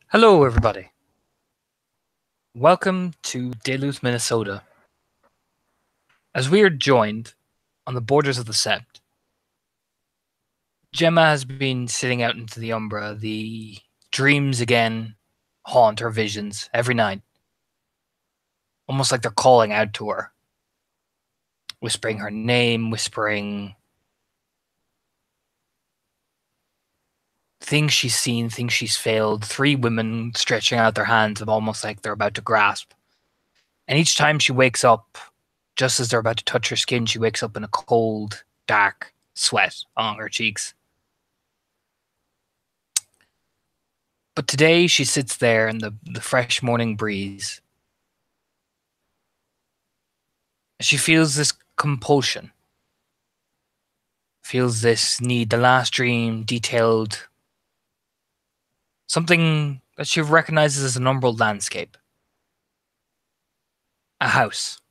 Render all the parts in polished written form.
Hello, everybody. Welcome to Duluth, Minnesota. As we are joined on the borders of the Sept, Gemma has been sitting out into the Umbra. The dreams again haunt her visions every night, almost like they're calling out to her, whispering her name, whispering things she's seen, things she's failed. Three women stretching out their hands, almost like they're about to grasp. And each time she wakes up, just as they're about to touch her skin, she wakes up in a cold, dark sweat along her cheeks. But today she sits there in the fresh morning breeze. She feels this compulsion, feels this need, the last dream detailed something that she recognizes as an umbral landscape. A house.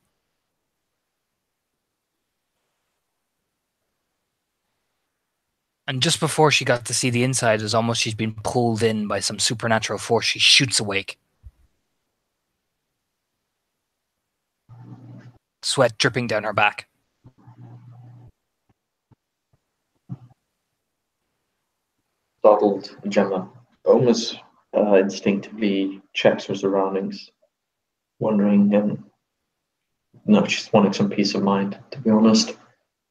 And just before she got to see the inside, it was almost she's been pulled in by some supernatural force. She shoots awake. Sweat dripping down her back. Startled, Gemma almost instinctively checks her surroundings, wondering, no, she's wanting some peace of mind, to be honest,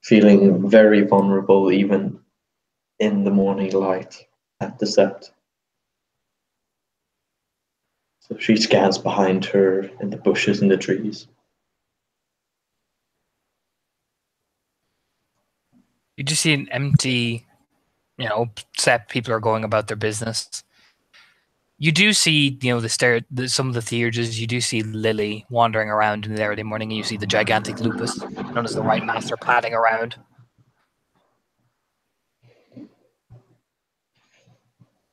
feeling very vulnerable even in the morning light at the Sept. So she scans behind her in the bushes and the trees. You just see an empty, Sept. People are going about their business. You do see, some of the theurges. You do see Lily wandering around in the early morning, and you see the gigantic lupus, known as the Right Master, padding around.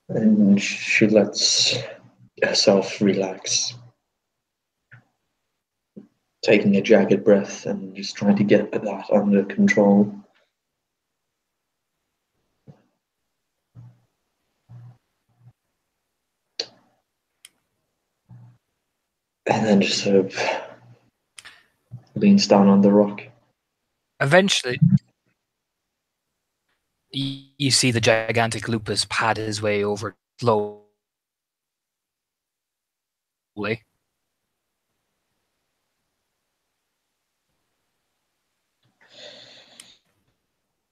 And she lets herself relax, taking a jagged breath and just trying to get that under control. And then just sort of leans down on the rock. Eventually, you see the gigantic lupus pad his way over slowly.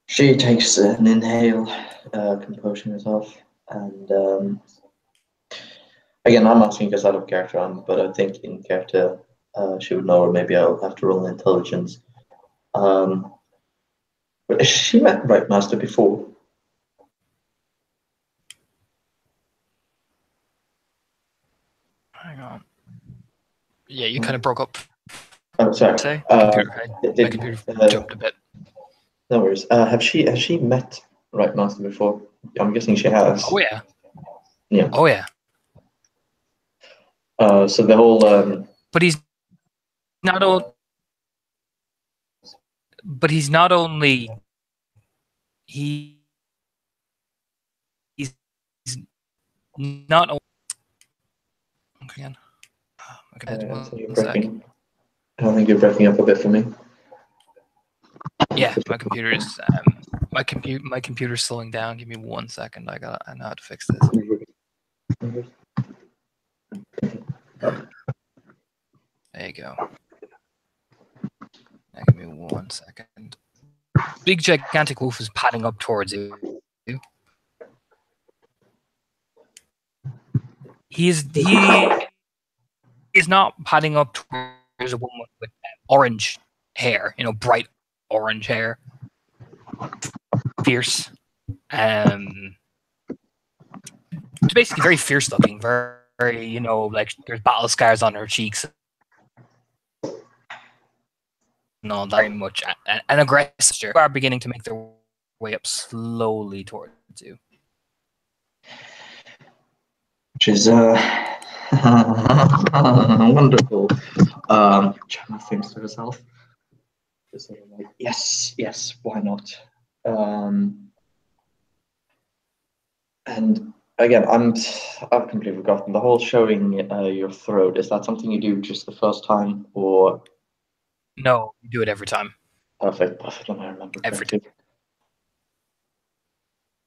She takes an inhale, composing herself, and again, I'm asking because out of character, but I think in character, she would know, or maybe I'll have to roll intelligence. But has she met Right Master before? Hang on. Yeah, you kind of broke up. Oh, sorry. Say my computer jumped a bit. No worries. Has she met Right Master before? I'm guessing she has. Oh yeah. Yeah. Oh yeah. So the whole. But he's not only. But he's not only. He's not only. Again. Okay, I think you're breaking up a bit for me. Yeah, my computer is my computer's slowing down. Give me 1 second. I know how to fix this. There you go. Now give me 1 second. Big gigantic wolf is padding up towards you. He is not padding up towards a woman with orange hair, bright orange hair. Fierce. It's basically very fierce looking, very, like there's battle scars on her cheeks. No, very much an aggressor. Are beginning to make their way up slowly towards you. Which is wonderful. Gemma thinks to herself, just sort of like, yes, why not? And Again, I've completely forgotten the whole showing your throat. Is that something you do just the first time, or No, you do it every time. perfect? Perfect. If I remember Every time. correctly.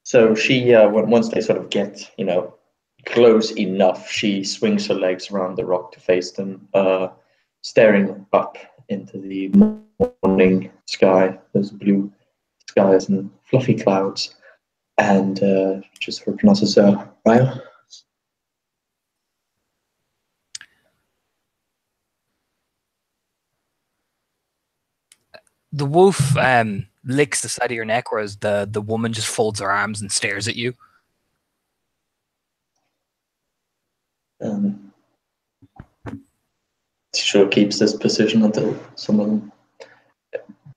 So she, once they sort of get, close enough, she swings her legs around the rock to face them, staring up into the morning sky. Those blue skies and fluffy clouds, and just her pronounces Raya. The wolf licks the side of your neck, whereas the woman just folds her arms and stares at you. Um, sure keeps this position until someone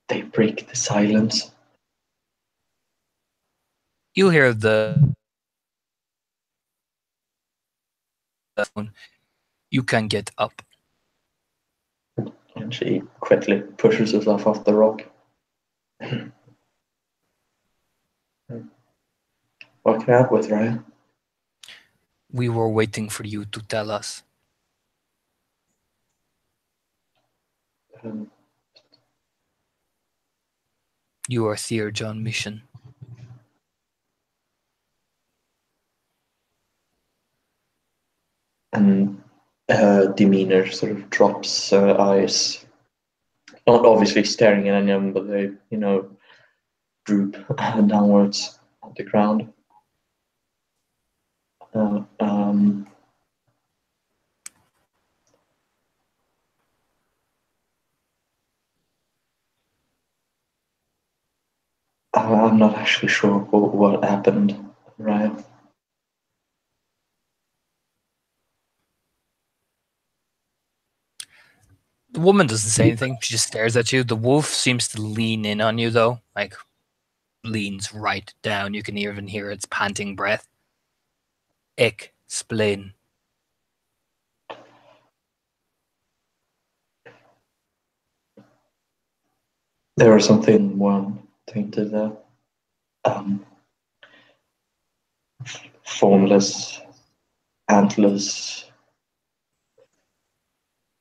they break the silence. You'll hear the phone. You can get up. And she quickly pushes herself off the rock. What can I help with, Ryan? We were waiting for you to tell us. Um, You are Theurge on mission. and her demeanor sort of drops, her eyes, not obviously staring at anyone, but they, droop downwards at the ground. Uh, um, I'm not actually sure what happened, Ryan. The woman doesn't say anything. She just stares at you. The wolf seems to lean in on you, though. Like, leans right down. You can even hear its panting breath. Explain. There was something one thing to the um, formless antlers.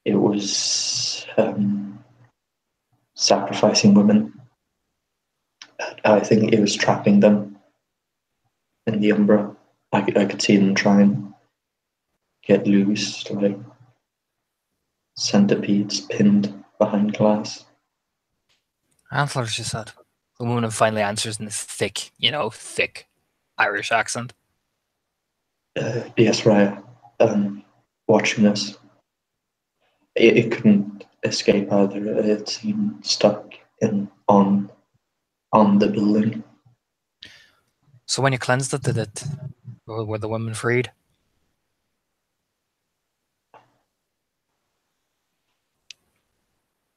It was sacrificing women. I think it was trapping them in the Umbra. I could see them try and get loose, like centipedes pinned behind glass. Antlers, she said. The woman finally answers in this thick, thick Irish accent. Yes, Raya, watching us. It couldn't escape either. It seemed stuck in on the building. So when you cleansed it, were the women freed?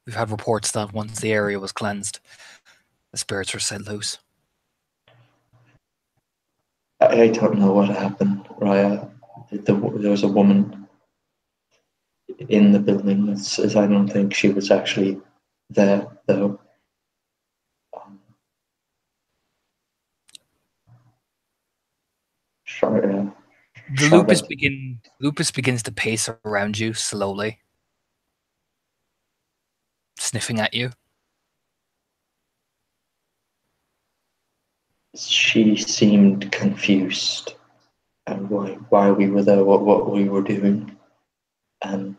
We've had reports that once the area was cleansed, the spirits were set loose. I don't know what happened, Raya. There was a woman in the building. As I don't think she was actually there, though. Char- The lupus Charlotte. begins to pace around you slowly, sniffing at you. She seemed confused and why we were there, what we were doing, and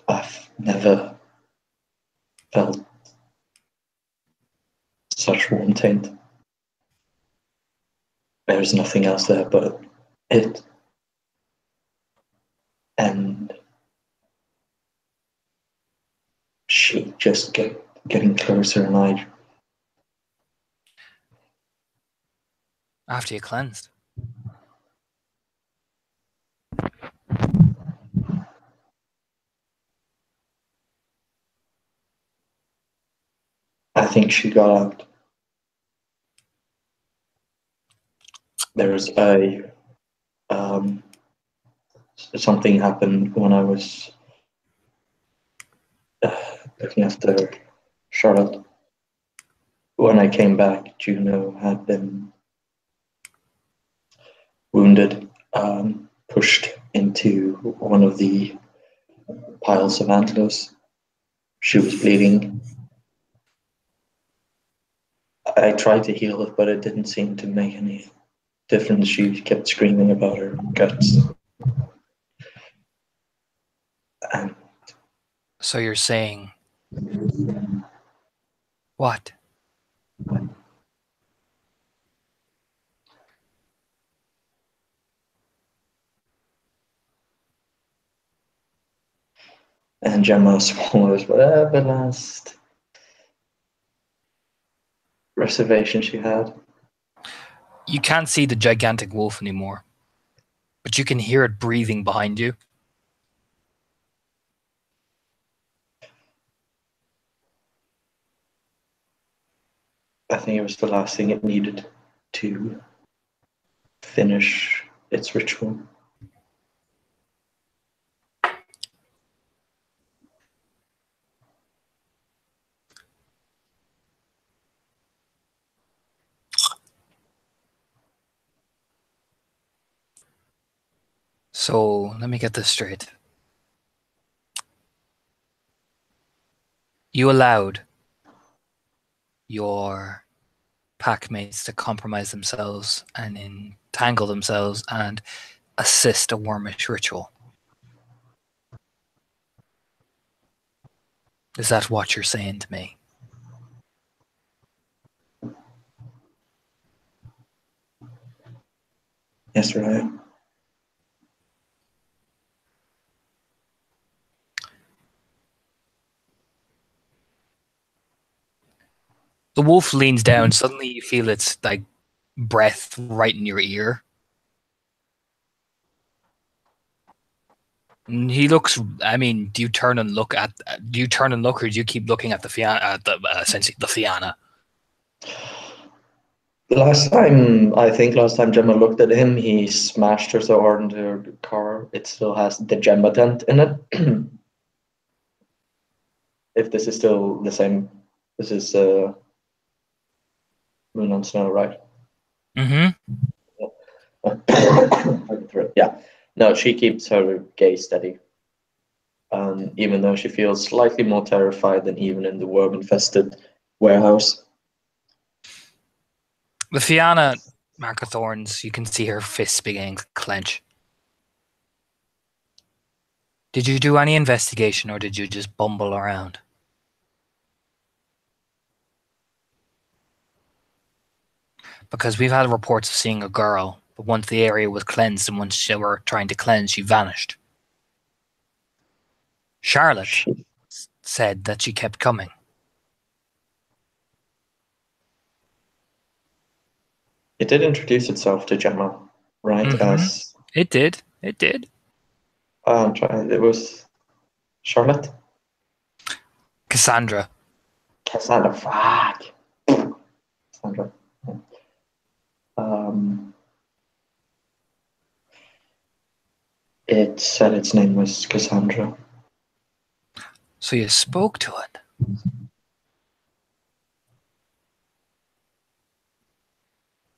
I've never felt such warm taint. There's nothing else there but it, and she just getting closer, and After you cleansed. I think she got out. There was um, something happened when I was looking after Charlotte. When I came back, Juno had been wounded, pushed into one of the piles of antelopes. She was bleeding. I tried to heal it, but it didn't seem to make any difference. She kept screaming about her guts. And So you're saying what? Gemma swallows whatever last reservation she had. You can't see the gigantic wolf anymore, but you can hear it breathing behind you. I think it was the last thing it needed to finish its ritual. So let me get this straight. You allowed your pack mates to compromise themselves and entangle themselves and assist a wormish ritual. Is that what you're saying to me? Yes, right. The wolf leans down. Suddenly you feel its like breath right in your ear. And he looks. I mean, do you turn and look, or do you keep looking at the Fianna? Essentially, the Fianna. Last time Gemma looked at him, he smashed her so hard into her car. It still has the Gemma dent in it. If this is still the same, this is Moon on Snow, right? Mm-hmm. Yeah. No, she keeps her gaze steady. Even though she feels slightly more terrified than even in the worm-infested warehouse. The Fianna, Mark of Thorns, you can see her fists beginning to clench. Did you do any investigation or did you just bumble around? Because we've had reports of seeing a girl, but once the area was cleansed and once they were trying to cleanse, she vanished. Charlotte said that she kept coming. It did introduce itself to Gemma, right? Mm-hmm. It did. It was Charlotte? Cassandra. Fuck. Cassandra. It said its name was Cassandra. So you spoke to it?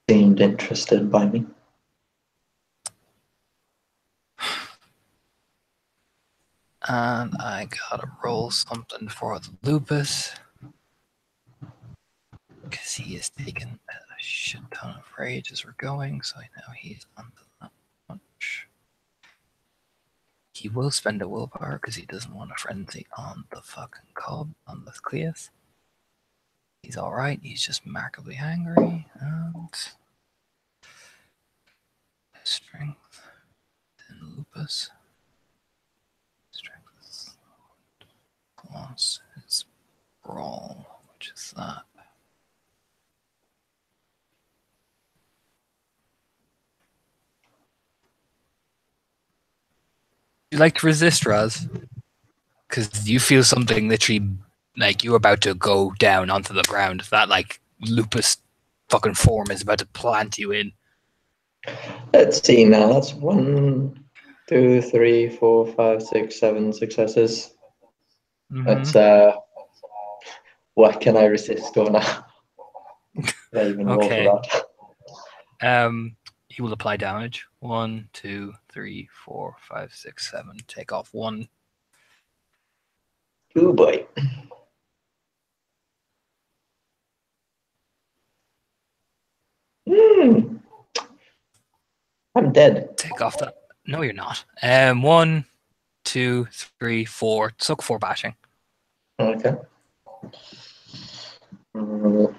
Seemed interested by me. And I gotta roll something for the lupus. Because he is taking a shit ton of rage as we're going, so now he's on the lunch. He will spend a willpower because he doesn't want a frenzy on the fucking cob, on the Cleus. He's alright, he's just remarkably angry. And strength, then lupus. Strength plus his brawl, which is that. You like to resist, Raz? Because you feel something literally like you're about to go down onto the ground. That like lupus fucking form is about to plant you in. Let's see now. That's 1, 2, 3, 4, 5, 6, 7 successes. Mm-hmm. That's what can I resist or not? I even roll for that. He will apply damage. 1, 2, 3, 4, 5, 6, 7. Take off 1. Oh boy. I'm dead. Take off that. No, you're not. 1, 2, 3, 4. Suck 4 bashing. Okay. God,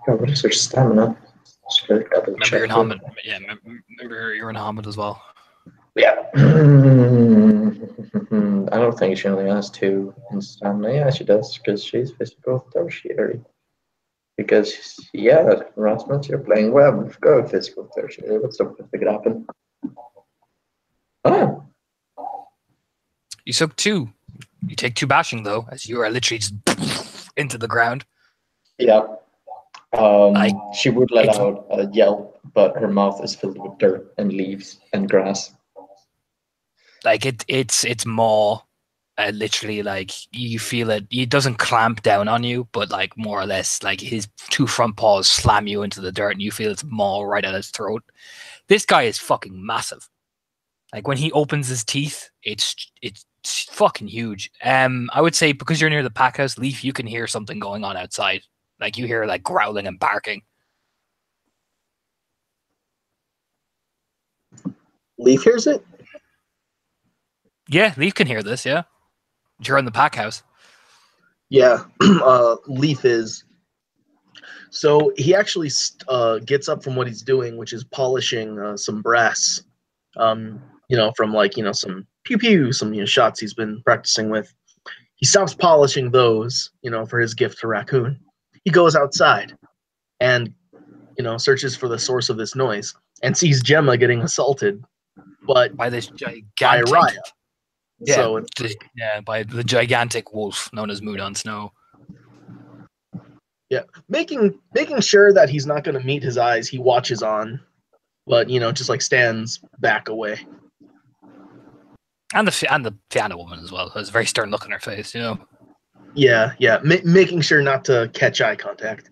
what is her stamina? Remember you're in Hamid. Yeah, remember you're in Hamid as well. Yeah. I don't think she only has 2 in stamina. Yeah, she does, because she's physical tertiary. Because, yeah, Rasmus, you're playing well. Go physical tertiary. What's up with the grappling? Oh. You suck 2. You take 2 bashing, though, as you are literally just into the ground. Yeah. She would let out a yelp, but her mouth is filled with dirt and leaves and grass. Like it's more literally like you feel it. He doesn't clamp down on you, but like more or less like his 2 front paws slam you into the dirt, and you feel it's maw right at his throat. This guy is fucking massive. Like when he opens his teeth, it's fucking huge. I would say because you're near the pack house, Leaf, you can hear something going on outside. Like you hear like growling and barking. Leaf hears it? Yeah, Leaf can hear this, yeah. You're in the pack house. Yeah, Leaf is. So he actually gets up from what he's doing, which is polishing some brass, from some pew-pew, some shots he's been practicing with. He stops polishing those, for his gift to Raccoon. He goes outside and, searches for the source of this noise and sees Gemma getting assaulted, but by this gigantic... by Raya. Yeah, so by the gigantic wolf known as Moodon Snow. Yeah, making sure that he's not going to meet his eyes, he watches on, but just like stands back away. And the Fianna woman as well has a very stern look on her face, Yeah, making sure not to catch eye contact.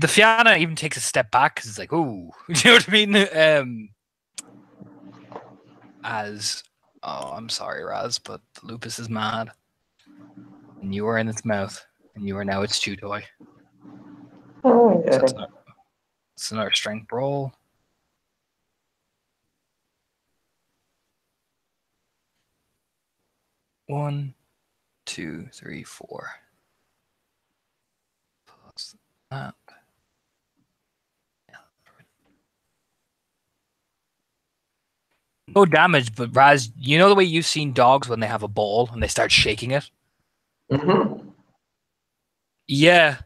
The Fianna even takes a step back because it's like, ooh, you know what I mean? I'm sorry, Raz, but the lupus is mad. And you are in its mouth, and you are now its chew toy. Oh, yeah. So it's another strength roll. One, 2, 3, 4. Plus that. No damage, but Raz, you know the way you've seen dogs when they have a ball and they start shaking it? Mm-hmm. Yeah.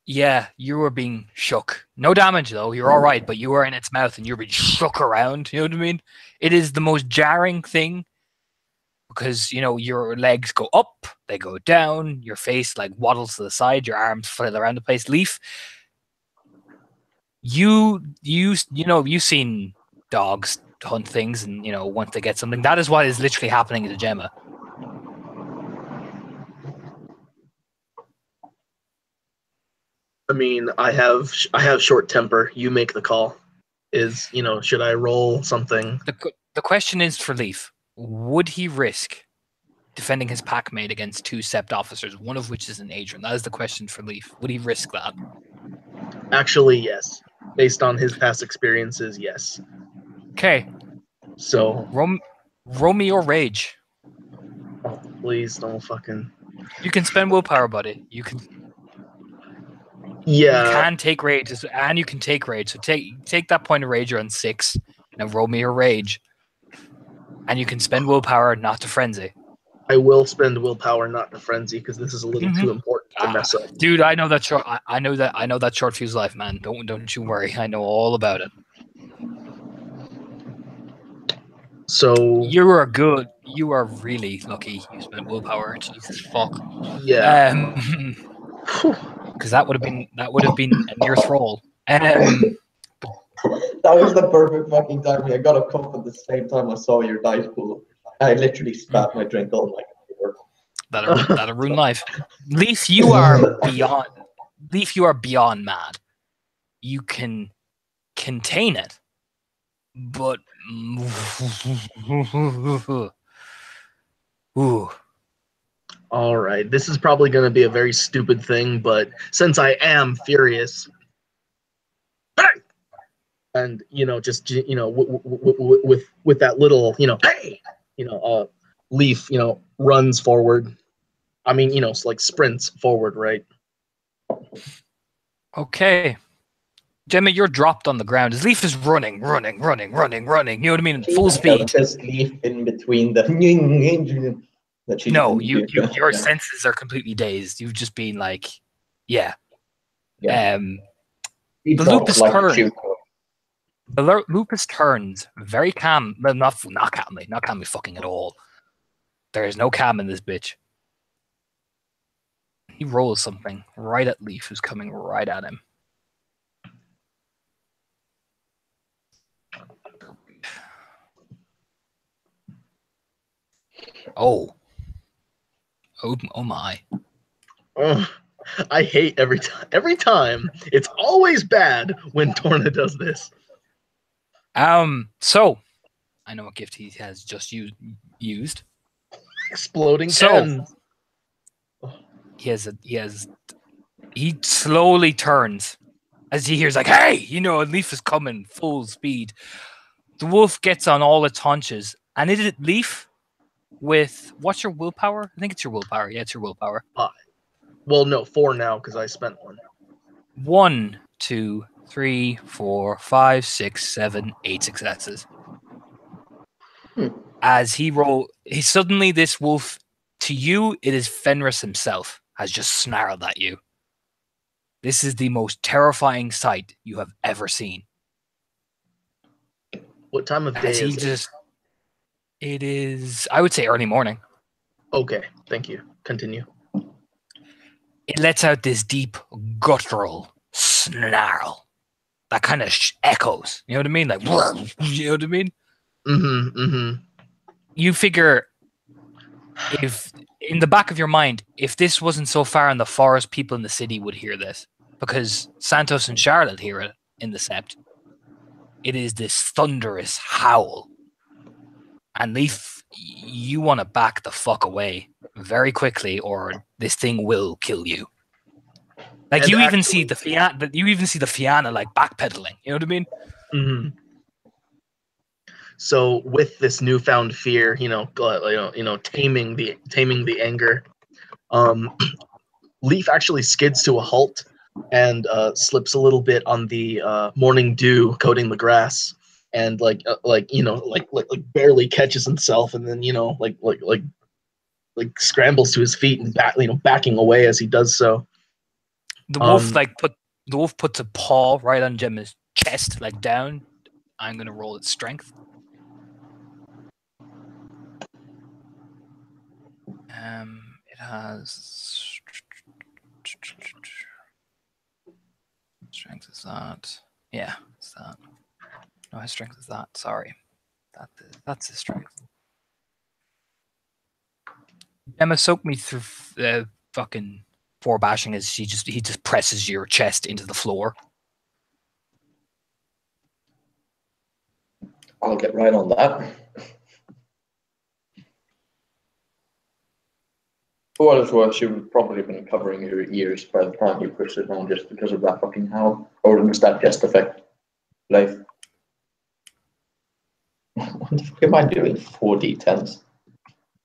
Yeah, you were being shook. No damage, though. You're all right, but you were in its mouth and you were being shook around. You know what I mean? It is the most jarring thing because, your legs go up, they go down, your face like waddles to the side, your arms flail around the place. Leaf, you've seen dogs hunt things and, once they get something, that is what is literally happening to Gemma. I mean, I have short temper. You make the call. Should I roll something? The question is for Leaf. Would he risk defending his packmate against 2 Sept officers, one of which is an Adrian? That is the question for Leaf. Would he risk that? Actually, yes. Based on his past experiences, yes. Okay. So roll me your rage. Oh, please don't fucking. You can spend willpower, buddy. You can. Yeah. You can take rage, and you can take rage. So take that point of rage. You're on 6. Now roll me your rage, and you can spend willpower not to frenzy. I will spend willpower not to frenzy because this is a little too important to mess up. Dude, I know that short. I know that short fuse life, man. Don't you worry. I know all about it. So you are really lucky you spent willpower. Jesus fuck. Yeah. Because that would have been a near thrall. That was the perfect fucking timing. I got a cough at the same time I saw your dice pool. I literally spat my drink all like a that'll ruin life. Leaf, you are beyond. Leaf, you are beyond mad. You can contain it, but ooh. All right, this is probably going to be a very stupid thing, but since I am furious, and just with that little hey, Leaf runs forward. I mean, like sprints forward, right? Okay. Gemma, you're dropped on the ground. His Leaf is running. You know what I mean? Full speed. Just Leaf in between the. That she No, didn't do. your senses are completely dazed. You've just been like, yeah. Yeah. The lupus turns. The lupus turns very calm. Well, not calmly fucking at all. There is no calm in this bitch. He rolls something right at Leaf, who's coming right at him. Oh my. Oh, I hate every time. It's always bad when Torna does this. So I know what gift he has just used. Exploding pens. He slowly turns as he hears like, hey, Leaf is coming full speed. The wolf gets on all its haunches, and is it Leaf with what's your willpower? I think it's your willpower. Yeah, it's your willpower. Well, no, 4 now because I spent 1. 1, 2, 3, 4, 5, 6, 7, 8 successes. As suddenly this wolf, to you, it is Fenris himself, has just snarled at you. This is the most terrifying sight you have ever seen. What time of day is it? It is, I would say, early morning. Okay, thank you. Continue. It lets out this deep, guttural snarl that kind of echoes. You know what I mean? Like, you know what I mean? Mm-hmm. You figure, if in the back of your mind, if this wasn't so far in the forest, people in the city would hear this, because Santos and Charlotte hear it in the Sept. It is this thunderous howl. And Leaf, you want to back the fuck away very quickly, or this thing will kill you. Like, and you even see the Fianna like backpedaling. You know what I mean? Mm-hmm. So with this newfound fear, taming the anger, Leaf actually skids to a halt and slips a little bit on the morning dew coating the grass, and barely catches himself, and then scrambles to his feet and backing away as he does so. The wolf puts a paw right on Gemma's chest, like down. I'm gonna roll its strength. It has strength is that. Yeah, it's that. No, his strength is that. Sorry, that's his strength. Emma, soak me through fucking 4 bashing as he just presses your chest into the floor. I'll get right on that. For what it's worth, she would probably have been covering your ears by the time you pushed it down, just because of that fucking howl. Or was that just effect? Life. What the fuck am I doing? 4d10s.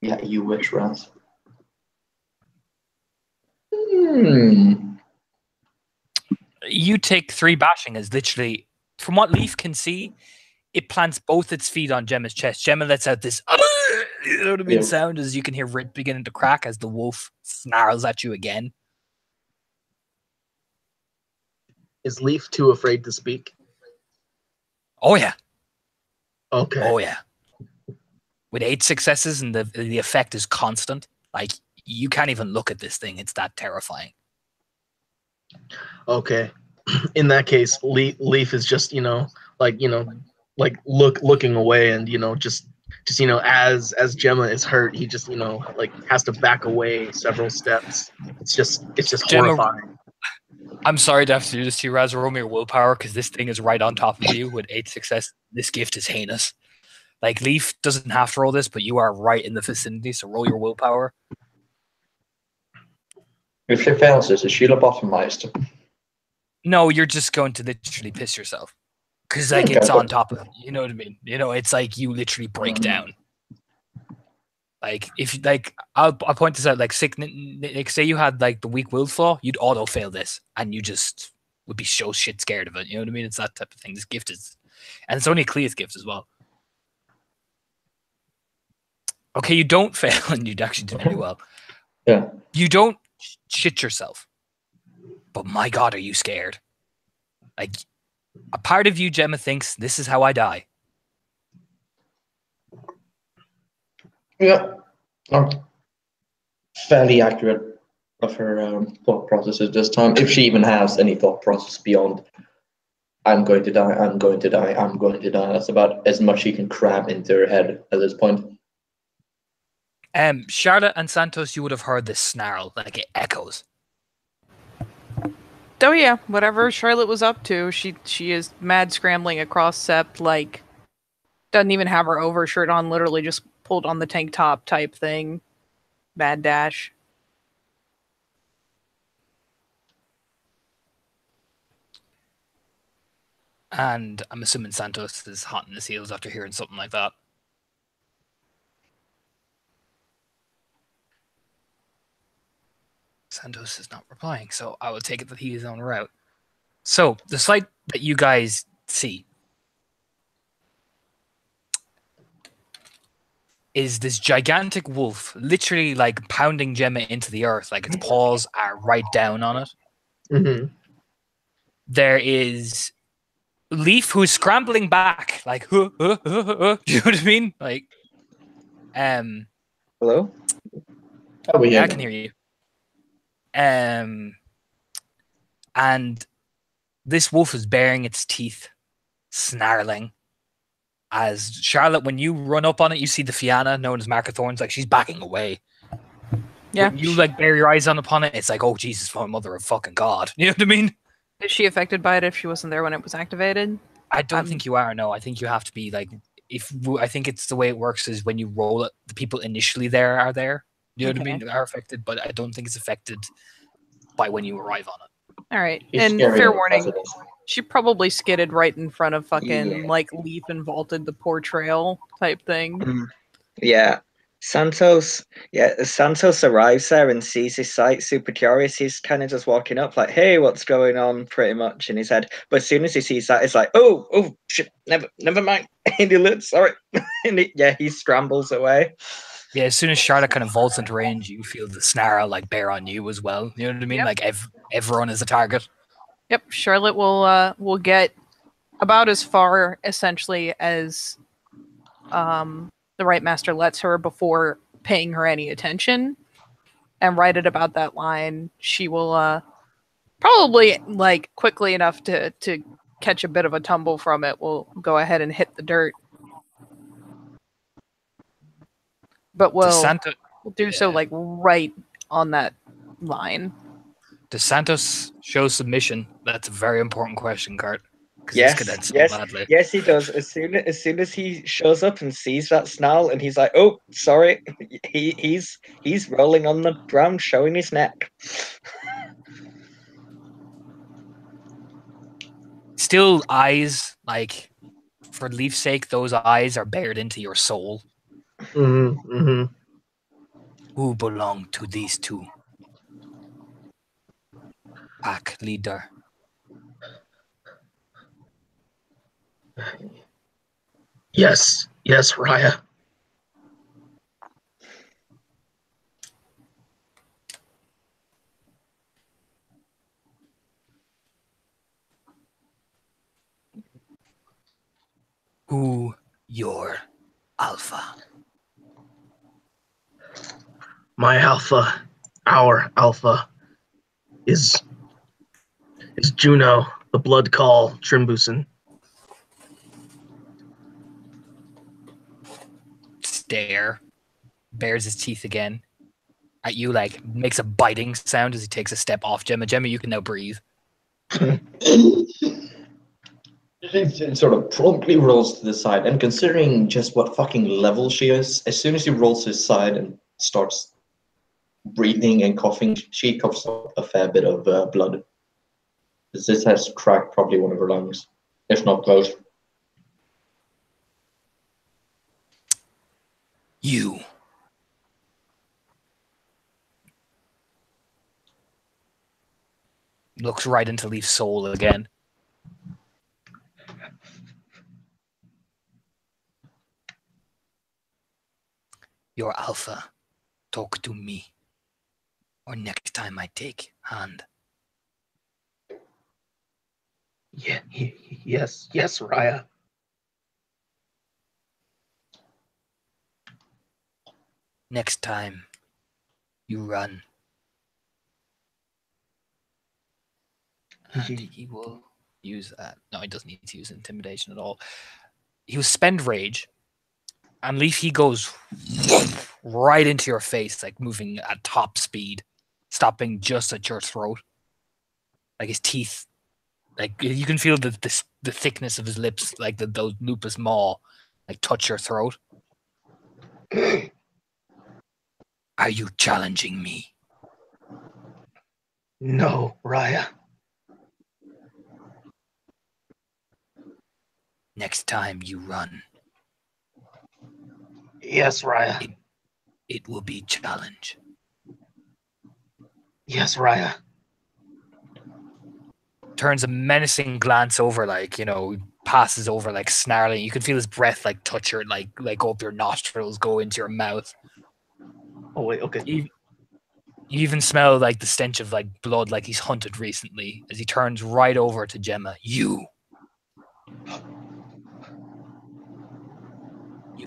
Yeah, you wish, Raz. You take 3 bashing as literally, from what Leaf can see, it plants both its feet on Gemma's chest. Gemma lets out this, you know what I mean, sound as you can hear it beginning to crack as the wolf snarls at you again. Is Leaf too afraid to speak? Oh, yeah. Okay. Oh, yeah. With 8 successes and the effect is constant, like, you can't even look at this thing. It's that terrifying. Okay. In that case, Leaf is just, looking away and, just just as Gemma is hurt, he just like has to back away several steps. It's just Gemma, horrifying. I'm sorry to have to do this to you, Raz. Roll me your willpower because this thing is right on top of you with 8 success. This gift is heinous. Like, Leaf doesn't have to roll this, but you are right in the vicinity, so roll your willpower. If she fails this, is she lobotomized? No, you're just going to literally piss yourself. Because, like, it's on top of it. You know what I mean? It's like you literally break down. Like, if, like, I'll point this out, like, say you had, like, the weak will flaw, you'd auto-fail this, and you just would be so shit scared of it. You know what I mean? It's that type of thing. This gift is... And it's only Clea's gift as well. Okay, you don't fail, and you'd actually do really well. Yeah. You don't shit yourself. But my God, are you scared? Like, a part of you, Gemma, thinks, this is how I die. Yeah. Fairly accurate of her thought processes this time, if she even has any thought process beyond I'm going to die, I'm going to die, I'm going to die. That's about as much she can cram into her head at this point. Charlotte and Santos, you would have heard this snarl, like it echoes. Oh yeah, whatever Charlotte was up to, she is mad scrambling across Sept, like, doesn't even have her overshirt on, literally just pulled on the tank top type thing. Mad dash. And I'm assuming Santos is hot in his heels after hearing something like that. Santos is not replying, so I will take it that he is on route. So, the sight that you guys see is this gigantic wolf, literally like pounding Gemma into the earth, like its paws are right down on it. Mm-hmm. There is Leaf, who's scrambling back, like, do you know what I mean? Like, Hello? yeah, I can hear you. And this wolf is baring its teeth, snarling. As Charlotte, when you run up on it, you see the Fianna, known as Mark of Thorns, like she's backing away. Yeah. When you like bear your eyes on upon it, it's like, oh Jesus, my mother of fucking God. You know what I mean? Is she affected by it if she wasn't there when it was activated? I don't think you are. No, I think you have to be like, I think it's the way it works is when you roll it, the people initially there are there. You know what I mean? They are affected, but I don't think it's affected by when you arrive on it. All right. He's And scary fair as warning, it is. she probably skidded right in front of fucking Yeah. like Leaf and vaulted the poor trail type thing. Yeah. Santos arrives there and sees his sight, super curious. He's kind of just walking up like, hey, what's going on, pretty much in his head. But as soon as he sees that, it's like, oh, shit, never mind. And he looks, sorry. And he scrambles away. Yeah, as soon as Charlotte kind of vaults into range, you feel the snarl like bear on you as well. You know what I mean? Yep. Like everyone is a target. Yep, Charlotte will get about as far essentially as the Right Master lets her before paying her any attention. And right at about that line, she will probably like quickly enough to catch a bit of a tumble from it, will go ahead and hit the dirt. But we'll do so like right on that line. Does Santos show submission? That's a very important question, Kurt. Yes, he does. As soon as he shows up and sees that snarl, and he's like, "Oh, sorry," he's rolling on the ground, showing his neck. Still, eyes, like, for Leaf's sake, those eyes are bared into your soul. Mm-hmm. Mm-hmm. Who belong to these two? Pack leader. Yes, Raya. Who your alpha? My alpha, our alpha, is Juno, the Blood Call Trimbusen. stare, bares his teeth again at you, like makes a biting sound as he takes a step off Gemma. Gemma, you can now breathe. It sort of promptly rolls to the side, and considering just what fucking level she is, as soon as he rolls to his side and starts breathing and coughing, she coughs up a fair bit of blood. This has cracked probably one of her lungs, if not both. You. Looks right into Leaf's soul again. Your alpha, talk to me. Or next time I take hand. Yeah, yes, Raya. Next time you run. And he will use that. No, he doesn't need to use intimidation at all. He will spend rage. And Leaf, he goes right into your face, like moving at top speed, stopping just at your throat. Like his teeth, like you can feel the thickness of his lips, like those lupus maw, like touch your throat. Are you challenging me? No, Raya. Next time you run. Yes, Raya. It will be challenge. Yes, Raya. Turns a menacing glance over, like, passes over, like, snarling. You can feel his breath, like, touch your, like go up your nostrils, go into your mouth. Oh, wait, okay. You even smell, like, the stench of, like, blood, like he's hunted recently, as he turns right over to Gemma. You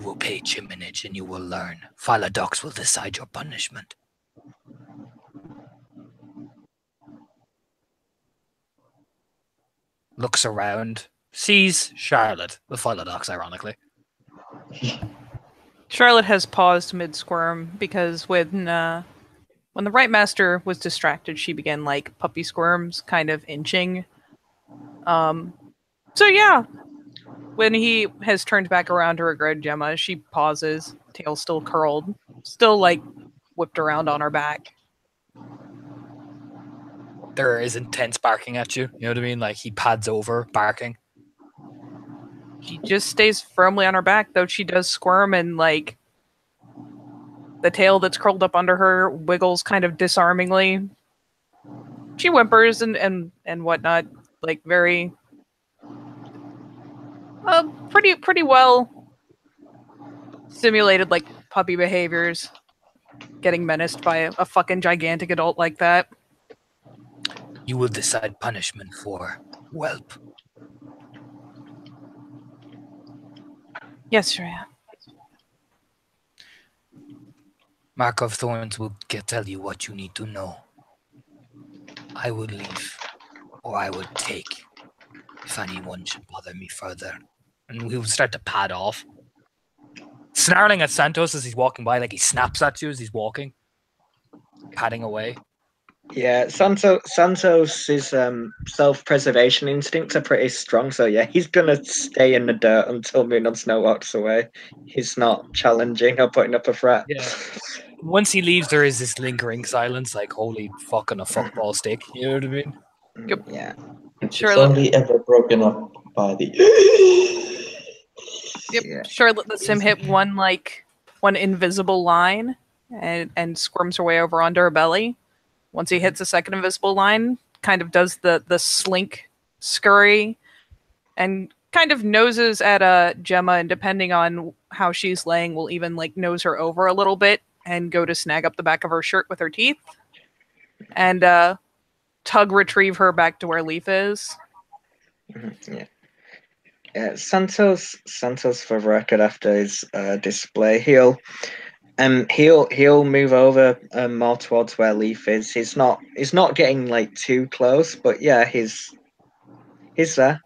will pay chiminage and you will learn. Philodox will decide your punishment. Looks around, sees Charlotte, the Philodox, ironically. Charlotte has paused mid-squirm because when the Right Master was distracted, she began like puppy squirms, kind of inching. So yeah, when he has turned back around to regard Gemma, she pauses, tail still curled, still like whipped around on her back. There is intense barking at you. You know what I mean? Like he pads over, barking. She just stays firmly on her back, though she does squirm, and like the tail that's curled up under her wiggles kind of disarmingly. She whimpers and whatnot, like very pretty well simulated, like puppy behaviors, getting menaced by a fucking gigantic adult like that. You will decide punishment for whelp. Yes, Shreya. Mark of Thorns will tell you what you need to know. I will leave, or I will take, if anyone should bother me further. And he will start to pad off. Snarling at Santos as he's walking by, like he snaps at you as he's walking. Padding away. Yeah, Santos's self-preservation instincts are pretty strong, so yeah, he's gonna stay in the dirt until Moon on Snow walks away. He's not challenging or putting up a threat. Yeah. Once he leaves, there is this lingering silence, like holy fucking a fuckball stick. You know what I mean? Yep. Yeah. It's Charlotte. only ever broken up by the. Yep. Yeah. Charlotte lets him hit one invisible line and squirms her way over onto her belly. Once he hits a second invisible line, kind of does the slink scurry and kind of noses at Gemma, and depending on how she's laying, will even like nose her over a little bit and go to snag up the back of her shirt with her teeth and tug retrieve her back to where Leaf is. Yeah. Santos, for the record, after his display, he'll move over more towards where Leaf is. He's not getting like too close, but yeah, he's there.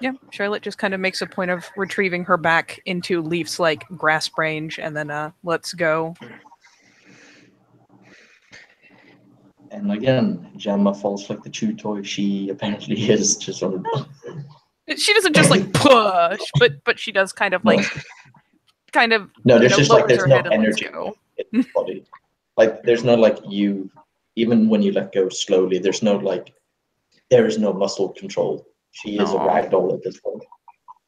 Yeah, Charlotte just kind of makes a point of retrieving her back into Leaf's like grasp range, and then let's go. And again, Gemma falls like the chew toy she apparently is. Just sort of. She doesn't just like push, but she does kind of like No, there's just like lowers there's her no head and lets energy go. in the body. Like there's no like you. Even when you let go slowly, there is no muscle control. She is a Aw. ragdoll at this point.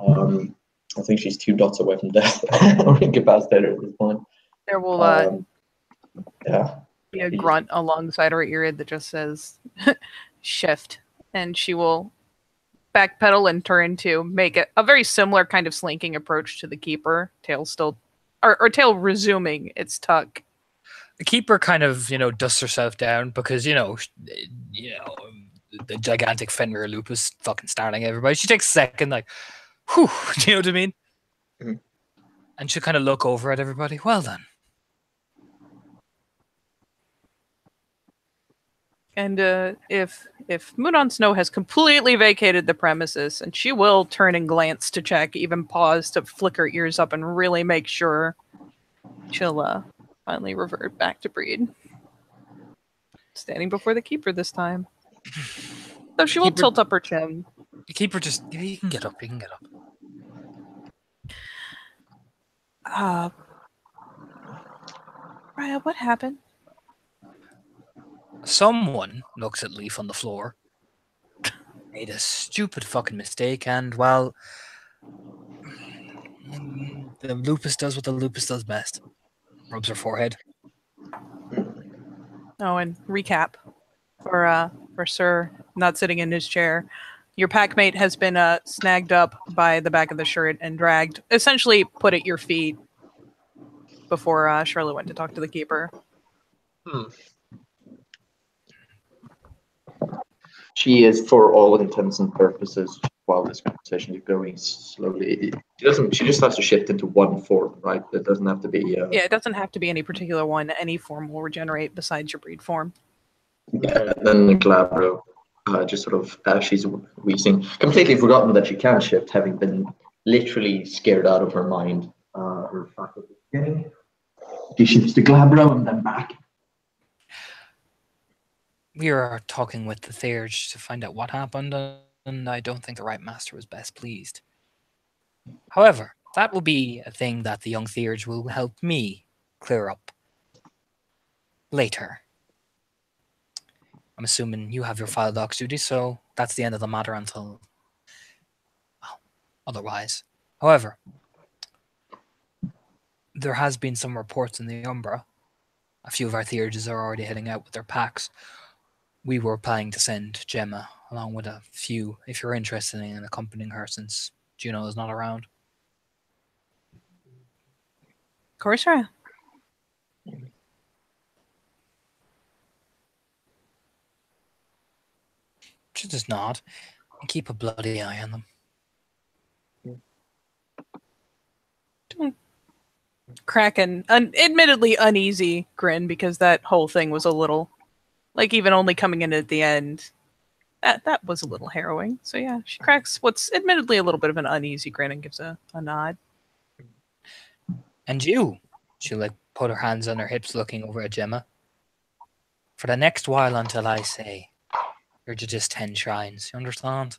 I think she's 2 dots away from death or incapacitated at this point. There will Yeah. be a grunt alongside her ear that just says shift, and she will backpedal and turn to make a very similar kind of slinking approach to the keeper. Tail still, or tail resuming its tuck. The keeper kind of, dusts herself down because, the gigantic Fenrir lupus fucking startling everybody. She takes a second, like, whew, do you know what I mean? Mhm. And she'll kind of look over at everybody. Well done. And if Moon on Snow has completely vacated the premises, and she will turn and glance to check, even pause to flick her ears up and really make sure, she'll finally revert back to breed. Standing before the keeper this time. So she will Keeper- tilt up her chin. The keeper just, you can get up. Raya, what happened? Someone looks at Leaf on the floor, made a stupid fucking mistake, and, well, the lupus does what the lupus does best. Rubs her forehead. Oh, and recap for Sir not sitting in his chair. Your packmate has been snagged up by the back of the shirt and dragged, essentially put at your feet before Charlotte went to talk to the keeper. She is, for all intents and purposes, while this conversation is going slowly. She just has to shift into one form, right? It doesn't have to be. Yeah, it doesn't have to be any particular one. Any form will regenerate besides your breed form. Yeah, then the Glabro, just sort of as she's wheezing, completely forgotten that she can shift, having been literally scared out of her mind. Her faculty. She shifts to Glabro and then back. We are talking with the Theurge to find out what happened, and I don't think the Right Master was best pleased. However, that will be a thing that the young Theurge will help me clear up later. I'm assuming you have your file docs duty, so that's the end of the matter until, well, otherwise. However, there has been some reports in the Umbra. A few of our Theurges are already heading out with their packs. We were planning to send Gemma along with a few, if you're interested in accompanying her, since Juno is not around. Of course, Raya. She just nod and keep a bloody eye on them. Crack an admittedly uneasy grin, because that whole thing was a little, like, even only coming in at the end, that was a little harrowing. So yeah, she cracks what's admittedly a little bit of an uneasy grin and gives a nod. And you, she'll like put her hands on her hips looking over at Gemma. For the next while until I say, you're just 10 shrines, you understand?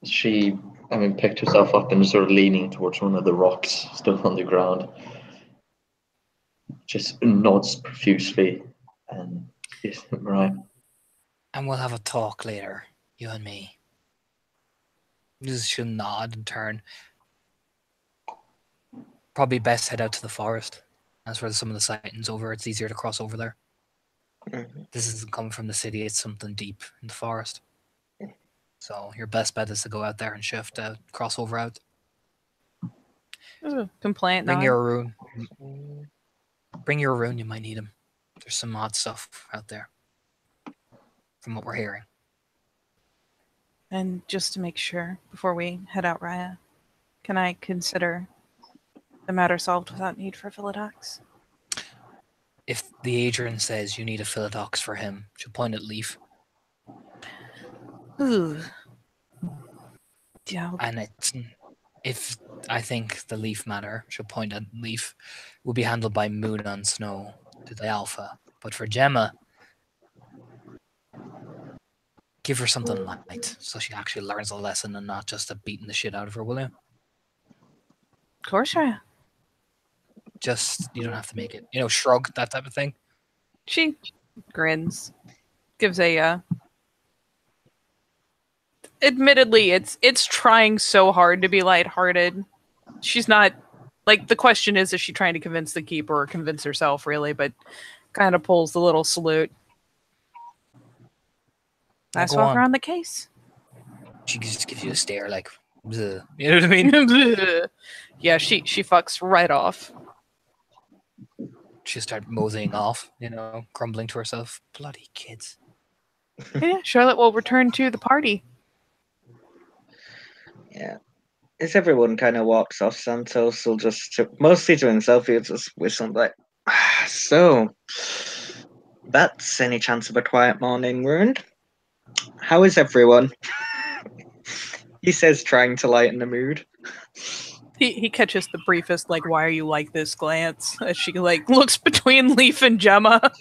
She, picked herself up and sort of leaning towards one of the rocks still on the ground. Just nods profusely and is right. And we'll have a talk later, you and me. She'll nod and turn. Probably best head out to the forest. That's where some of the sightings over. It's easier to cross over there. Mhm. This isn't coming from the city, it's something deep in the forest. So your best bet is to go out there and shift crossover out. There's a complaint. Bring nod. your rune. Bring your rune, you might need him. There's some odd stuff out there. From what we're hearing. And just to make sure, before we head out, Raya, can I consider the matter solved without need for Philodox? If the Adrian says you need a Philodox for him, she'll point at Leaf. Ooh. Yeah. And if I think the Leaf matter, she'll point at Leaf, will be handled by Moon on Snow to the Alpha. But for Gemma, give her something light so she actually learns a lesson and not just a beating the shit out of her, will you? Of course, Raya. Just, you don't have to make it, shrug, that type of thing. She grins, gives a. Admittedly, it's trying so hard to be lighthearted. She's not like the question is she trying to convince the keeper or convince herself really, but kind of pulls the little salute. Nice walk around the case. She just gives you a stare like, bleh. You know what I mean? Yeah, she fucks right off. She'll start moseying off, grumbling to herself. Bloody kids. Yeah, Charlotte will return to the party. Yeah. As everyone kind of walks off, Santos will just, mostly to himself, he'll just whistle like, so, that's any chance of a quiet morning ruined? How is everyone? He says, trying to lighten the mood. He catches the briefest, like, why are you like this glance as she, like, looks between Leaf and Gemma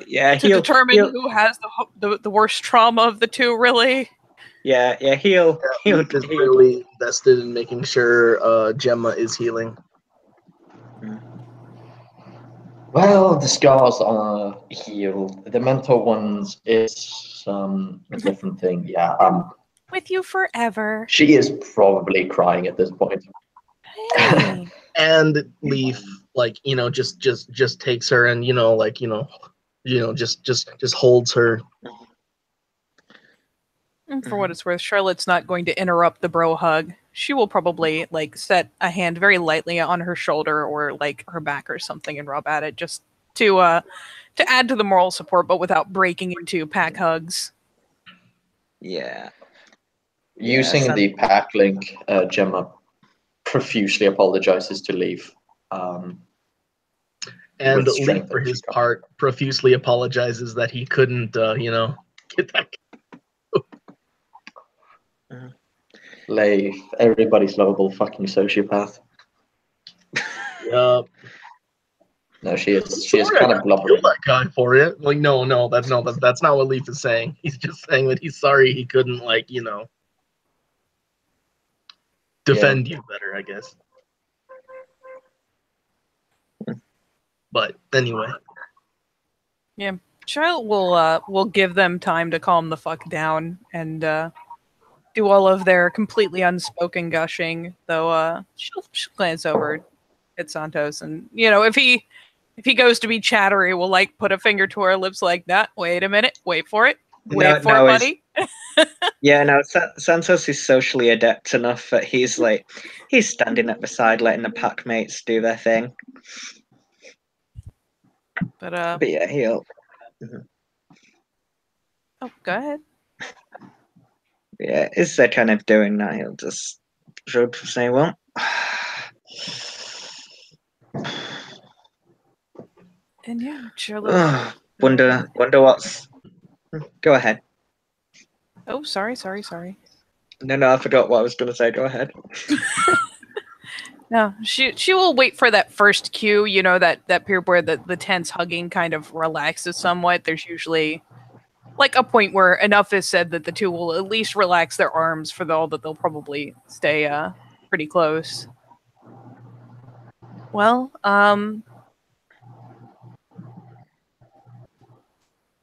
Yeah, to determine who has the worst trauma of the two, really. Yeah, he'll is really invested in making sure Gemma is healing. Well, the scars are healed. The mental ones is a different thing. Yeah. With you forever. She is probably crying at this point. Hey. And Leaf, just takes her and just holds her. And for what it's worth, Charlotte's not going to interrupt the bro hug. She will probably set a hand very lightly on her shoulder or her back or something and rub at it just to add to the moral support, but without breaking into pack hugs. Yeah. Using the pack link, Gemma profusely apologizes to Leaf. And Leaf, for his part, profusely apologizes that he couldn't, get that. Leif, everybody's lovable fucking sociopath. Yup. No, she is kind of blubbering. Kill that guy for it. No, that's not what Leaf is saying. He's just saying that he's sorry he couldn't, defend you better, I guess. But anyway. Yeah, Charlotte will give them time to calm the fuck down and do all of their completely unspoken gushing. Though she'll glance over at Santos, and if he goes to be chattery, we'll put a finger to her lips like that. Wait a minute, wait for it, buddy. Yeah, no, Santos is socially adept enough that he's standing at the side, letting the pack mates do their thing. But yeah, he'll. Oh, go ahead. Yeah, is they're kind of doing that, he'll just say, well. And yeah, Charlotte. Wonder what's. Go ahead. Oh, sorry. No, I forgot what I was going to say. Go ahead. No, she will wait for that first cue, that period where the tense hugging kind of relaxes somewhat. There's usually a point where enough is said that the two will at least relax their arms for all that they'll probably stay pretty close. Well,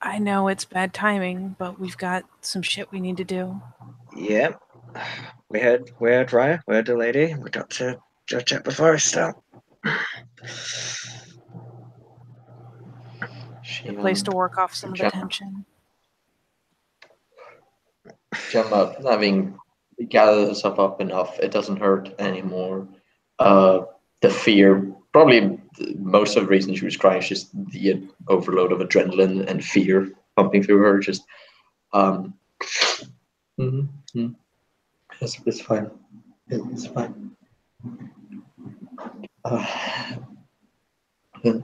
I know it's bad timing, but we've got some shit we need to do. Yep. We had Raya, we had the lady, we got to check the forest out. A place to work off some of the tension. Gemma, having gathered herself up enough, it doesn't hurt anymore. The fear, probably most of the reason she was crying is just the overload of adrenaline and fear pumping through her. Just, It's fine. It's fine.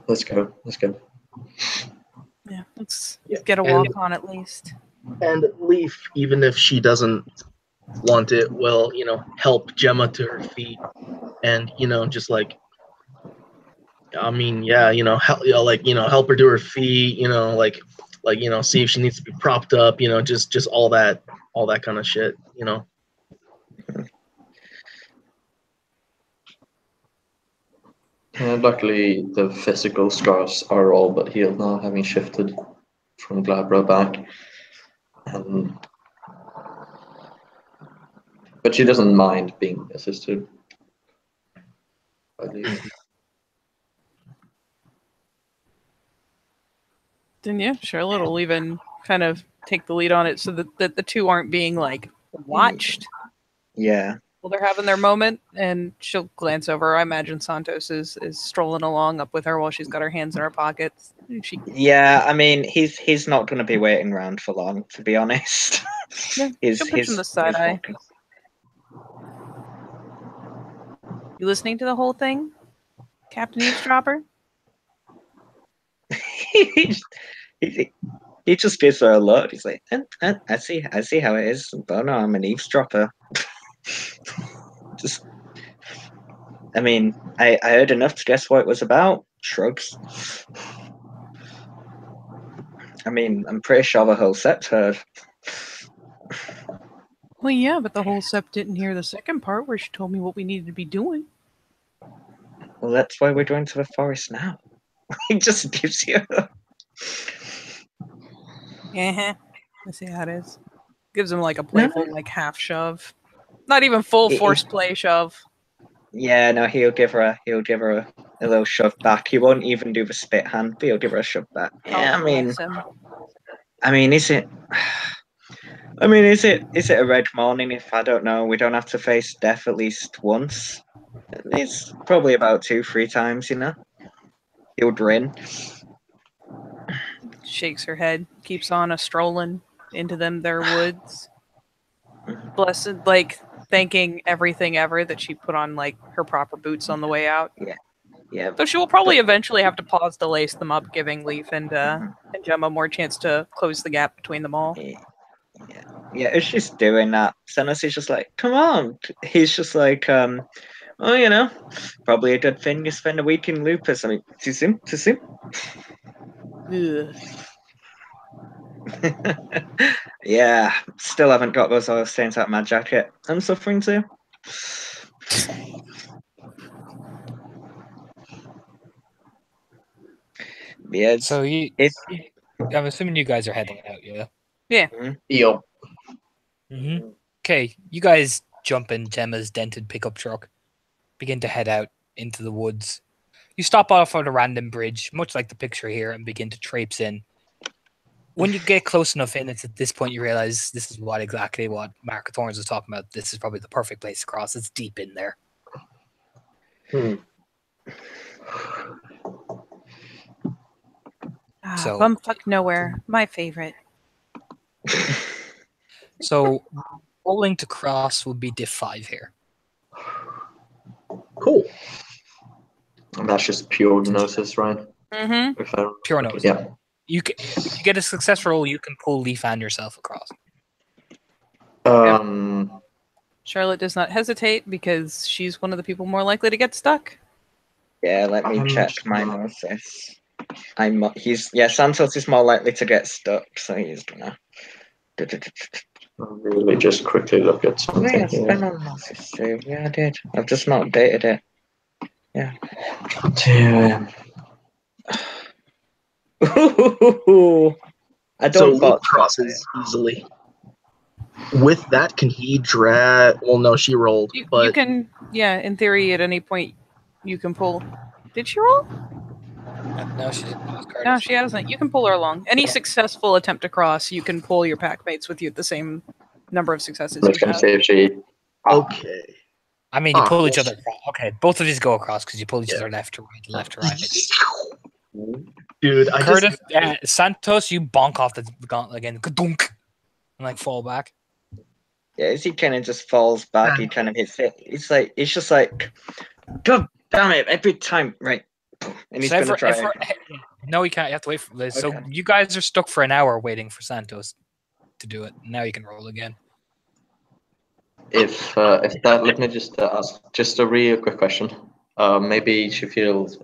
Let's go. Yeah, let's get a walk on at least. And Leaf, even if she doesn't want it, will, help Gemma to her feet, and just like, I mean, yeah, help her to her feet, see if she needs to be propped up, just all that kind of shit. Luckily, the physical scars are all but healed now, having shifted from Glabra back. But she doesn't mind being assisted. Then yeah, Charlotte will even kind of take the lead on it so that the two aren't being like watched Yeah. while they're having their moment, and she'll glance over. I imagine Santos is strolling along up with her while she's got her hands in her pockets. Yeah, I mean, he's not going to be waiting around for long, to be honest. Yeah, she'll pitch him the side eye. You listening to the whole thing, Captain Eavesdropper? He just gives her a look. He's like, I see how it is. But no, I'm an eavesdropper. Just, I mean, I heard enough to guess what it was about. Shrugs. I mean, I'm pretty sure the whole sept heard. Well, yeah, but the whole sept didn't hear the second part where she told me what we needed to be doing. Well, that's why we're going to the forest now. It just gives you. I see how it is. Gives him like a playful, like half shove, not even full force play shove. Yeah, no, he'll give her a little shove back. He won't even do the spit hand, but he'll give her a shove back. Yeah, I mean, is it? I mean, is it a red morning? If I don't know, we don't have to face death at least once. It's probably about 2-3 times, He'll grin. Shakes her head, keeps on a strolling into their woods. Blessed, like thanking everything ever that she put on like her proper boots on the way out. Yeah. So she will probably eventually have to pause to lace them up, giving Leaf and Gemma more chance to close the gap between them all. Yeah, it's just doing that. Senos is just like, come on. He's just like, oh, probably a good thing you spend a week in Lupus. I mean, too soon. Yeah, still haven't got those oil stains out of my jacket. I'm suffering too. Yeah. So I'm assuming you guys are heading out, yeah? Yeah. Yep. Mm-hmm. Okay, you guys jump in Gemma's dented pickup truck, begin to head out into the woods. You stop off at a random bridge, much like the picture here, and begin to traipse in. When you get close enough in, it's at this point you realize this is exactly what Mark of Thorns was talking about. This is probably the perfect place to cross. It's deep in there. So, bumfuck nowhere, my favorite. So, rolling to cross would be diff 5 here. Cool. And that's just pure gnosis, right? Mm-hmm. Pure gnosis. Yeah. If you get a success roll, you can pull Leaf and yourself across. Charlotte does not hesitate because she's one of the people more likely to get stuck. Yeah, let me check my gnosis. Santos is more likely to get stuck, so he's gonna. I'll really just quickly look at something. Yeah, spend on gnosis too. Yeah, I did. I've just not updated it. Yeah. I don't Leaf crosses easily. With that, can he drag? Well, no, she rolled. But you can, in theory, at any point, you can pull. Did she roll? No, she didn't. No, she hasn't. You can pull her along. Any successful attempt to cross, you can pull your pack mates with you at the same number of successes. I was going to say if she. Okay. I mean, you pull each other. Okay, both of you go across because you pull each other left to right. Dude, Curtis, Santos, you bonk off the gauntlet again, ka-dunk, and fall back. Yeah, as he kind of just falls back, he kind of hits it. It's just like, God damn it! Every time, right? And he's gonna try. No, you can't. You have to wait for this. Okay. So you guys are stuck for an hour waiting for Santos to do it. Now you can roll again. If that, let me just ask just a real quick question. Maybe she feels.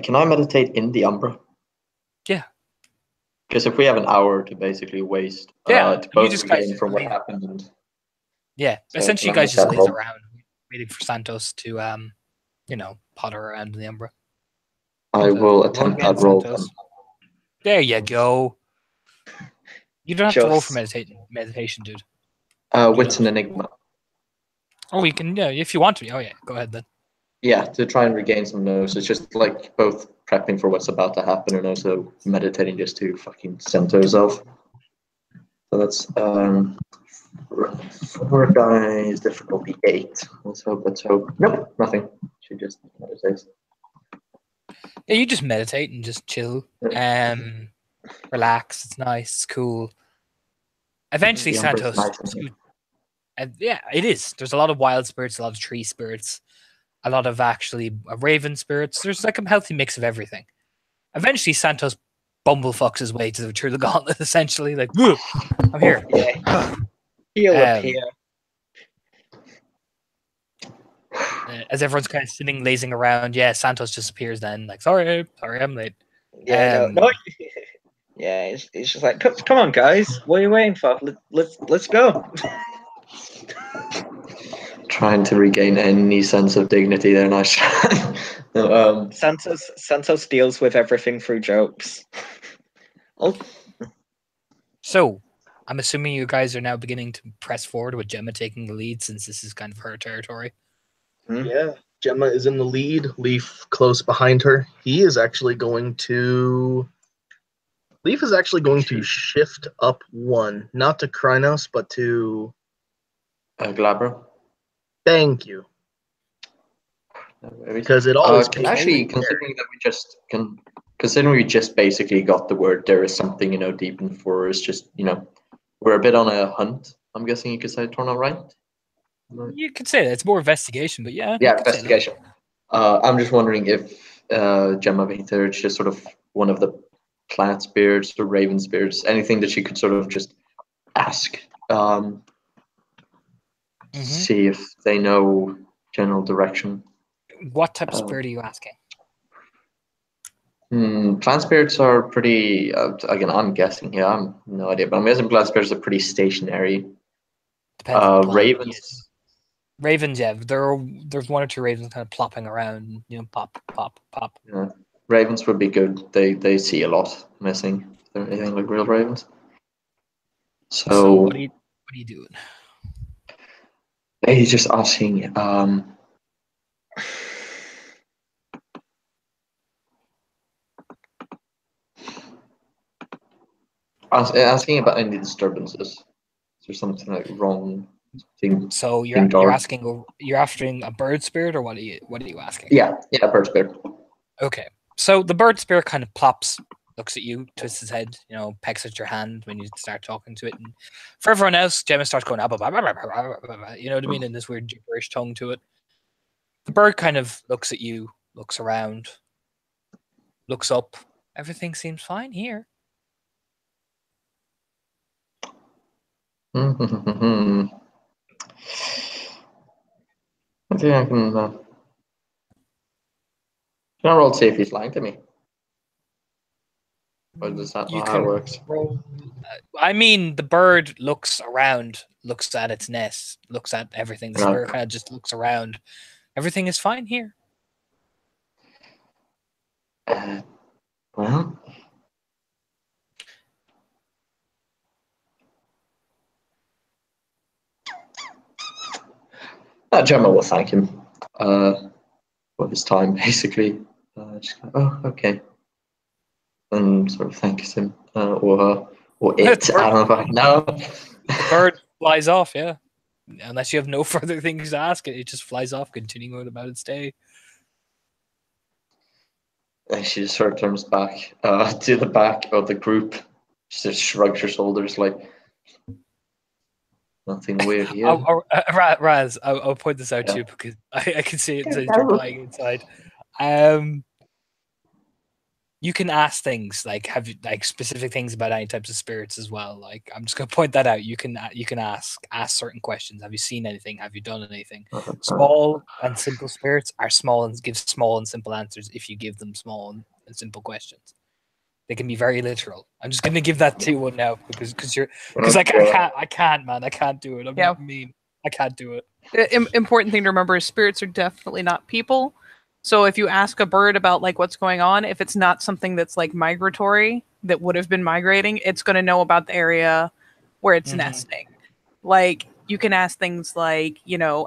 Can I meditate in the Umbra? Yeah. Because if we have an hour to basically waste, Yeah, to you both just regain guys from what leave. happened, and Yeah, So essentially, you can I guys make just that laze roll? around, waiting for Santos to, potter around in the Umbra. I So, will roll attempt again, that roll. Santos. There you go. You don't have to roll for meditation, dude. Wits and Enigma. Oh, you can, yeah, if you want to. Oh, yeah, go ahead then. Yeah, to try and regain some notes. It's just like both prepping for what's about to happen and also meditating just to fucking center yourself. So that's 4 dice, difficulty 8. Let's hope. Nope, nothing. She just meditates. Yeah, you just meditate and just chill. Relax. It's nice. It's cool. Eventually, The Umbra's Santos. nice, isn't it? Yeah, it is. There's a lot of wild spirits, a lot of tree spirits, a lot of actually raven spirits. There's like a healthy mix of everything. Eventually, Santos bumblefucks his way through the gauntlet, essentially. Like, "Whoa, I'm here. Yeah. He'll appear. As everyone's kind of sitting, lazing around, yeah, Santos just appears then. Like, sorry, I'm late. Yeah, no. Yeah, it's just like, come on, guys. What are you waiting for? Let's go. Trying to regain any sense of dignity there, nice. No, Santos deals with everything through jokes. Oh, So, I'm assuming you guys are now beginning to press forward with Gemma taking the lead since this is kind of her territory. Yeah, Gemma is in the lead. Leaf close behind her. Leaf is actually going to shift up 1, not to Krynos, but to. Glabra. Thank you. Because it always actually, considering we just basically got the word there is something deep in the forest. Just we're a bit on a hunt. I'm guessing you could say Torno, right? You could say that it's more investigation, but yeah. Yeah, investigation. I'm just wondering if Gemma Vita is just sort of one of the plant spirits or raven spirits, anything that she could sort of just ask, see if they know general direction. What type of spirit are you asking? Plant spirits are pretty. Again, I'm guessing. Yeah, I'm no idea, but I'm guessing plant spirits are pretty stationary. Depends on the plant. Ravens. Ravens, yeah. There's 1 or 2 ravens kind of plopping around. Pop, pop, pop. Yeah. Ravens would be good. They see a lot. Missing. Is there anything like real ravens? So what are you doing? He's just asking. Asking about any disturbances. Is there something like wrong? So you're asking a bird spirit, or what are you asking? Yeah, bird spirit. Okay, so the bird spirit kind of plops, looks at you, twists his head, pecks at your hand when you start talking to it, and for everyone else, Gemma starts going, you know what I mean, in this weird gibberish tongue to it. The bird kind of looks at you, looks around, looks up. Everything seems fine here. I think I can. Can I roll to see if he's lying to me? Or is that not how it works? I mean, the bird looks around, looks at its nest, looks at everything. The spirit kind of just looks around. Everything is fine here. Well. Gemma will thank him for his time, basically. Just go, okay. And sort of thanks him, or her, or it. I don't know if I know. The bird flies off, yeah. Unless you have no further things to ask, it just flies off, continuing on about its day. And she just sort of turns back to the back of the group. She just shrugs her shoulders like, nothing weird here. Raz, I'll point this out to you because I can see it replying inside. You can ask things like have you like specific things about any types of spirits as well. Like I'm just gonna point that out. You can ask certain questions. Have you seen anything? Have you done anything? Small and simple spirits are small and give small and simple answers if you give them small and simple questions. They can be very literal. I'm just gonna give that to you one now because I can't man, I can't do it. I'm Yeah. mean. I can't do it. The important thing to remember is spirits are definitely not people. So if you ask a bird about like what's going on, if it's not something that's like migratory that would have been migrating, it's going to know about the area where it's nesting. Like you can ask things like,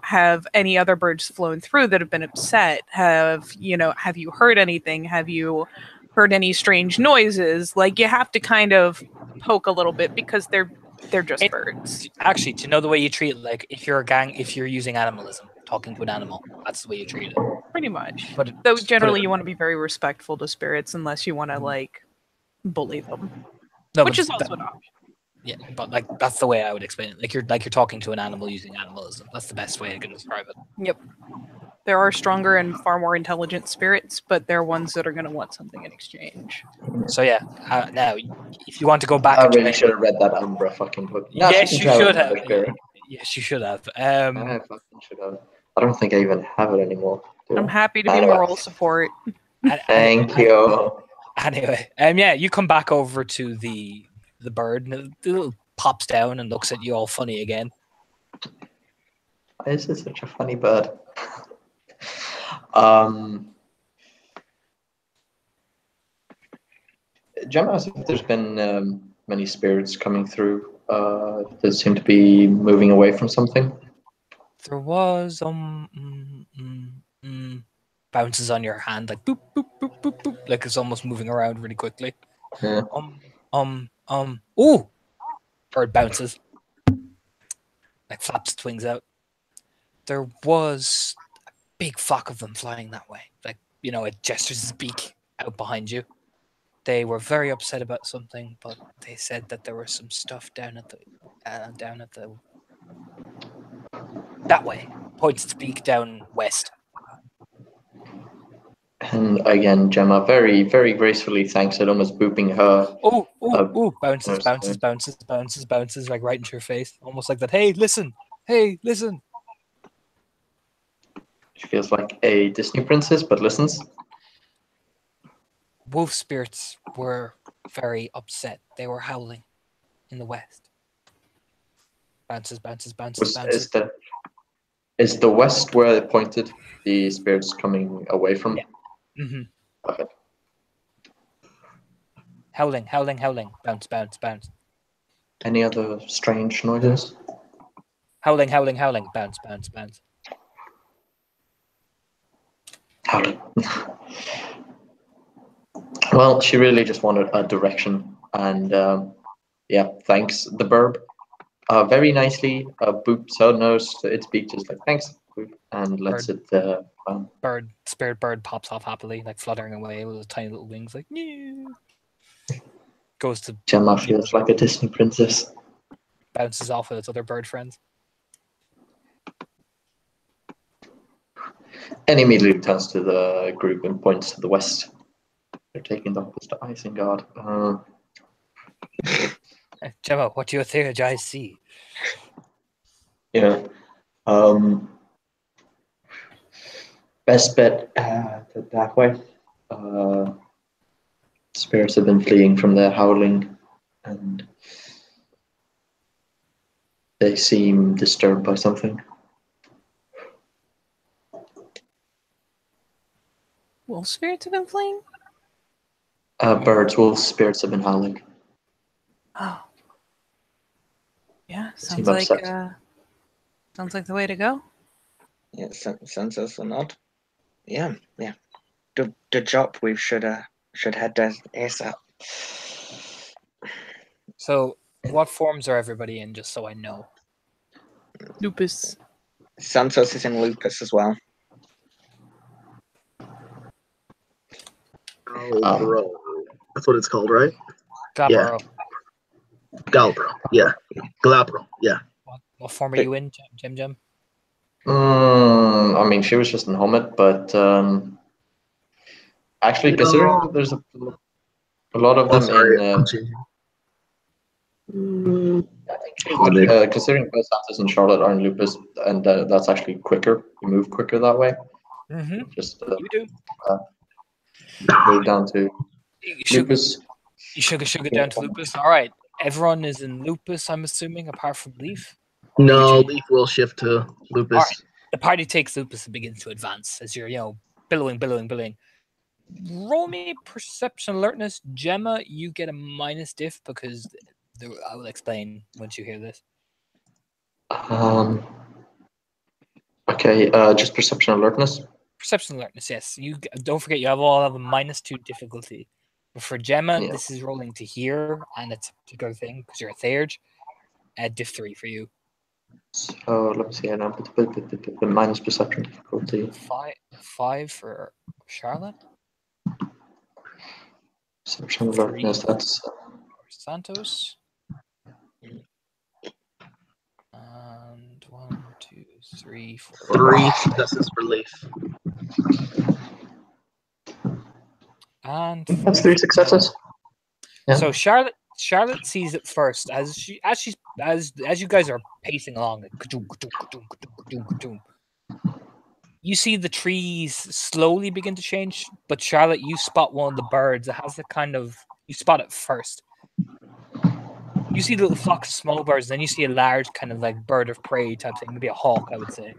have any other birds flown through that have been upset? Have you heard anything? Have you heard any strange noises? Like you have to kind of poke a little bit because they're just birds. Actually, to know the way you treat it, like if you're using animalism, talking to an animal, that's the way you treat it. Pretty much. But Though generally you want to be very respectful to spirits unless you want to like bully them. No, which is also an option. Yeah, but like that's the way I would explain it. You're talking to an animal using animalism. That's the best way I can describe it. Yep. There are stronger and far more intelligent spirits, but they're ones that are going to want something in exchange. So yeah, now if you want to go back, I really should have read that Umbra fucking book. Yes, you should have. Yes, you should have. I fucking should have. I don't think I even have it anymore. I'm happy to be moral support. Thank you. Anyway, yeah, you come back over to the bird, and the little pops down and looks at you all funny again. Why is this such a funny bird? Gemma asked if there's been many spirits coming through that seem to be moving away from something. There was bounces on your hand like boop boop boop boop boop, like it's almost moving around really quickly. Yeah. Ooh, bird bounces, like flaps its wings out. There was a big flock of them flying that way. Like it gestures its beak out behind you. They were very upset about something, but they said that there was some stuff down at the that way. Points its beak down west. And again, Gemma very, very gracefully thanks it, almost booping her. Bounces, like right into your face. Almost like that. Hey, listen. She feels like a Disney princess, but listens. Wolf spirits were very upset. They were howling in the west. Bounces. Is the west where it pointed the spirits coming away from? Yeah. Mm-hmm. Okay. Howling. Bounce. Any other strange noises? Howling. Bounce. Howling. Well, she really just wanted a direction, and thanks the bird. Very nicely boops her nose to its beak, just like thanks, and lets it. Spirit bird pops off happily, like fluttering away with its tiny little wings, like yeah. Goes to Gemma feels like a Disney princess. Bounces off with its other bird friends. And immediately turns to the group and points to the west. They're taking the hoppers to Isengard. Gemma, what do your third eyes see? Yeah. Best bet that way. Spirits have been fleeing from their howling, and they seem disturbed by something. Wolf spirits have been fleeing? Wolf spirits have been howling. Oh. Yeah, Seem sounds like the way to go. Yeah, sounds also not. Yeah. The job we should head there ASAP. So, what forms are everybody in? Just so I know. Lupus. Santos is in Lupus as well. Galbro. That's what it's called, right? Glabro. Galbro. Yeah. Glabro. Yeah. What form are you in, Jim? I mean, she was just in Helmet, but Actually, No. considering that there's a lot of Oh, them sorry. in. I'm changing. I think Holiday. considering both Santos and Charlotte are in Lupus, and that's actually quicker. You move quicker that way. Mm-hmm. Just You do. move down to Lupus. You sugar down to Lupus. All right. Everyone is in Lupus, I'm assuming, apart from Leaf. No, you two- Leaf will shift to Lupus. All right. The party takes Lupus and begins to advance as you're, billowing. Roll me perception alertness. Gemma, you get a minus diff because I will explain once you hear this. Okay, just perception alertness. Perception alertness, yes. You don't forget you all have a -2 difficulty. But for Gemma, Yeah. this is rolling to here, and it's a particular thing because you're a Theurge. Diff 3 for you. So let me see. Now, the minus perception difficulty. 5 for Charlotte. Perception alertness. That's For Santos. And 1, 2, 3, 4. 3 successes for Leaf. And that's 3 successes. Yeah. So Charlotte sees it first as you guys are pacing along. Like, ka-doom, ka-doom, ka-doom, ka-doom, ka-doom, ka-doom. You see the trees slowly begin to change, but Charlotte, you spot one of the birds. It has you spot it first. You see little flocks of small birds, then you see a large kind of like bird of prey type thing, maybe a hawk, I would say.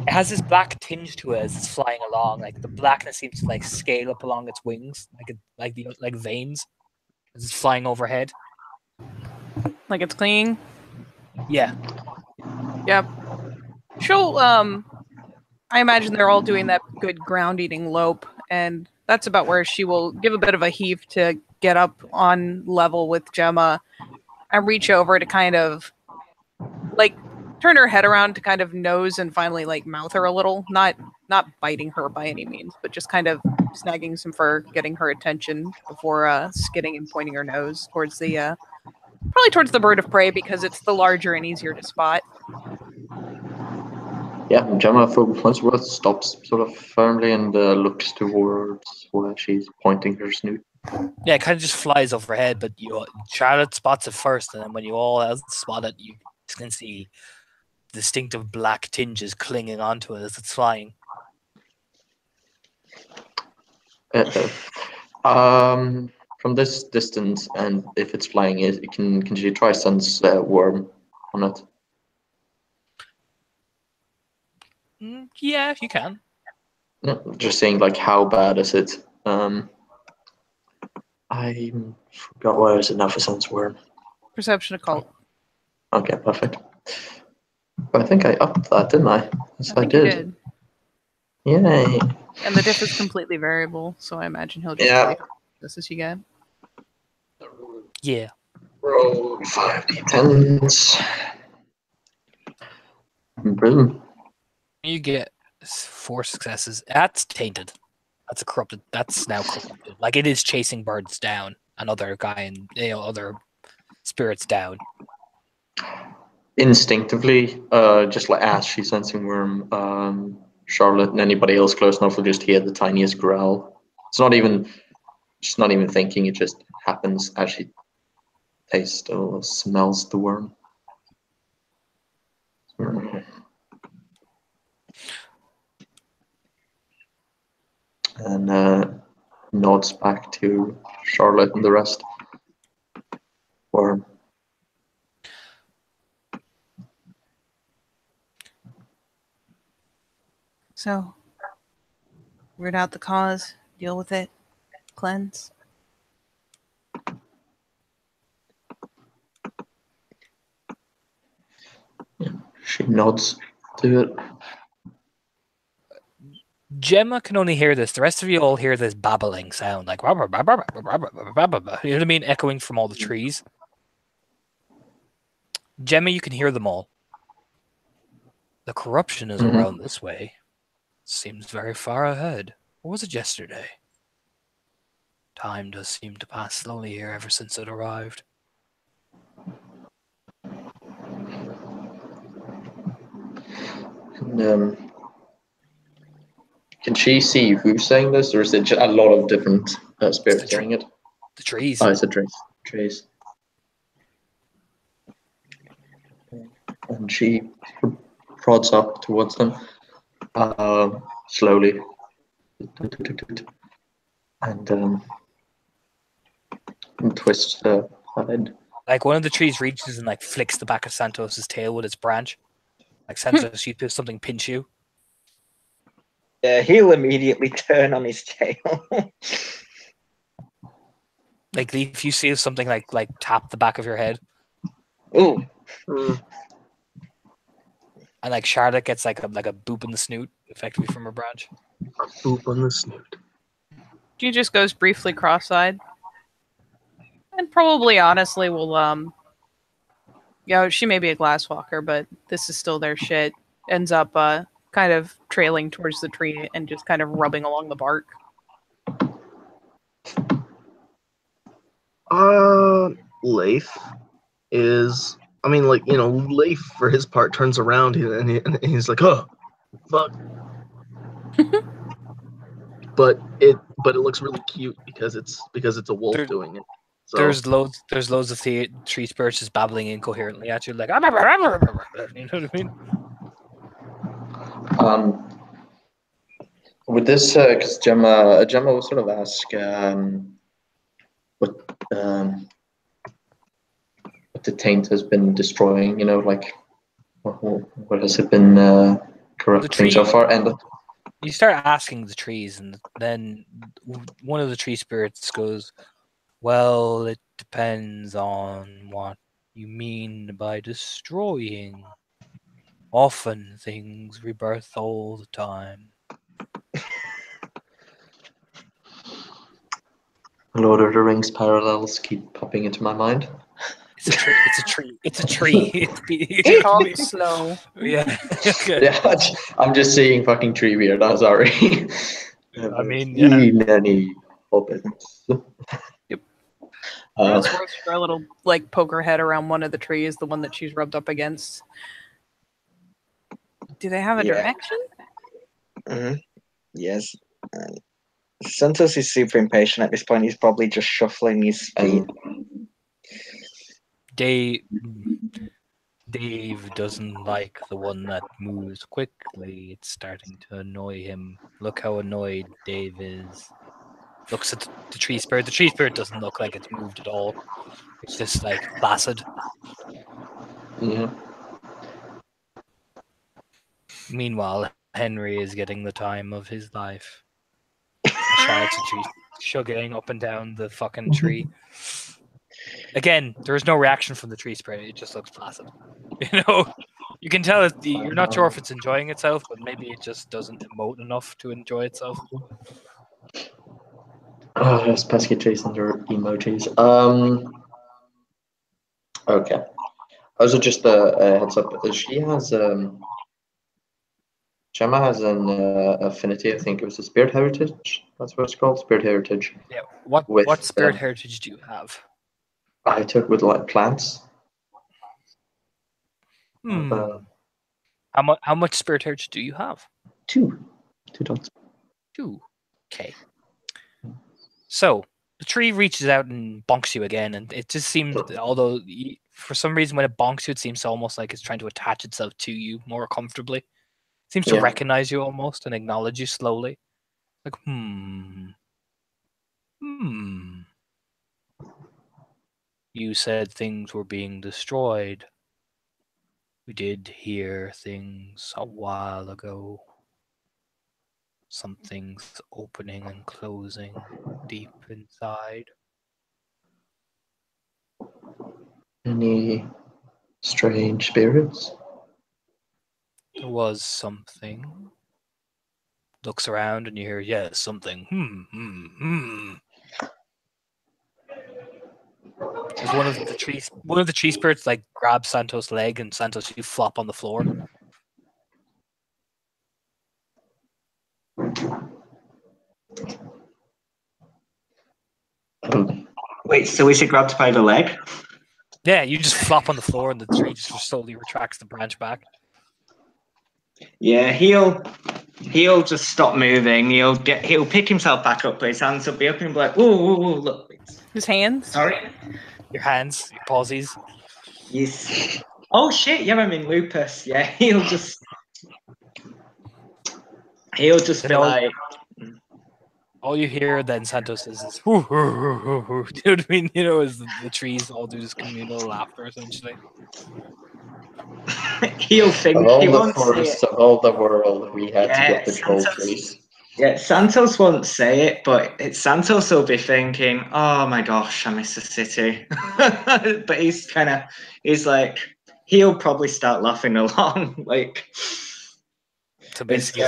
It has this black tinge to it as it's flying along. Like the blackness seems to like scale up along its wings, like veins as it's flying overhead. Like it's clinging. Yeah. Yep. She'll I imagine they're all doing that good ground eating lope, and that's about where she will give a bit of a heave to get up on level with Gemma and reach over to kind of like turn her head around to kind of nose and finally like mouth her a little, not biting her by any means, but just kind of snagging some fur, getting her attention before skidding and pointing her nose towards the probably towards the bird of prey because it's the larger and easier to spot. Yeah, Gemma Farnsworth stops sort of firmly and looks towards where she's pointing her snoot. Yeah, it kind of just flies overhead, but Charlotte spots it first, and then when you all else spot it, you can see distinctive black tinges clinging onto it as it's flying. From this distance, and if it's flying, can she try sense worm on it? Yeah, you can. No, just saying, like, how bad is it? I forgot where is it now for sense worm. Perception occult. Okay, perfect. But I think I upped that, didn't I? Yes, I think you did. did. Yay! And the diff is completely variable, so I imagine he'll just tell you this as you get. Yeah. Roll 5d10s. Brilliant. You get 4 successes. That's tainted. That's a corrupted. That's now corrupted. Like it is chasing birds down, another guy and other spirits down. Instinctively, just like as she's sensing worm, Charlotte and anybody else close enough will just hear the tiniest growl. She's not even thinking. It just happens as she tastes or smells the worm. And nods back to Charlotte and the rest. Worm. So, root out the cause, deal with it, cleanse. She nods to it. Gemma can only hear this. The rest of you all hear this babbling sound, like you know what I mean, echoing from all the trees. Gemma, you can hear them all. The corruption is around this way. Seems very far ahead. Or was it yesterday? Time does seem to pass slowly here ever since it arrived. And Can she see who's saying this, or is it a lot of different spirits saying it? The trees. Oh, it's a trees. And she prods up towards them slowly, and twists her head. Like one of the trees reaches and like flicks the back of Santos's tail with its branch. Like Santos, you feel something pinch you. Yeah, he'll immediately turn on his tail. Like if you see something like tap the back of your head, Ooh. and like Charlotte gets like a boop in the snoot, effectively from her branch. A boop on the snoot. She just goes briefly cross-eyed. And probably, honestly, will, she may be a glasswalker, but this is still their shit. Ends up, kind of trailing towards the tree and just kind of rubbing along the bark. Leif is, Leif for his part turns around and he's like, oh, fuck. but it looks really cute because it's a wolf doing it. So. There's loads of tree spirits just babbling incoherently at you, like you know what I mean? With this, because Gemma will sort of ask what the taint has been destroying. You know, like what has it been corrupting so far? And you start asking the trees, and then one of the tree spirits goes, "Well, it depends on what you mean by destroying. Often things rebirth all the time." Lord of the Rings parallels keep popping into my mind. It's a tree. It's a tree. It's a tree. It's called slow. Yeah. Yeah, I'm just seeing fucking tree weird. I'm sorry. I mean, yeah. Many hobbits. Yep. It's worth for a little poke her head around one of the trees, the one that she's rubbed up against. Do they have a direction? Mm-hmm. Yes. Santos is super impatient at this point. He's probably just shuffling his feet. Dave doesn't like the one that moves quickly. It's starting to annoy him. Look how annoyed Dave is. Looks at the tree spirit. The tree spirit doesn't look like it's moved at all. It's just like placid. Yeah. Meanwhile, Henry is getting the time of his life. Charlotte's a tree shugging up and down the fucking tree. Again, there is no reaction from the tree spirit. It just looks placid. You know, you can tell you're not sure if it's enjoying itself, but maybe it just doesn't emote enough to enjoy itself. Oh, there's pesky trees under emojis. Okay. Also, just a heads up. She has Gemma has an affinity. I think it was a spirit heritage. That's what it's called, spirit heritage. Yeah. What spirit heritage do you have? I took with plants. How much spirit heritage do you have? 2 dots. 2. Okay. So the tree reaches out and bonks you again, and it just seems, although for some reason when it bonks you, it seems almost like it's trying to attach itself to you more comfortably. It seems to recognize you almost and acknowledge you slowly. Like, You said things were being destroyed. We did hear things a while ago. Some things opening and closing deep inside. Any strange spirits? There was something. Looks around and you hear, yes, something. There's one of the tree spirits like grabs Santos' leg, and Santos, you flop on the floor. Wait, so is he grabbed by the leg? Yeah, you just flop on the floor, and the tree just slowly retracts the branch back. Yeah, he'll he'll just stop moving. He'll pick himself back up, but his hands will be up and be like, whoa, look. His hands. Sorry. Your hands, your palsies. Yes. Oh shit! Yeah, I mean lupus. Yeah, he'll just be like. All you hear then Santos is hoo, hoo, hoo, hoo, hoo. Do you know what I mean? You know, as the trees all do this communal laughter essentially. He'll think Of all he the won't say forests it. of all the world, we had to get the troll Santos. trees. Yeah, Santos won't say it, but Santos will be thinking, "Oh my gosh, I miss the city." But he's like, he'll probably start laughing along, like. So basically,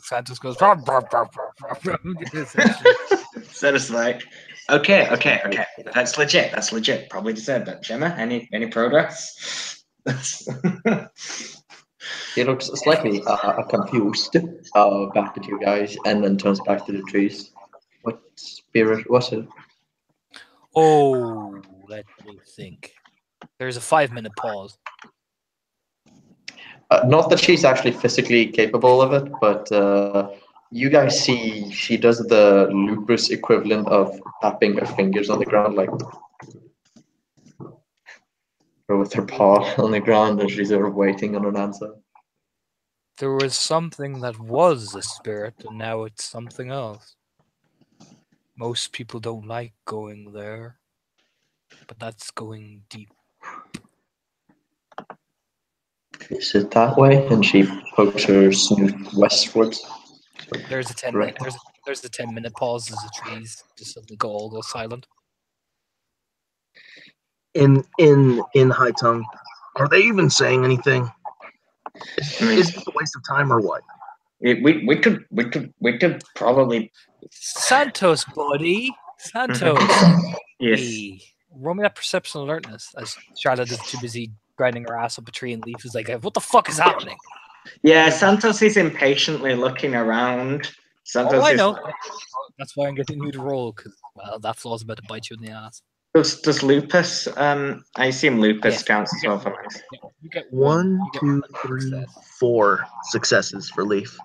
Santos goes. So it's like, okay, that's legit. Probably deserved that. Gemma, any progress? He looks slightly confused back at you guys, and then turns back to the trees. What spirit was it? Oh, let me think. There's a 5-minute pause. Not that she's actually physically capable of it, but you guys see she does the lupus equivalent of tapping her fingers on the ground, like or with her paw on the ground, and she's sort of waiting on an answer. There was something that was a spirit, and now it's something else. Most people don't like going there, but that's going deep. Is it that way? And she pokes her snoot westwards. There's a 10 minute. There's a 10-minute pause as the trees just suddenly go silent. In High Tongue, are they even saying anything? Is it a waste of time or what? We could probably. Santos, buddy. Santos. Yes. Hey, roll me that perception alertness. As Charlotte is too busy grinding her ass up a tree, and Leaf is like, "What the fuck is happening?" Yeah, Santos is impatiently looking around. Santos I is. know. That's why I'm getting you to roll, because that flaw's about to bite you in the ass. Does Lupus? I assume Lupus Yes. counts as well for me. You get 1, you get 2, one 3, success. 4 successes for Leaf.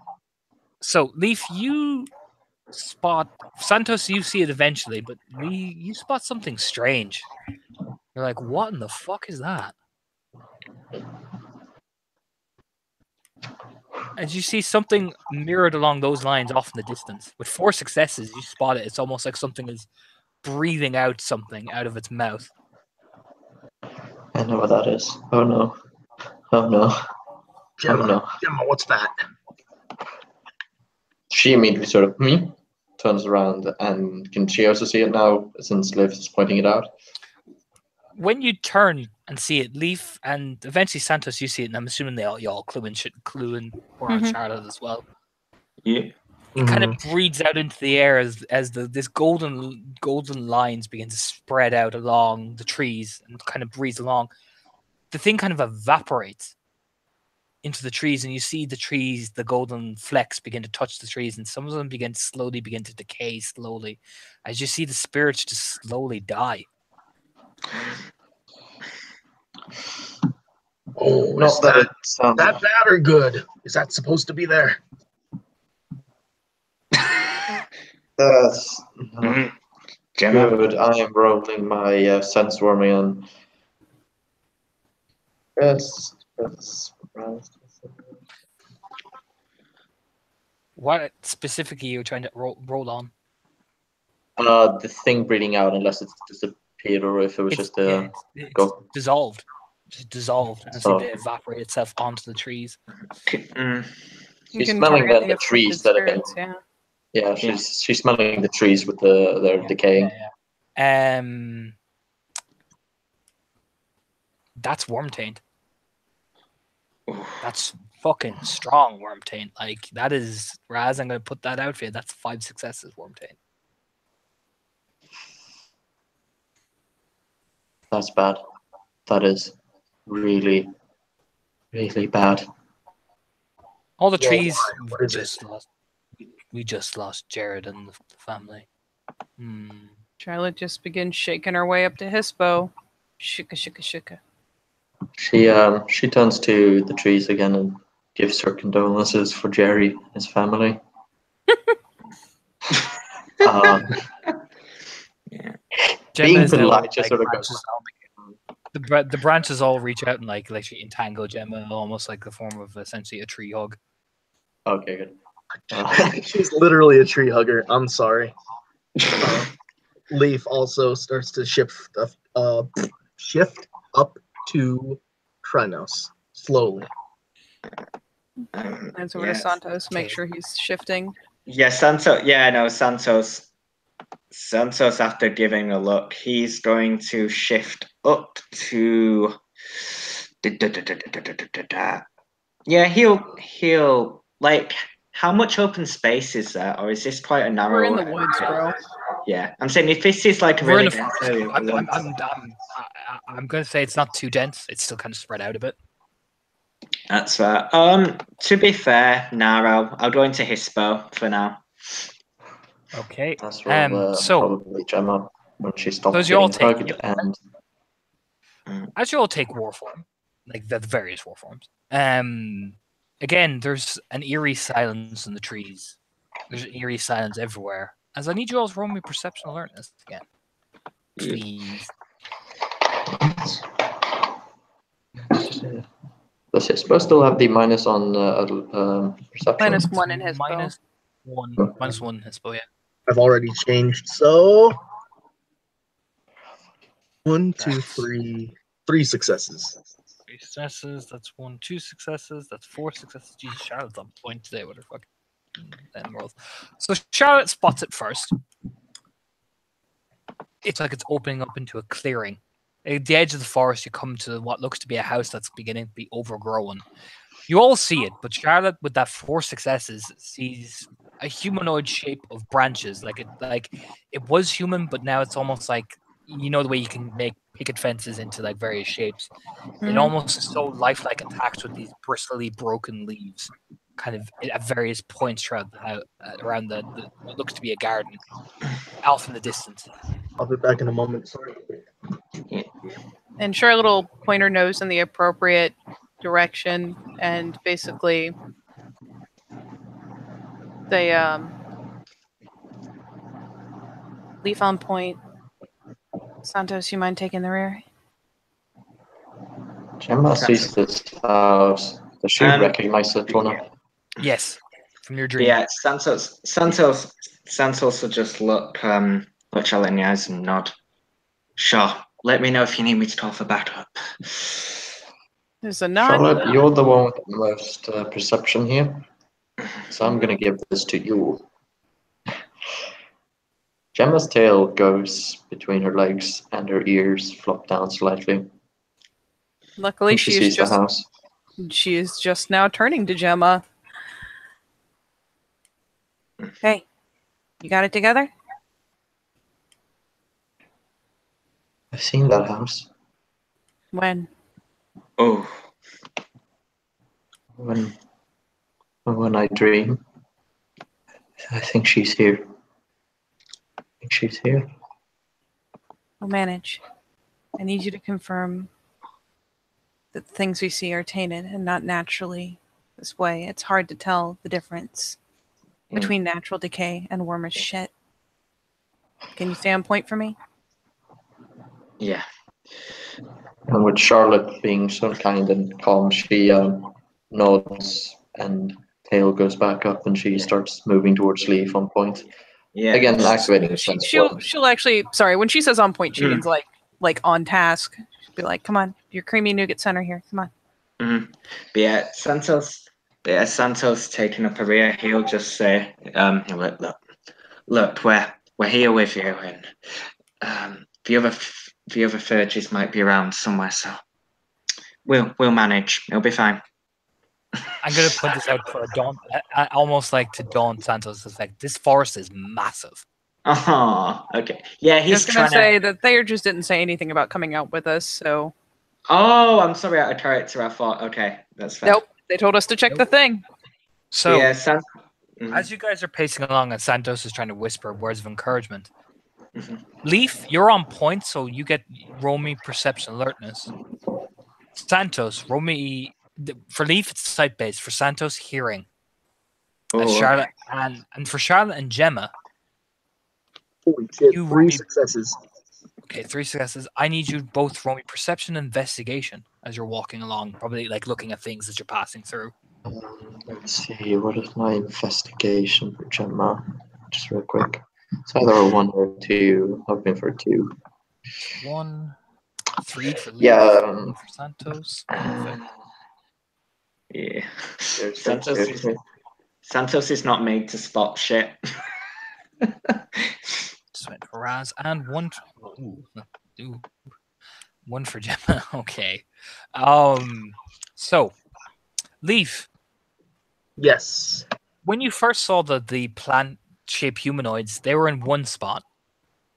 So, Leaf, you spot Santos. You see it eventually, but you spot something strange. You're like, "What in the fuck is that?" And you see something mirrored along those lines off in the distance. With 4 successes, you spot it. It's almost like something is breathing out something out of its mouth. I know what that is. Oh no. Oh no. Gemma, Oh no. Gemma, what's that? She immediately sort of turns around, and can she also see it now since Liv is pointing it out? When you turn and see it, Leaf and eventually Santos, you see it, and I'm assuming you all clue in or Charlotte as well. Yeah. It kind of breathes out into the air as this golden lines begin to spread out along the trees and kind of breathes along. The thing kind of evaporates into the trees, and you see the trees, the golden flecks begin to touch the trees, and some of them begin to decay slowly as you see the spirits just slowly die. Oh, Not is that that bad or good? Is that supposed to be there? That's Gemma. good. I am rolling my sense warming on. Yes. What specifically are you trying to roll on? The thing breathing out, unless it's disappeared or if it was just it's go. dissolved. Just dissolved and seemed to evaporate itself onto the trees. She's smelling the trees that have been. Yeah. Yeah, she's smelling the trees with they're decaying. Yeah. That's worm taint. That's fucking strong worm taint. Like that is Raz, I'm gonna put that out for you. That's 5 successes worm taint. That's bad. That is really, really bad. All the trees we just lost Jared and the family. Charlotte just begins shaking her way up to Hispo. Shika, shika, shika. She turns to the trees again and gives her condolences for Jerry and his family. Gemma Being is now, polite just sort of goes. the branches all reach out and like literally entangle Gemma, almost like the form of essentially a tree hug. Okay, good. She's literally a tree hugger. I'm sorry. Leaf also starts to shift up to Krenos slowly. Hands over to Yes. Santos, make Okay. sure he's shifting. Yeah, Santos. Yeah, no, Santos. Santos, after giving a look, he's going to shift up to. Yeah, he'll like. How much open space is there, or is this quite a narrow? We're in the woods, bro. Yeah, I'm saying if this is like a We're in really a dense forest. area, I'm going to say it's not too dense. It's still kind of spread out a bit. that's fair. To be fair, narrow. I'll go into Hispo for now. Okay. That's So probably Gemma when she stops Those you all getting take, tugged, and as you all take war form, like the various war forms, again, there's an eerie silence in the trees. There's an eerie silence everywhere. As I need you all to roll me perception alertness again, please. does Hispo still have the minus on perception? -1 in his minus one, minus one Hispo, yeah. I've already changed, so 1, 2, 3, 3 successes. 3 successes. That's 1, 2 successes. That's 4 successes. Jesus, Charlotte's on point today. What the fuck? Rolls. So Charlotte spots it first. It's like it's opening up into a clearing. At the edge of the forest, you come to what looks to be a house that's beginning to be overgrown. You all see it, but Charlotte, with that 4 successes, sees a humanoid shape of branches. Like it was human, but now it's almost like, you know, the way you can make picket fences into like various shapes. It almost is so lifelike, attached with these bristly, broken leaves, kind of at various points throughout around the what looks to be a garden, off in the distance. I'll be back in a moment. Sorry. And Charlotte will point her nose in the appropriate direction, and basically they Leaf on point. Santos, you mind taking the rear? Gemma sees this house. Does she recognize it, Lorna? Yes, from your dream. Yeah, Santos will just look Charlotte in the eyes and nod. Sure. Let me know if you need me to call for backup. There's a nod. Charlotte, you're the one with the most perception here, so I'm going to give this to you. Gemma's tail goes between her legs and her ears flop down slightly. Luckily, She sees the house. she is just now turning to Gemma. Hey, you got it together? I've seen that house. When? Oh, When I dream, I think she's here. I think she's here. We'll manage. I need you to confirm that the things we see are tainted and not naturally this way. It's hard to tell the difference between natural decay and wormish shit. Can you stay on point for me? yeah. And with Charlotte being so kind and calm, she nods and tail goes back up and she starts moving towards Leaf on point. Yeah. Again, activating a sense. She'll actually, sorry, when she says on point, she means like on task. She'll be like, come on, your creamy nougat center here. Come on. Mm-hmm. But yeah, Santos taking up a rear, he'll just say, look, we're here with you, and the other Ferges might be around somewhere, so we'll manage. It'll be fine. I'm going to put this out for a daunt, almost like to daunt Santos' effect. This forest is massive. Oh, okay. Yeah, he's just going trying to say that they just didn't say anything about coming out with us, so. Oh, I'm sorry, out of character. I thought, okay, that's fair. Nope, they told us to check the thing. So, yeah, as you guys are pacing along and Santos is trying to whisper words of encouragement, Leaf, you're on point, so you get roll me perception alertness. Santos, roll me For Leaf, it's sight-based. For Santos, hearing. Oh, And Charlotte and for Charlotte and Gemma, Holy shit! You 3 roll me- successes. okay, 3 successes. I need you both to roll me perception and investigation as you're walking along, probably like looking at things as you're passing through. Let's see, what is my investigation for Gemma? Just real quick. It's either a 1 or a 2. Hoping for 2. 1, 3 for Leaf, Yeah. 1 for Santos. Perfect. yeah. There's- Santos is not made to spot shit. Just went for Raz and 1. Ooh. 1 for Gemma. Okay. So, Leaf, Yes. when you first saw the plant-shaped humanoids, they were in one spot.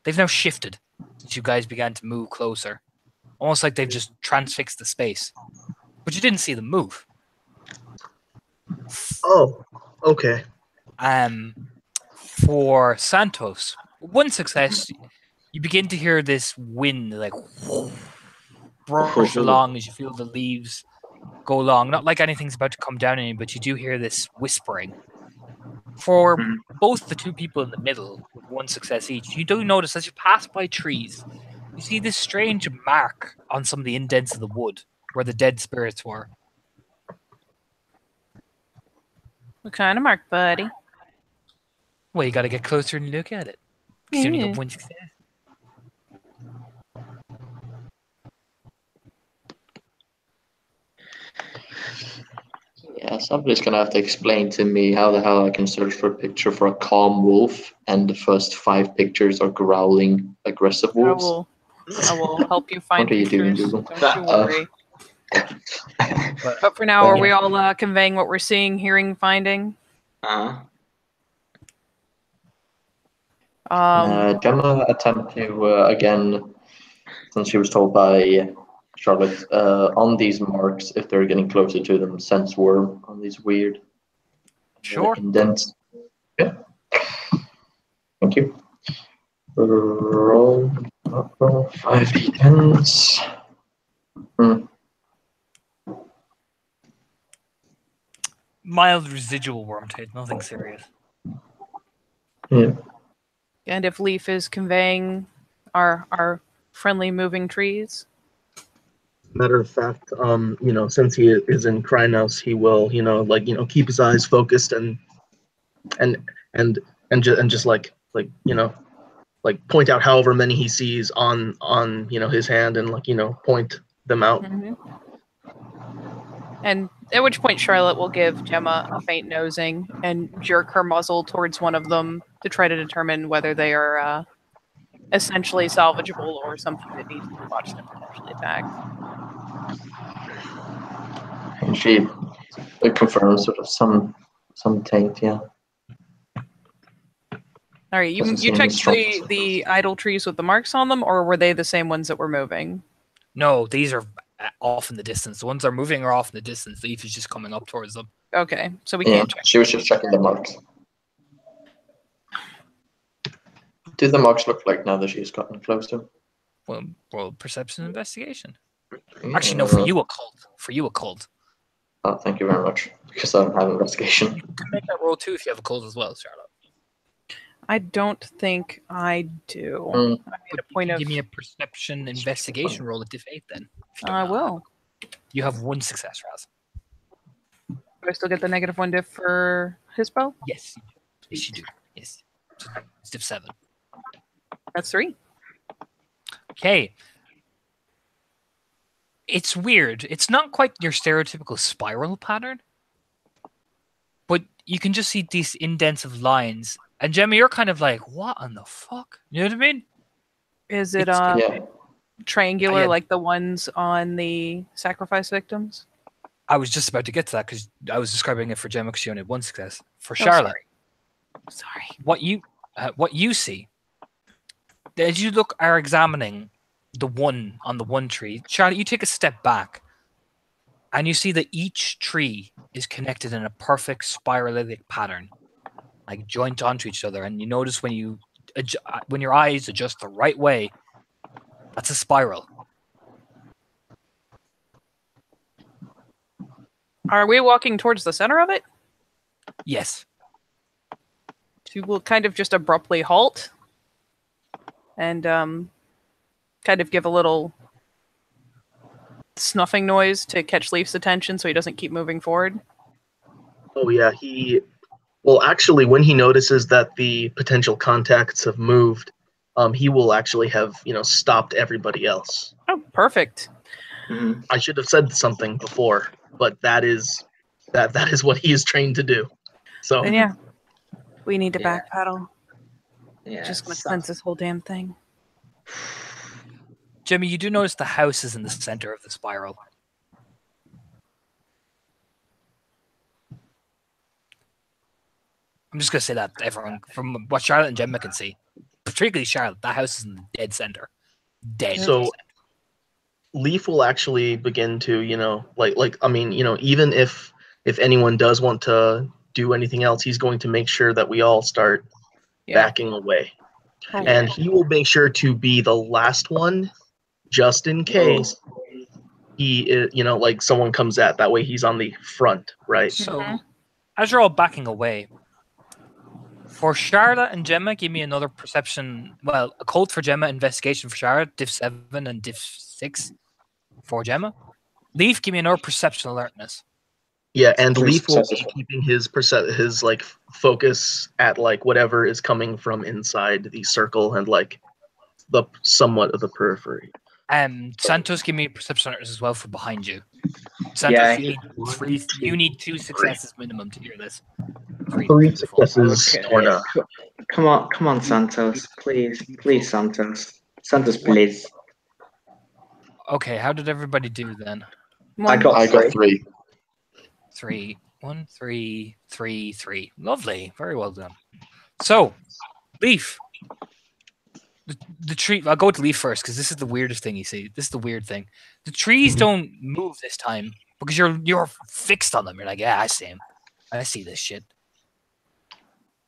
They've now shifted as you guys began to move closer. Almost like they've just transfixed the space. But you didn't see them move. Oh, okay. For Santos, 1 success, you begin to hear this wind like brush along as you feel the leaves go along. Not like anything's about to come down on you, but you do hear this whispering. For both the 2 people in the middle, with 1 success each, you do notice as you pass by trees, you see this strange mark on some of the indents of the wood where the dead spirits were. What kind of mark, buddy? Well, you got to get closer and look at it. Because you only got 1 success. Yeah, somebody's gonna have to explain to me how the hell I can search for a picture for a calm wolf and the first 5 pictures are growling aggressive wolves. I will help you find What are you doing, pictures. Google? Don't you worry. But for now, are we all conveying what we're seeing, hearing, finding? Gemma attempt to again, since she was told by Charlotte, on these marks, if they're getting closer to them, sense worm on these weird Sure. indents. Yeah. Thank you. Roll 5 d10s. Mild residual worm taste, nothing serious. Yeah. And if Leaf is conveying our friendly moving trees. Matter of fact, since he is in Krynos, he will, keep his eyes focused and just like point out however many he sees on his hand and point them out. Mm-hmm. And at which point Charlotte will give Gemma a faint nosing and jerk her muzzle towards one of them to try to determine whether they are essentially salvageable or something that needs to be watched and potentially attacked. And she confirms sort of some taint, yeah. All right, you checked the idle trees with the marks on them, or were they the same ones that were moving? No, these are off in the distance. The ones that are moving are off in the distance. Leaf is just coming up towards them. Okay, so we can't check. She was just checking the marks. Do the marks look like now that she's gotten closer? Well, perception investigation. Yeah. Actually, no, for you a cult. Oh, thank you very much. Because I don't have investigation. You can make that roll too if you have a cult as well, Charlotte. I don't think I do. I made a point of. Give me a perception investigation roll at diff 8 then. I will. You have 1 success, Raz. Do I still get the -1 diff for Hispo? Yes. Yes, you do. Yes. It's diff 7. That's 3. Okay. It's weird. It's not quite your stereotypical spiral pattern, but you can just see these indents of lines. And Gemma, you're kind of like, what in the fuck? You know what I mean? Is it triangular like the ones on the sacrifice victims? I was just about to get to that because I was describing it for Gemma because she only had 1 success. For Charlotte, sorry. what you see as you are examining the one on the one tree, Charlotte, you take a step back and you see that each tree is connected in a perfect spiralic pattern, like joint onto each other. And you notice when your eyes adjust the right way, that's a spiral. Are we walking towards the center of it? Yes. She will kind of just abruptly halt and kind of give a little snuffing noise to catch Leaf's attention so he doesn't keep moving forward. Oh yeah, well actually when he notices that the potential contacts have moved, he will actually have, stopped everybody else. Oh, perfect. Mhm. I should have said something before, but that is what he is trained to do. So Then yeah, we need to Yeah. backpedal. Yeah. Just gonna so- cleanse this whole damn thing. Jimmy, you do notice the house is in the center of the spiral. I'm just gonna say that to everyone from what Charlotte and Gemma can see. Particularly Charlotte, that house is in the dead center. Dead. So Leaf will actually begin to, even if anyone does want to do anything else, he's going to make sure that we all start backing away. Oh, And he will make sure to be the last one, just in case he, someone comes at. That way he's on the front, right? So, Mhm. as you're all backing away, for Charlotte and Gemma, give me another perception. Well, occult for Gemma, investigation for Charlotte, diff 7 and diff 6 for Gemma. Leaf, give me another perception alertness. Yeah, and Three Leaf will be successes. keeping his focus at whatever is coming from inside the circle and the somewhat of the periphery. Santos, give me a perception alertness as well for behind you. Santos, Yeah. you need 2 successes minimum to hear this. Three Beautiful. successes, Okay. Torna. Come on, Santos. Please, Santos. Santos, please. Okay, how did everybody do then? I got I got 3. 3. 1, 3, 3, 3. Lovely. Very well done. So, Leaf. The tree. I'll go to Leaf first because this is the weirdest thing you see. This is the weird thing. The trees don't move this time because you're fixed on them. You're like, yeah, I see him. I see this shit.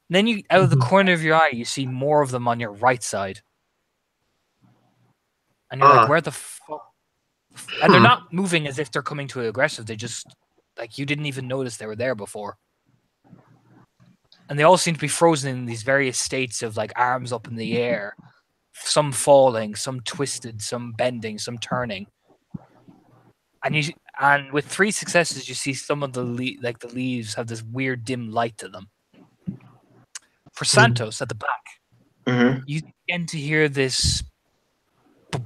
And then you, out of the corner of your eye, you see more of them on your right side, and you're like, where the fuck? And they're not moving as if they're coming to aggressive. They just you didn't even notice they were there before. And they all seem to be frozen in these various states of arms up in the air, some falling, some twisted, some bending, some turning. And with 3 successes, you see some of the the leaves have this weird dim light to them. For Santos at the back, Mm-hmm. you begin to hear this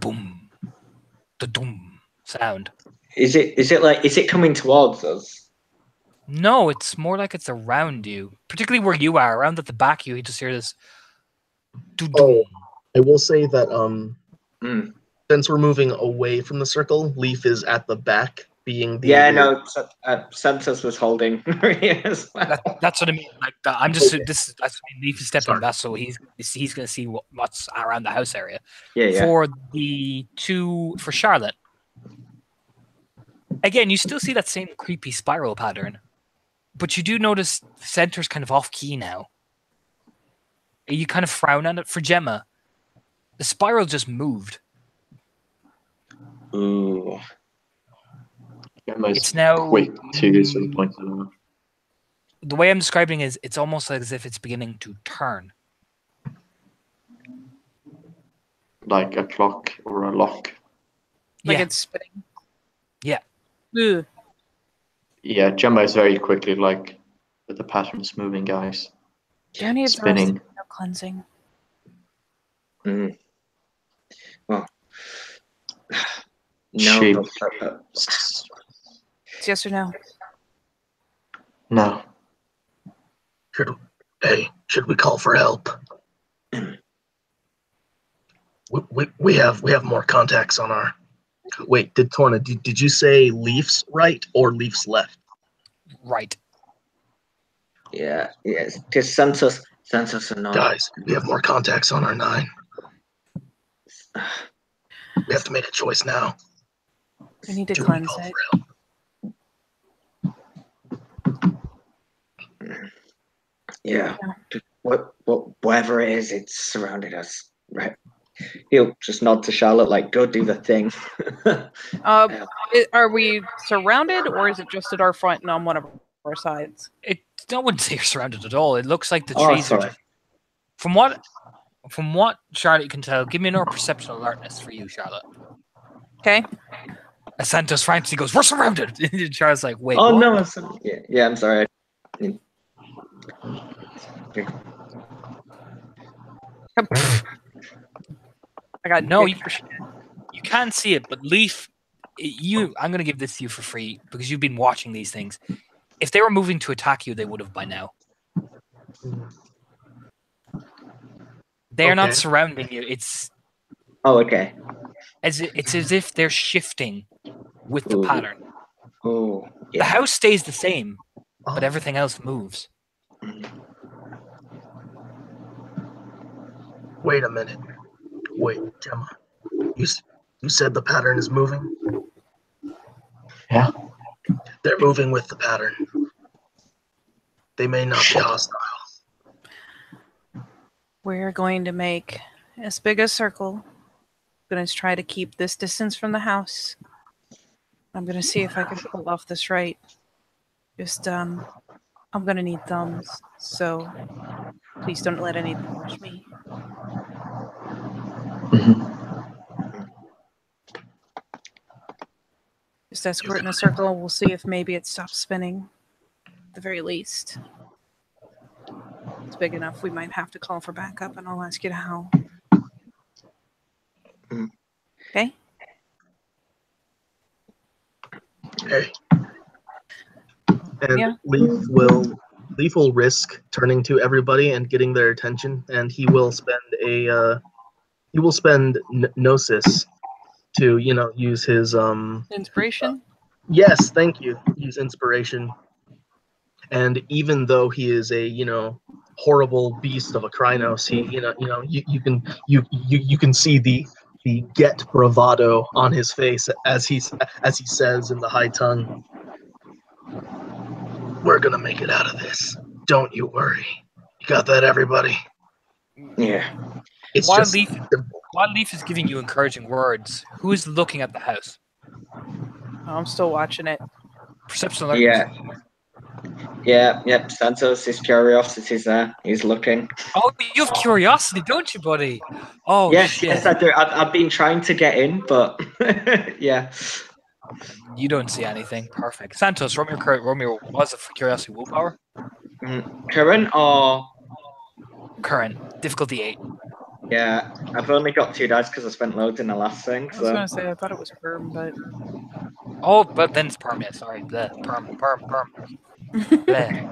boom, the doom sound. Is it coming towards us? No, it's more like it's around you, particularly where you are. Around at the back, you just hear this. Oh, I will say that Mm. since we're moving away from the circle, Leaf is at the back, being the Yeah, no. Santos was holding. Yes. That's what I mean. I'm just Okay. this. That's what I mean. Leaf is stepping Sorry. back, so he's going to see what's around the house area. Yeah. For the 2 for Charlotte, again, you still see that same creepy spiral pattern, but you do notice the center's kind of off key now. You kind of frown at it. For Gemma, the spiral just moved. Ooh. It's now quick to sort of point it out. the way I'm describing is it's almost as if it's beginning to turn. Like a clock or a lock. Like Yeah. it's spinning. Yeah. Ugh. Yeah, Gemma is very quickly the pattern's moving, guys. Do I need to Spinning. rest no cleansing? Mm. Well. No. Sheep. but- It's yes or no? No. Should we call for help? we have more contacts on our. Wait, Torna, did you say Leaf's right or Leaf's left? Right. Yeah. Yes. Because Santos and not. Guys, we have more contacts on our 9. We have to make a choice now. We need to Do we cleanse call it. for help? Yeah. Whatever it is, it's surrounded us. Right. He'll just nod to Charlotte like, "Go do the thing." Are we surrounded, or is it just at our front and on one of our sides? No one say you're surrounded at all. It looks like the Oh, trees are sorry. just, from what Charlotte can tell. Give me another perception alertness for you, Charlotte. Okay. As Santos frantically goes, "We're surrounded." And Charlotte's like, "Wait, Oh what?" no! Yeah, I'm sorry. I got No, dick you, for shit. you can't see it, but Leaf, I'm going to give this to you for free because you've been watching these things. If they were moving to attack you, they would have by now. They are not Okay. surrounding you. It's Okay. as if they're shifting with the Ooh. pattern. Oh, The yeah. house stays the same, but Oh, everything else moves. wait a minute. Wait, Gemma. You said the pattern is moving? Yeah. They're moving with the pattern. They may not be hostile. We're going to make as big a circle. I'm going to try to keep this distance from the house. I'm going to see if I can pull off this right. Just, I'm going to need thumbs, so please don't let anything rush me. Mhm. Just escort in a circle. We'll see if maybe it stops spinning. At the very least. It's big enough. We might have to call for backup, and I'll ask you to howl. Mm. Okay? Hey. And Yeah. Leaf will risk turning to everybody and getting their attention, and he will spend Gnosis to use his Inspiration? yes, thank you, use inspiration. And even though he is a horrible beast of a Krynos, he you can see the get bravado on his face as he says in the high tongue, "We're gonna make it out of this. Don't you worry. You got that, everybody?" Yeah. It's While just Leaf, simple. while Leaf is giving you encouraging words, who is looking at the house? Oh, I'm still watching it. Perception alert. Yeah. Yeah. Yep. Santos, his curiosity's there. He's looking. Oh, you have curiosity, don't you, buddy? Oh, yes, shit. yes, I do. I've been trying to get in, but yeah. You don't see anything. Perfect. Santos, roll your was it for curiosity willpower? Current or Current. Difficulty 8. yeah, I've only got 2 dice because I spent loads in the last thing. I was So gonna say I thought it was perm, but Oh, but then it's perm, yeah, sorry. Bleh. Perm. Bleh.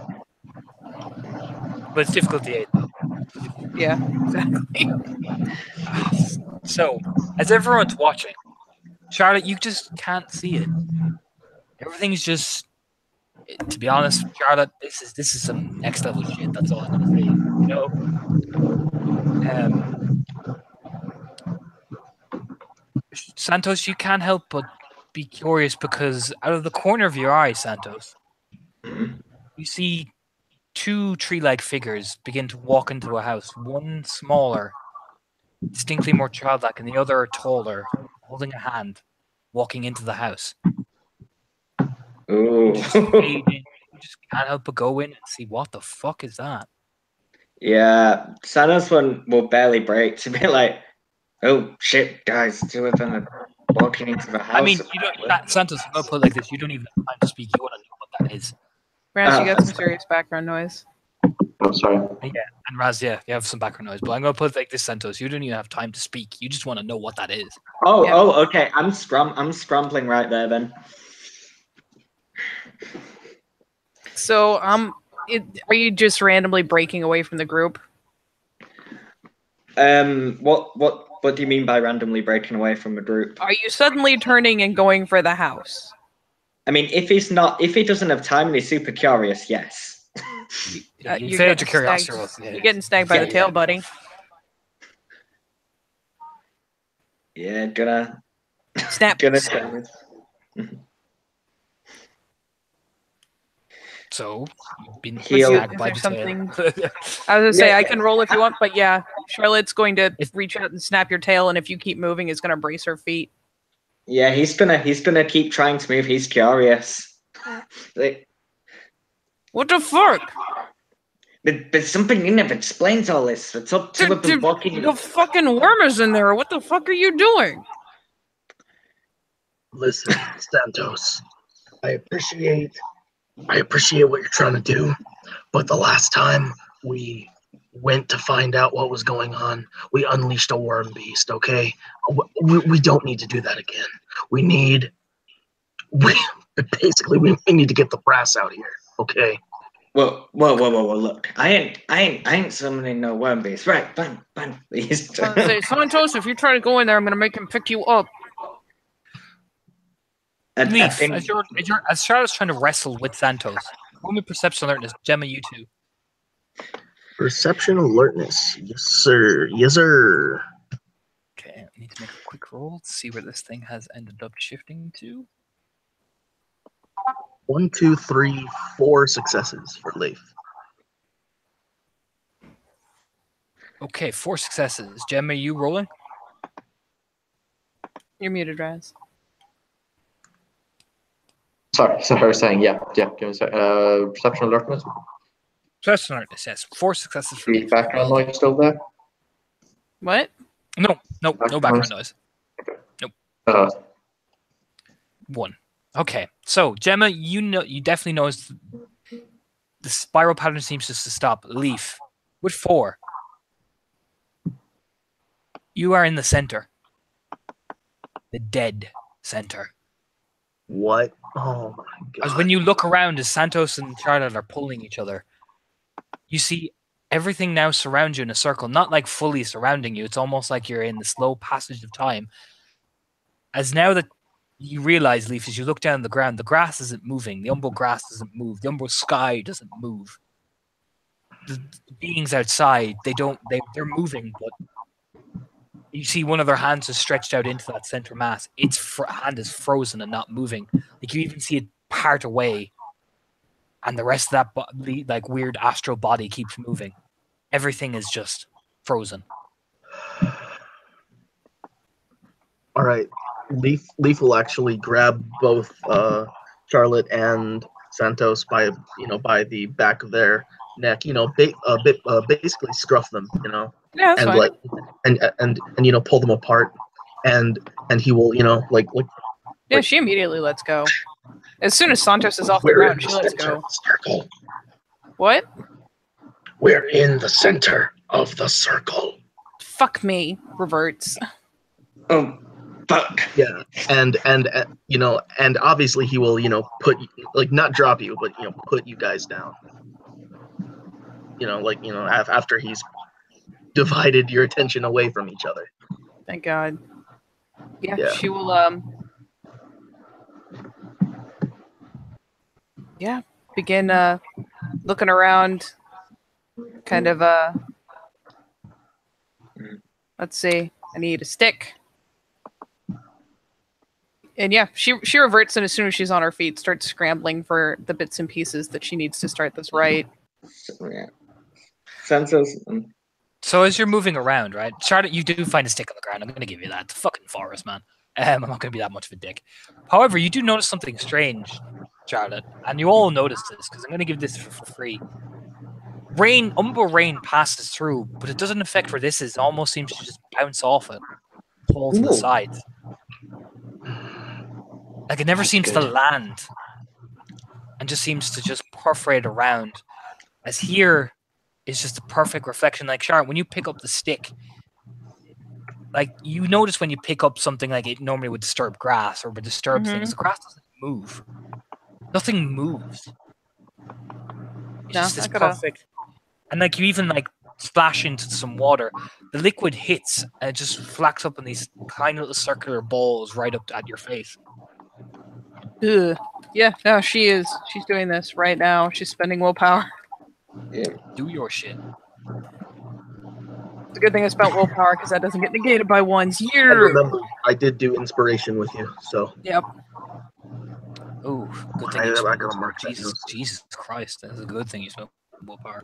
But it's difficulty 8, though. yeah, exactly. So, as everyone's watching, Charlotte, you just can't see it. Everything's just, to be honest, Charlotte, this is some next level shit. That's all I'm gonna say. You know, Santos, you can't help but be curious because out of the corner of your eye, Santos, you see 2 tree-like figures begin to walk into a house. One smaller, distinctly more childlike, and the other taller, holding a hand, walking into the house. ooh. You just can't help but go in and see what the fuck is that. Yeah, Santa's one will barely break to be like, oh shit, guys, 2 of them are walking into the house. I mean, you don't, Santos, I'm gonna put it like this: you don't even have time to speak. You want to know what that is. Raz, you got some serious background noise. I'm sorry. Yeah, and Raz, yeah, you have some background noise. But I'm gonna put it like this, Santos: you don't even have time to speak. You just want to know what that is. Oh, Yeah. oh, okay. I'm scrambling right there then. So, are you just randomly breaking away from the group? What do you mean by randomly breaking away from a group? Are you suddenly turning and going for the house? I mean, if he doesn't have time and he's super curious, yes. You You're failed getting your curiosity snagged. roll. Yeah. You're getting snagged by the tail, buddy. Yeah, gonna Snap. gonna. So you've been Heal. snagged Is by there the tail. I was gonna say Yeah. I can roll if you want, but yeah, Charlotte's going to reach out and snap your tail, and if you keep moving, it's gonna brace her feet. Yeah, he's gonna keep trying to move. He's curious. Like, What the fuck? but something in there explains all this. It's up to the walking. The fucking worm is in there. What the fuck are you doing? Listen, Santos, I appreciate what you're trying to do, but the last time we went to find out what was going on, we unleashed a worm beast, okay? We don't need to do that again. We need to get the brass out here, okay? Whoa! Look, I ain't summoning no worm beast. Right, fine. Please. I was gonna say, Santos, if you try to go in there, I'm gonna make him pick you up. Leaf, as Charlotte's trying to wrestle with Santos, roll me perception alertness. Gemma, you too. Perception alertness. Yes, sir. Yes, sir. Okay, I need to make a quick roll to see where this thing has ended up shifting to. 1, 2, 3, 4 successes for Leaf. Okay, 4 successes. Gemma, you rolling? You're muted, Raz. Sorry, I was saying, yeah. Give me a sec. Perception alertness. Perception alertness, yes. 4 successes for The Leaf. background noise still there? What? No background noise. Uh, 1. Okay, so Gemma, you definitely noticed the spiral pattern seems to stop. Leaf, with 4, you are in the center, the dead center. What? Oh my god. Because when you look around, as Santos and Charlotte are pulling each other, you see everything now surround you in a circle, not like fully surrounding you. It's almost like you're in the slow passage of time. As now that you realize, Leaf, as you look down the ground, the grass isn't moving. The umbral grass doesn't move. The umbral sky doesn't move. The beings outside, they're moving, but you see one of their hands is stretched out into that center mass. Its hand is frozen and not moving. Like you even see it part away, and the rest of that like weird astral body keeps moving. Everything is just frozen. All right. Leaf will actually grab both Charlotte and Santos by the back of their neck, basically scruff them, Yeah, that's and fine. like and pull them apart, and he will Yeah, she immediately lets go. As soon as Santos is off the we're in ground, the she lets center go. of the circle. What? We're in the center of the circle. Fuck me. Reverts. Oh, fuck. Yeah, and obviously he will put not drop you, but put you guys down. After he's divided your attention away from each other. Thank God. Yeah, Yeah. she will begin looking around, kind of let's see, I need a stick. And yeah, she reverts, and as soon as she's on her feet, starts scrambling for the bits and pieces that she needs to start this right. Yeah. Santos. So as you're moving around, right, Charlotte, you do find a stick on the ground. I'm going to give you that. It's a fucking forest, man. I'm not going to be that much of a dick. However, you do notice something strange, Charlotte, and you all notice this because I'm going to give this for free. Umbral rain passes through, but it doesn't affect where this is. It almost seems to just bounce off it, fall to the sides. Like it never seems to land, and just seems to just perforate around. As here is just a perfect reflection. Like Charlotte, when you pick up the stick, like you notice when you pick up something like it normally would disturb grass or would disturb things, the grass doesn't move. Nothing moves. It's just this perfect. And like you even like splash into some water, the liquid hits and it just flacks up in these tiny little circular balls right up at your face. Ugh. Yeah, no, she is. She's doing this right now. She's spending willpower. Yeah. Do your shit. It's a good thing I spent willpower because that doesn't get negated by ones. And remember, I did do inspiration with you, so. Yep. Oh, good thing I you gotta smoked. mark that Jesus, down. Jesus Christ, that's a good thing you smoked willpower.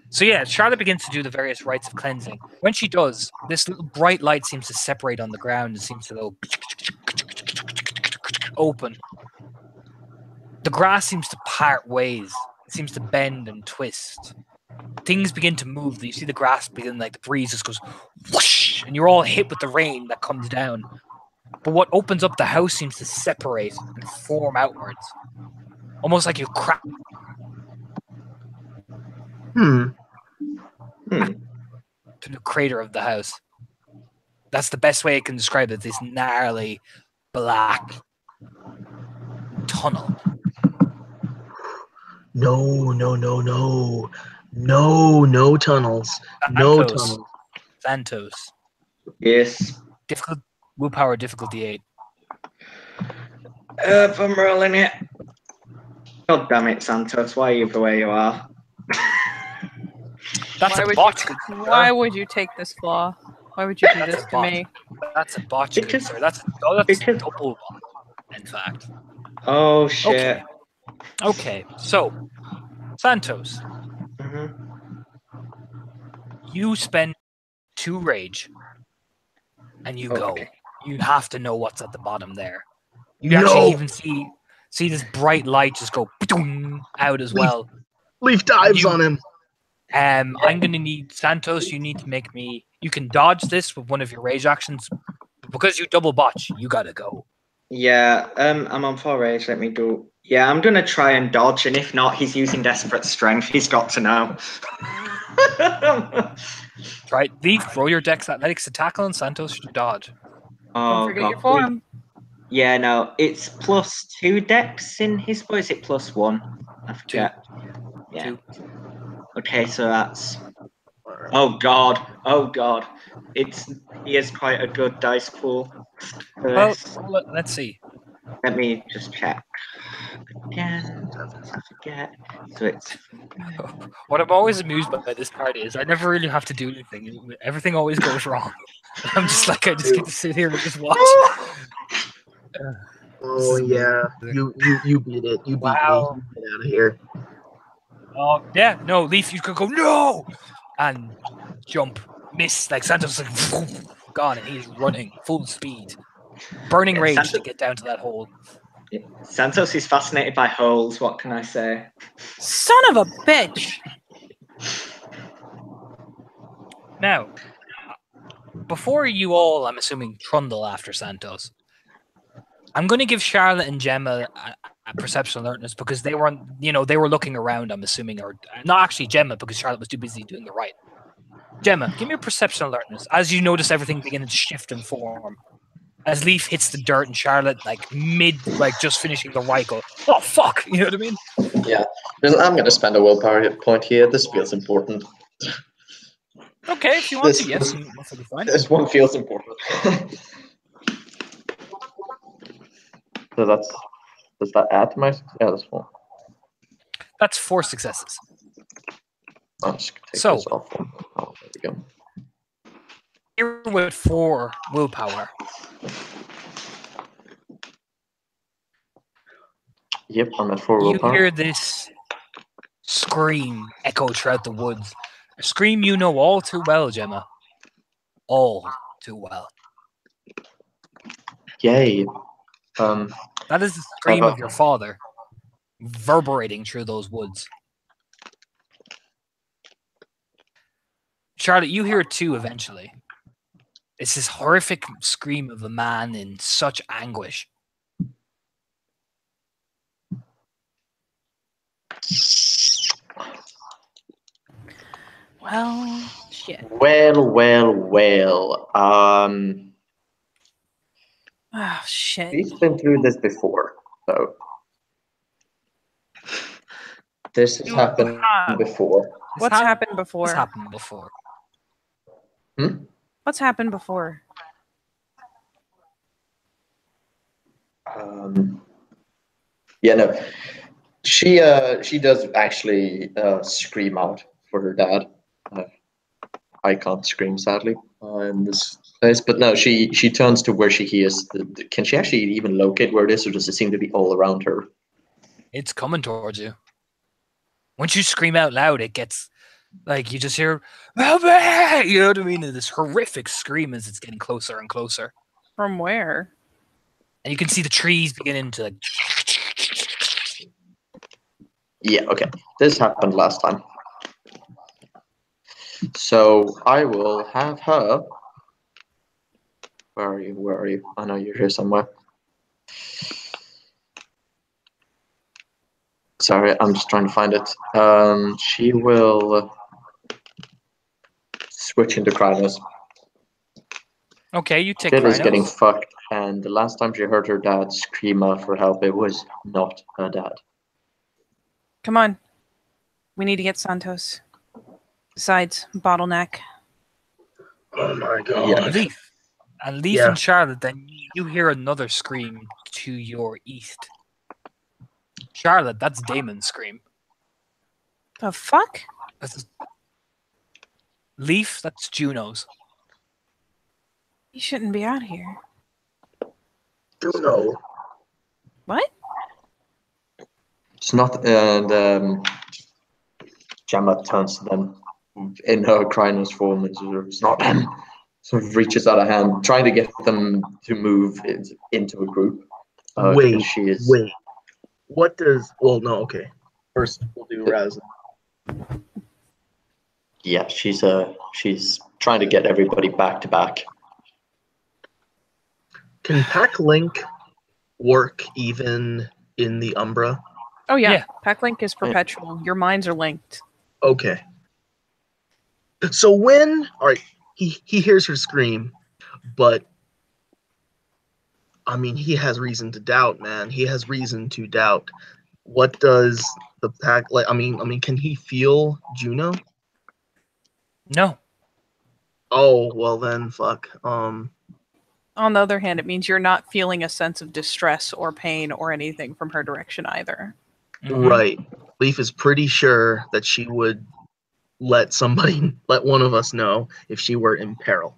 So yeah, Charlotte begins to do the various rites of cleansing. When she does, this little bright light seems to separate on the ground and seems to go open. The grass seems to part ways. It seems to bend and twist. Things begin to move. You see the grass begin, like the breeze just goes whoosh, and you're all hit with the rain that comes down. But what opens up the house seems to separate and form outwards, almost like you crack Hmm. through the crater of the house. That's the best way I can describe it. This gnarly, black tunnel. No, no, no, no. No, no tunnels. No Santos. tunnels. Santos. Yes. Difficult willpower difficulty 8. If I'm rolling it. God damn it, Santos. Why are you the way you are? That's Why a would botch. Why would you take this flaw? Why would you do That's this a to bot. me? That's a botch, good Because- sir. That's because- double botch, in fact. Oh shit. Okay. Okay. So, Santos, Mhm. you spend 2 rage, and you go. Okay. You have to know what's at the bottom there. You No. actually even see this bright light just go out as well. Leaf dives You- on him. I'm gonna need Santos. You need to make me. You can dodge this with one of your rage actions, but because you double botch, you gotta go. Yeah, I'm on 4 rage. Let me do. Yeah, I'm gonna try and dodge, and if not, he's using desperate strength. He's got to know. Right, Leaf, roll your dex athletics to tackle, and Santos should dodge. Don't Oh forget god. your form. Yeah, no, it's +2 dex in his, or is it +1? I forget. Yeah. 2. Okay, so that's. Oh god. Oh god. He is quite a good dice pool. For Well, this. let's see. Let me just check again. I forget. So it's. What I'm always amused by this part is I never really have to do anything. Everything always goes wrong. I'm just like, I just get to sit here and just watch. Oh yeah, you beat it. You beat Wow. me. You get out of here. Oh yeah, no, Leaf, you could go no, and jump, miss. Like Santos, like gone, and he's running full speed, burning Yeah, rage Santos- to get down to that hole. Santos is fascinated by holes. What can I say? Son of a bitch! Now, before you all, I'm assuming, trundle after Santos, I'm going to give Charlotte and Gemma a perception alertness because they were, they were looking around. I'm assuming, or not actually Gemma because Charlotte was too busy doing the right. Gemma, give me a perception alertness as you notice everything beginning to shift and form. As Leaf hits the dirt and Charlotte, like just finishing the right, go, oh fuck, you know what I mean? Yeah. I'm going to spend a willpower point here. This feels important. Okay, if you want to, This- yes, that's be fine. This one feels important. So does that add to my? Yeah, that's 4. That's 4 successes. I'll just take So- this off. Oh, there we go. Here with 4 willpower. Yep, I'm at 4 You willpower. hear this scream echo throughout the woods. A scream you know all too well, Gemma. All too well. Yay. That is the scream of your father, reverberating through those woods. Charlotte, you hear it too eventually. It's this horrific scream of a man in such anguish. Well, shit. Well. Oh, shit. We've been through this before, so this has happened before. What's happened before? This happened before. What's happened before? Yeah, no. She does actually scream out for her dad. I can't scream, sadly, in this place. But no, she turns to where she hears. Can she actually even locate where it is, or does it seem to be all around her? It's coming towards you. Once you scream out loud, it gets like you just hear, "Help me!" You know what I mean? And this horrific scream as it's getting closer and closer. From where? And you can see the trees beginning to like. Yeah, okay. This happened last time. So I will have her. Where are you? Where are you? I know you're here somewhere. Sorry, I'm just trying to find it. She will switch into Krynos. Okay, you take Kid is getting Krynos. fucked, and the last time she heard her dad scream out for help, it was not her dad. Come on. We need to get Santos. Besides, bottleneck. Oh my god. Yeah. Leaf. And Leaf Yeah. and Charlotte, then you hear another scream to your east. Charlotte, that's Damon's scream. The fuck? That's Leaf, that's Juno's. You shouldn't be out here. No. What? It's not, and Gemma turns to them in her Krynos form and sort of, it's not them. Sort of reaches out a hand, trying to get them to move into a group. Wait, She is. wait. What does... Well, no, okay. First, we'll do Raz. Yeah, she's trying to get everybody back to back. Can Pack Link work even in the Umbra? Oh yeah. Yeah. Packlink is perpetual. Your minds are linked. Okay. So when... Alright, he hears her scream, but... I mean, he has reason to doubt, man. He has reason to doubt. What does the pack... Like, I mean, can he feel Juno? No. Oh, well then, fuck. On the other hand, it means you're not feeling a sense of distress or pain or anything from her direction either. Mhm. Right. Leaf is pretty sure that she would let one of us know if she were in peril.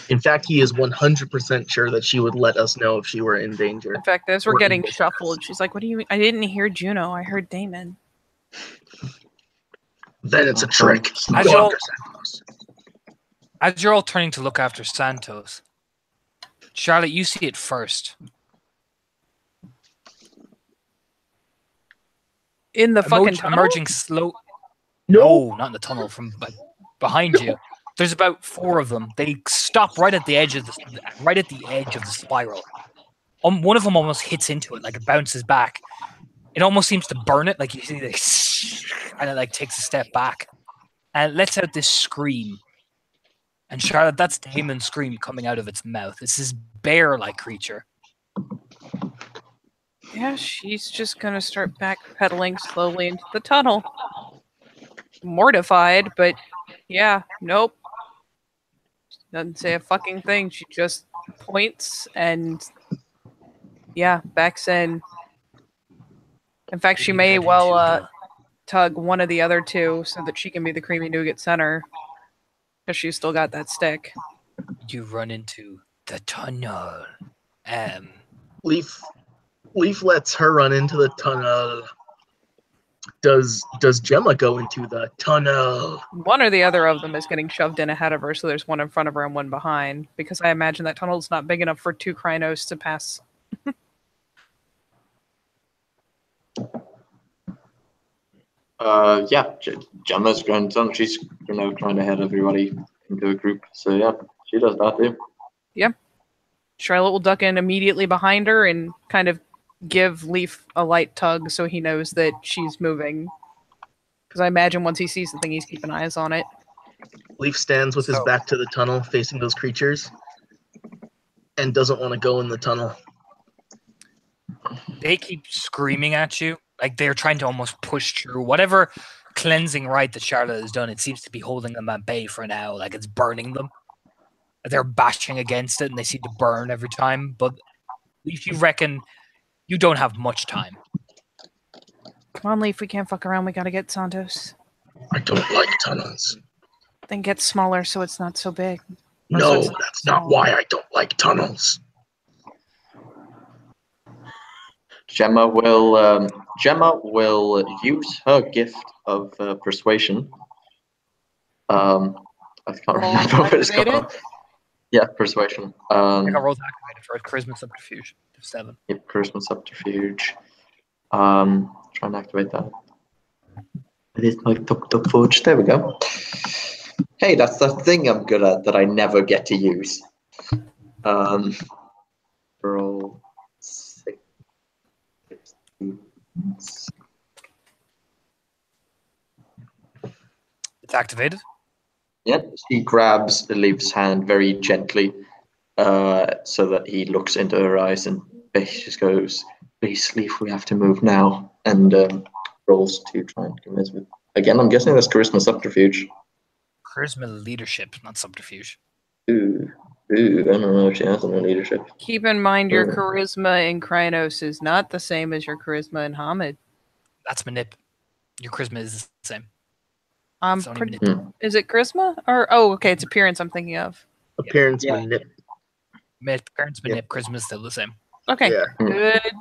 In fact, he is 100% sure that she would let us know if she were in danger. In fact, as we're We're getting in business. shuffled, she's like, "What do you mean? I didn't hear Juno. I heard Damon." Then it's a trick. As Go y'all- after Santos. As you're all turning to look after Santos, Charlotte, you see it first. In the fucking tunnel? Emerging slow. No. No, not in the tunnel. From behind you. There's about 4 of them. They stop right at the edge of the spiral. One of them almost hits into it, like it bounces back. It almost seems to burn it, like you see this, and it like takes a step back, and it lets out this scream. And Charlotte, that's Damon's scream coming out of its mouth. It's this bear-like creature. Yeah, she's just gonna start backpedaling slowly into the tunnel. Mortified, but yeah, nope. Doesn't say a fucking thing. She just points and yeah, backs in. In fact, she may well tug one of the other two so that she can be the creamy nougat center. Because she's still got that stick. You run into the tunnel. Leaf lets her run into the tunnel. Does Gemma go into the tunnel? One or the other of them is getting shoved in ahead of her, so there's one in front of her and one behind. Because I imagine that tunnel's not big enough for 2 Krynos to pass. Yeah, Gemma's going to, she's trying to head everybody into a group. So yeah, she does that too. Charlotte will duck in immediately behind her and kind of give Leaf a light tug so he knows that she's moving. Because I imagine once he sees the thing, he's keeping eyes on it. Leaf stands with his So- back to the tunnel, facing those creatures, and doesn't want to go in the tunnel. They keep screaming at you, like they're trying to almost push through whatever cleansing rite that Charlotte has done. It seems to be holding them at bay for now, like it's burning them. They're bashing against it, and they seem to burn every time. But if you reckon you don't have much time, Come on, Leaf, we can't fuck around. We gotta get Santos. I don't like tunnels. Then get smaller so it's not so big. Or No, so it's that's not why I don't like tunnels. Gemma will use her gift of persuasion. I can't Roll to remember what it's activate called. Yeah, persuasion. I got rolled activated for it. Charisma subterfuge. 7. Yep, charisma subterfuge. Try and activate that. It is my tuk forge. There we go. Hey, that's the thing I'm good at that I never get to use. Roll 6. It's activated. Yep. She grabs Leaf's hand very gently, so that he looks into her eyes, and she just goes, "Please, Leaf, we have to move now." And rolls to try and convince me. Again, I'm guessing that's charisma subterfuge. Charisma leadership, not subterfuge. Ooh, I don't know if she has any leadership. Keep in mind your Oh. charisma in Krynos is not the same as your charisma in Hamid. That's manip. Your charisma is the same. I'm It's only pretty. manip. Is it charisma or okay? It's appearance. I'm thinking of. Appearance Yeah. manip. Parents manip. Charisma is still the same. Okay, Yeah. good.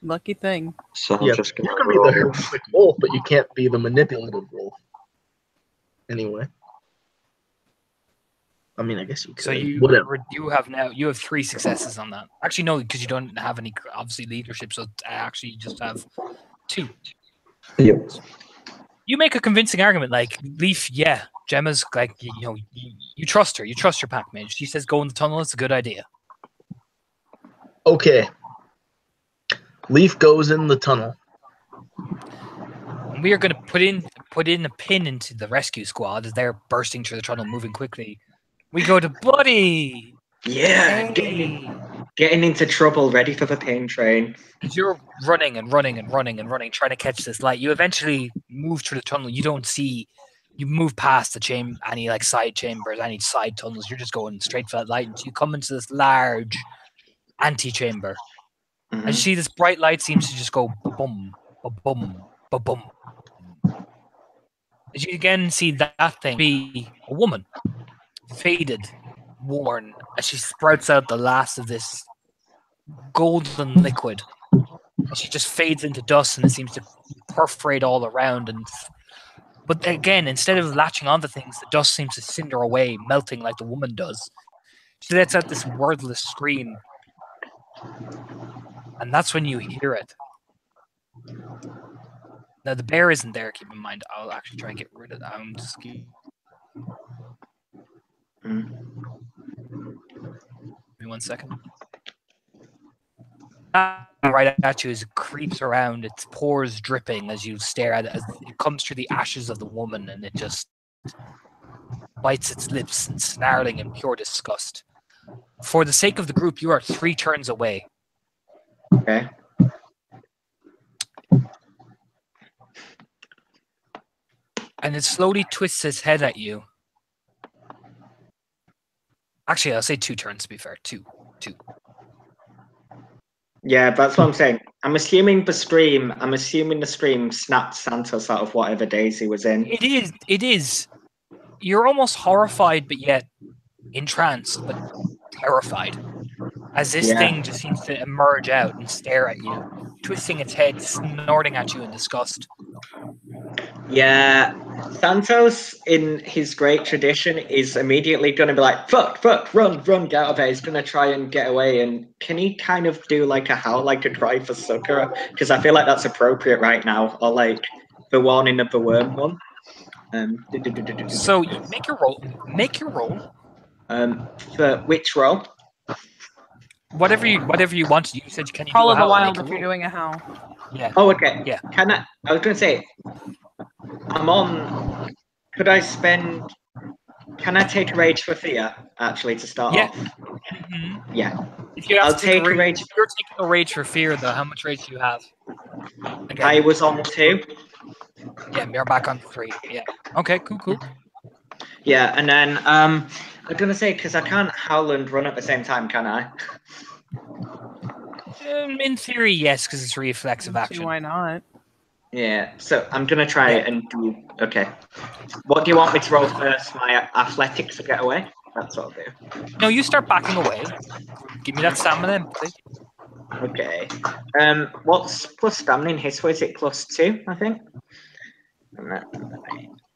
Lucky thing. So I'm Yeah, just you gonna can be roll. the heroic wolf, but you can't be the manipulative wolf. Anyway. I mean, I guess you could. So Whatever. you have 3 successes on that. Actually, no, because you don't have any obviously leadership. So I actually just have 2. Yep. You make a convincing argument, like Leaf. Yeah, Gemma's like you trust her. You trust your pack mage. She says go in the tunnel. It's a good idea. Okay. Leaf goes in the tunnel. And we are going to put in a pin into the rescue squad as they're bursting through the tunnel, moving quickly. We go to Buddy. Yeah, Hey. getting into trouble, ready for the pain train. As you're running and running and running and running, trying to catch this light, you eventually move through the tunnel. You don't see. You move past the chamber, any like side chambers, any side tunnels. You're just going straight for that light until you come into this large antechamber. Mhm. And you see this bright light seems to just go boom, boom, boom. As you again see that thing be a woman, faded, worn, as she sprouts out the last of this golden liquid. And she just fades into dust, and it seems to perforate all around. But again, instead of latching onto things, the dust seems to cinder away, melting like the woman does. She lets out this wordless scream. And that's when you hear it. Now, the bear isn't there, keep in mind. I'll actually try and get rid of that. I'm just... Give me 1 second. Right at you as it creeps around, its pores dripping as you stare at it, as it comes through the ashes of the woman, and it just bites its lips and snarling in pure disgust. For the sake of the group, you are 3 turns away. Okay. And it slowly twists its head at you. Actually, I'll say 2 turns to be fair. 2. Yeah, that's what I'm saying. I'm assuming the stream snapped Santos out of whatever daze he was in. It is. You're almost horrified, but yet entranced, but terrified. As this thing just seems to emerge out and stare at you, twisting its head, snorting at you in disgust. Yeah, Santos, in his great tradition, is immediately going to be like, fuck, run, get out of there. He's going to try and get away. And can he kind of do like a howl, like a cry for succor? Because I feel like that's appropriate right now. Or like the warning of the worm one. So you make your roll. Make your roll. For which roll? Whatever you want. You said can you Call do a of the howl? Wild Make if a you're roll. doing a howl. Yeah. Oh, okay. Yeah. I was going to say, I'm on. Could I spend? Can I take a rage for fear actually to start off? Mm-hmm. Yeah. If you have I'll to take take a rage. If you're taking a rage for fear, though, how much rage do you have? Again, I was on 2. Yeah, you're back on 3. Yeah. Okay. Cool. Yeah, and then I'm gonna say because I can't howl and run at the same time, can I? In theory, yes, because it's reflexive See action. why not? Yeah. So I'm gonna try it and do. Okay. What do you want me to roll first? My athletics to get away? That's what I'll do. No, you start backing away. Give me that stamina, please. Okay. What's plus stamina in Hispo? Is it +2? I think.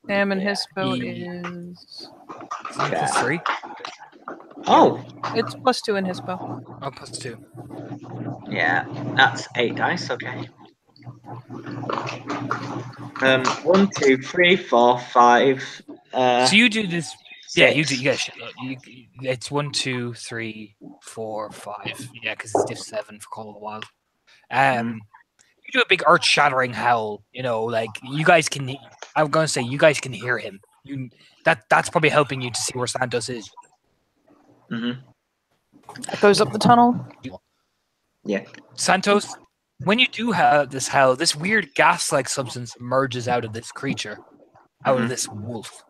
Sam and his spell He- is. +3. Oh, It's +2 in his spell. Oh, +2. yeah. That's 8 dice. Okay. 1, 2, 3, 4, 5. So you do this. Yeah, you do. 6. You get a shitload. It's 1, 2, 3, 4, 5. Yeah, because it's diff 7 for Call of the Wild. You do a big earth-shattering howl. You know, like you guys can. I'm gonna say you guys can hear him. That's probably helping you to see where Santos is. Mm-hmm. It goes up the tunnel. Yeah. Santos, when you do have this howl, this weird gas-like substance emerges out of this creature, out of this wolf.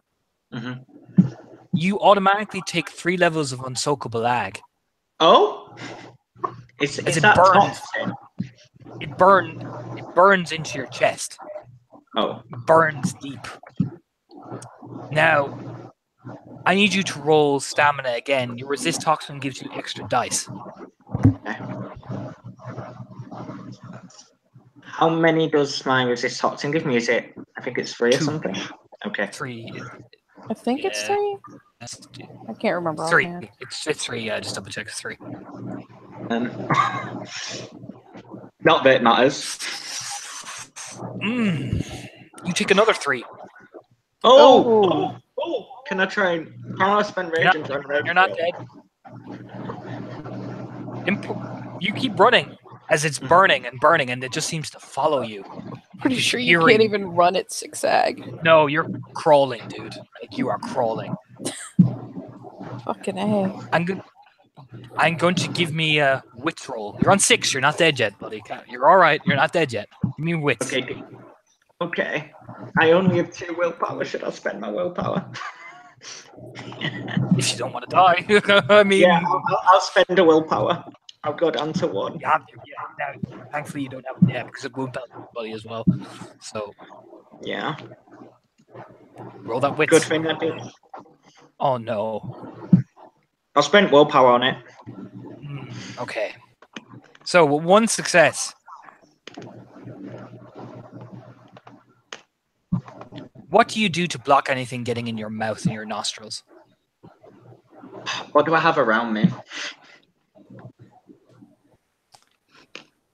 Mm-hmm. You automatically take 3 levels of unsoakable ag. Oh, is As it that burns. toxin? It burns into your chest. Oh, Burns deep. Now, I need you to roll stamina again. Your resist toxin gives you extra dice. okay. How many does my resist toxin give me? Is it? I think it's 3 or 2. something. Okay. 3. I think it's Yeah. 3. That's I can't remember. 3. offhand. It's 3. Yeah, just double check. It's 3. Not that it matters. You take another 3. Oh! Can I try and? Can I spend rage You're and try and rage? You're not dead. You keep running as it's burning and burning, and it just seems to follow you. Pretty sure you Hearing- can't even run at zigzag. No, you're crawling, dude. Like you are crawling. Fucking A. I'm going to give me a wits roll. You're on 6. You're not dead yet, buddy. You're all right. You're not dead yet. Give me wits. Okay. Good. Okay. I only have 2 willpower. Should I spend my willpower? If you don't want to die. I mean, Yeah, I'll spend a willpower. I'll go down to 1. you have to. Yeah, now, thankfully, you don't have. Yeah, because it won't help everybody as well. So Yeah. roll that wits. Good thing I did. Oh no. I spent willpower on it. Okay. So 1 success. What do you do to block anything getting in your mouth and your nostrils? What do I have around me?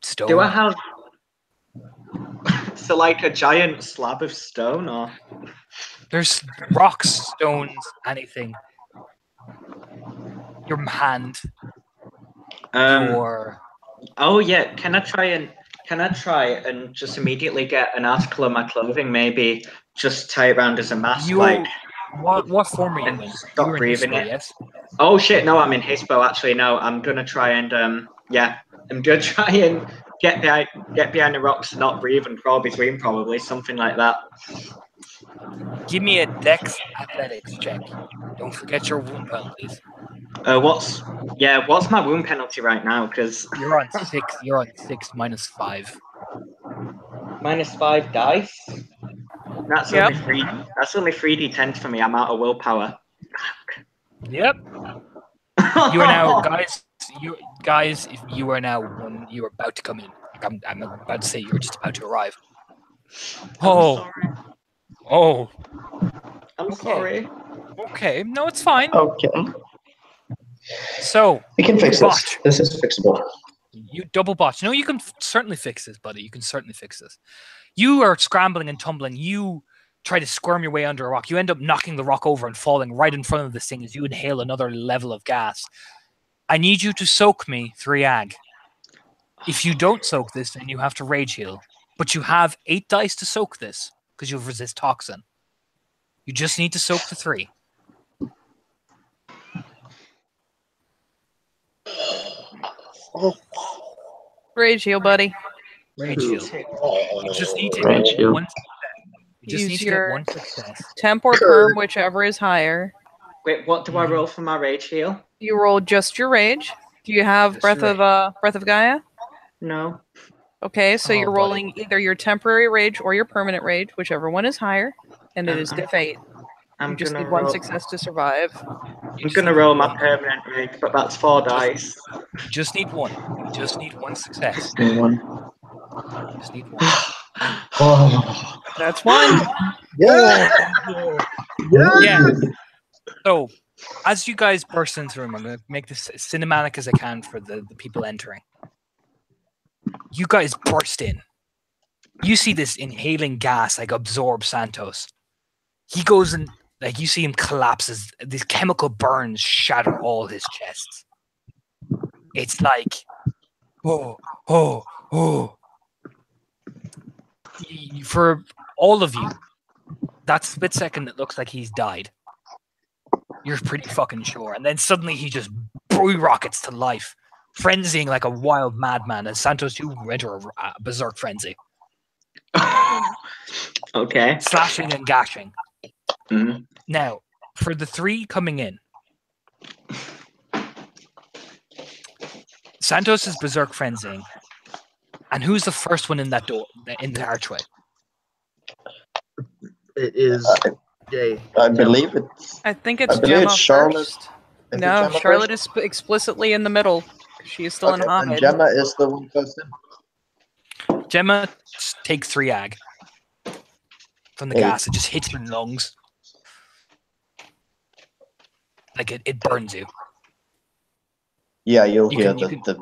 Stone. Do I have so like a giant slab of stone or There's rocks, stones, anything. Your hand. Your. Oh yeah, can I try and just immediately get an article of my clothing, maybe just tie it around as a mask, like What form are you and in? stop You were in breathing Hispo, it. yes? Oh shit, no, I'm in Hispo actually. No, I'm gonna try and I'm gonna try and get behind the rocks and not breathe and crawl between, probably something like that. Give me a Dex Athletics check. Don't forget your wound penalties. What's my wound penalty right now? Because You're on 6. You're on 6 minus 5. -5 dice. That's Yep. only 3. That's only 3d10 for me. I'm out of willpower. Yep. You are now, guys. If you are now one, you are about to come in. Like I'm about to say you're just about to arrive. Oh, oh. I'm Okay. sorry. Okay. No, it's fine. Okay. So We can fix this. Botch. This is fixable. You double botch. No, you can certainly fix this, buddy. You can certainly fix this. You are scrambling and tumbling. You try to squirm your way under a rock. You end up knocking the rock over and falling right in front of this thing as you inhale another level of gas. I need you to soak me 3 ag. If you don't soak this, then you have to rage heal. But you have 8 dice to soak this because you have resist toxin. You just need to soak the 3. Rage heal, buddy. Rage heal. You just need to Rage get heal. one. You just Use need to your- get 1 success. Temp or perm, whichever is higher. Wait, what do I roll for my rage heal? You roll just your rage. Do you have Just breath your of Gaia? No. Okay, so Oh, you're buddy. rolling either your temporary rage or your permanent rage, whichever one is higher, and it is diff 8. I'm You just gonna need one roll. success to survive. I'm gonna roll my permanent rage, but that's 4 dice. You just need one. You just need one success. Anyone? You just need one. Oh. That's one. Yeah. Yeah. So, as you guys burst into the room, I'm going to make this as cinematic as I can for the people entering. You guys burst in. You see this inhaling gas like absorb Santos. He goes and like you see him collapse as these chemical burns shatter all his chests. It's like, oh. For all of you, that split second it looks like he's died. You're pretty fucking sure. And then suddenly he just rockets to life, frenzying like a wild madman. As Santos, you enter a berserk frenzy. Okay. Slashing and gashing. Mm-hmm. Now, for the 3 coming in, Santos is berserk frenzying. And who's the first one in that door, in the archway? It is Jay. I believe it's. I think it's I believe Gemma it's Charlotte. first. Is it No, Gemma Charlotte first? is explicitly in the middle. She is still in Okay, and Hamid. Gemma is the one first in. Gemma, take 3 ag from the Hey. gas. It just hits your lungs. Like it burns you. Yeah, you'll You hear can- you the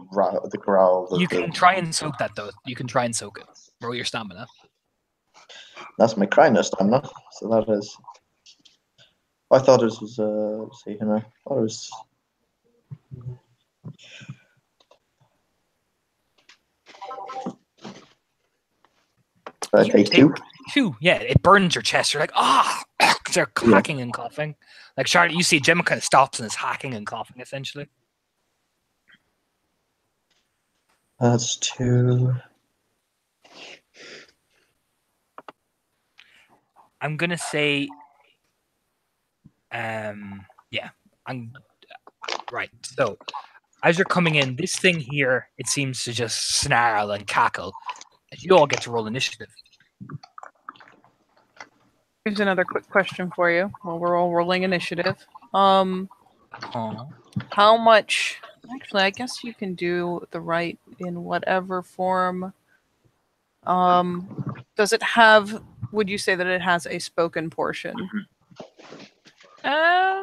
growl. You can try and soak that though. You can try and soak it. Roll your stamina. That's my Krynos stamina. So that is. I thought it was. Let's see here now. I thought it was. I You take 2. 2. Yeah, it burns your chest. You're like, they're hacking and coughing. Like Charlotte, you see Gemma kind of stops and is hacking and coughing essentially. That's 2. I'm gonna say, yeah, I'm right. So, as you're coming in, this thing here, it seems to just snarl and cackle. You all get to roll initiative. Here's another quick question for you while we're all rolling initiative. Oh. How much? Actually, I guess you can do the right in whatever form. Does it have? Would you say that it has a spoken portion? Yeah.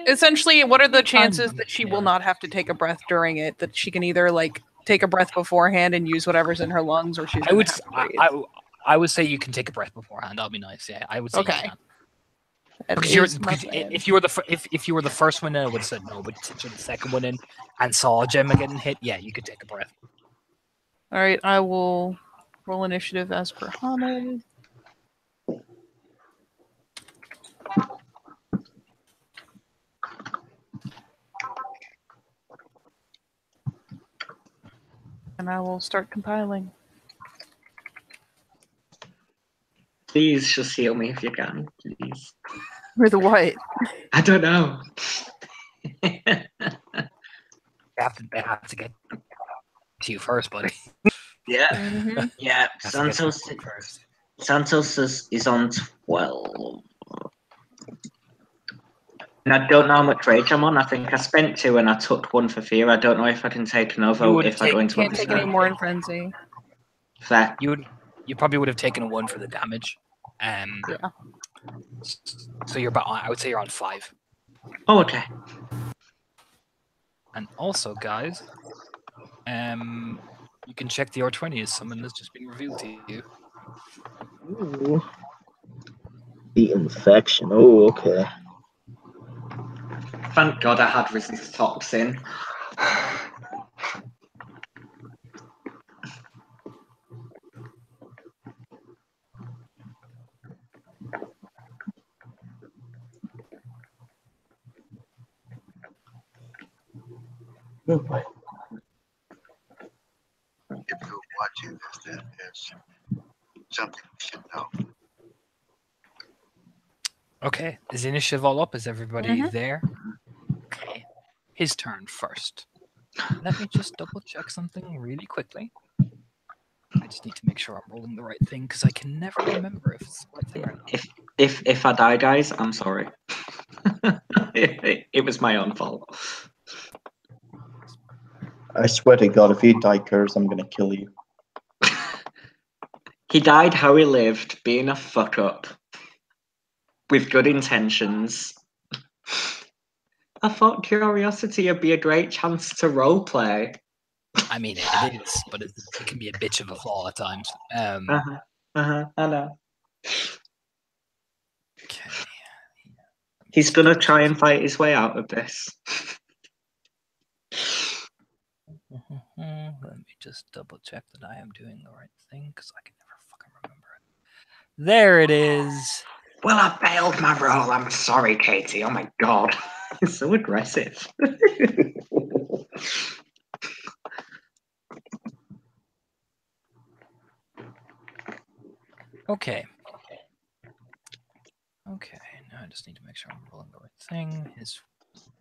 Essentially, what are the chances that she will not have to take a breath during it? That she can either like take a breath beforehand and use whatever's in her lungs, or she's. I would. Have to breathe? I would say you can take a breath beforehand. That'll be nice. Yeah, I would say. Okay. You can. That Because is my plan. if you were if you were the first one in, I would have said no. But since you're the second one in and saw Gemma getting hit, yeah, you could take a breath. All right, I will roll initiative as per Hamid. And I will start compiling. Please just heal me if you can, please. With the what? I don't know. They have to get to you first, buddy. Yeah, Mhm. yeah. Have to get to Santos, you first. Santos is on 12. And I don't know how much rage I'm on. I think I spent 2 and I took 1 for fear. I don't know if I can take another You would if I go into Can't take any more in frenzy. Fair. You probably would have taken a 1 for the damage. Yeah. So you're about. I would say you're on 5. Oh, okay. And also, guys, you can check the R20 as someone that's just been revealed to you. Ooh. The infection. Oh, okay. Thank God I had resist toxin. Oh boy. If you're watching this, then there's something you should know. Okay, is the initiative all up? Is everybody Mhm. there? Okay, his turn first. Let me just double check something really quickly. I just need to make sure I'm rolling the right thing because I can never remember if it's the right thing or not. If I die, guys, I'm sorry. It was my own fault. I swear to God, if you die, Curse, I'm gonna kill you. He died how he lived, being a fuck up. With good intentions. I thought curiosity would be a great chance to roleplay. I mean, it is, but it can be a bitch of a flaw at times. I know. Okay. He's gonna try and fight his way out of this. Let me just double check that I am doing the right thing because I can never fucking remember it. There it is. Well, I failed my roll. I'm sorry, Katie. Oh my god. He's so aggressive. Okay. Okay, now I just need to make sure I'm rolling the right thing. His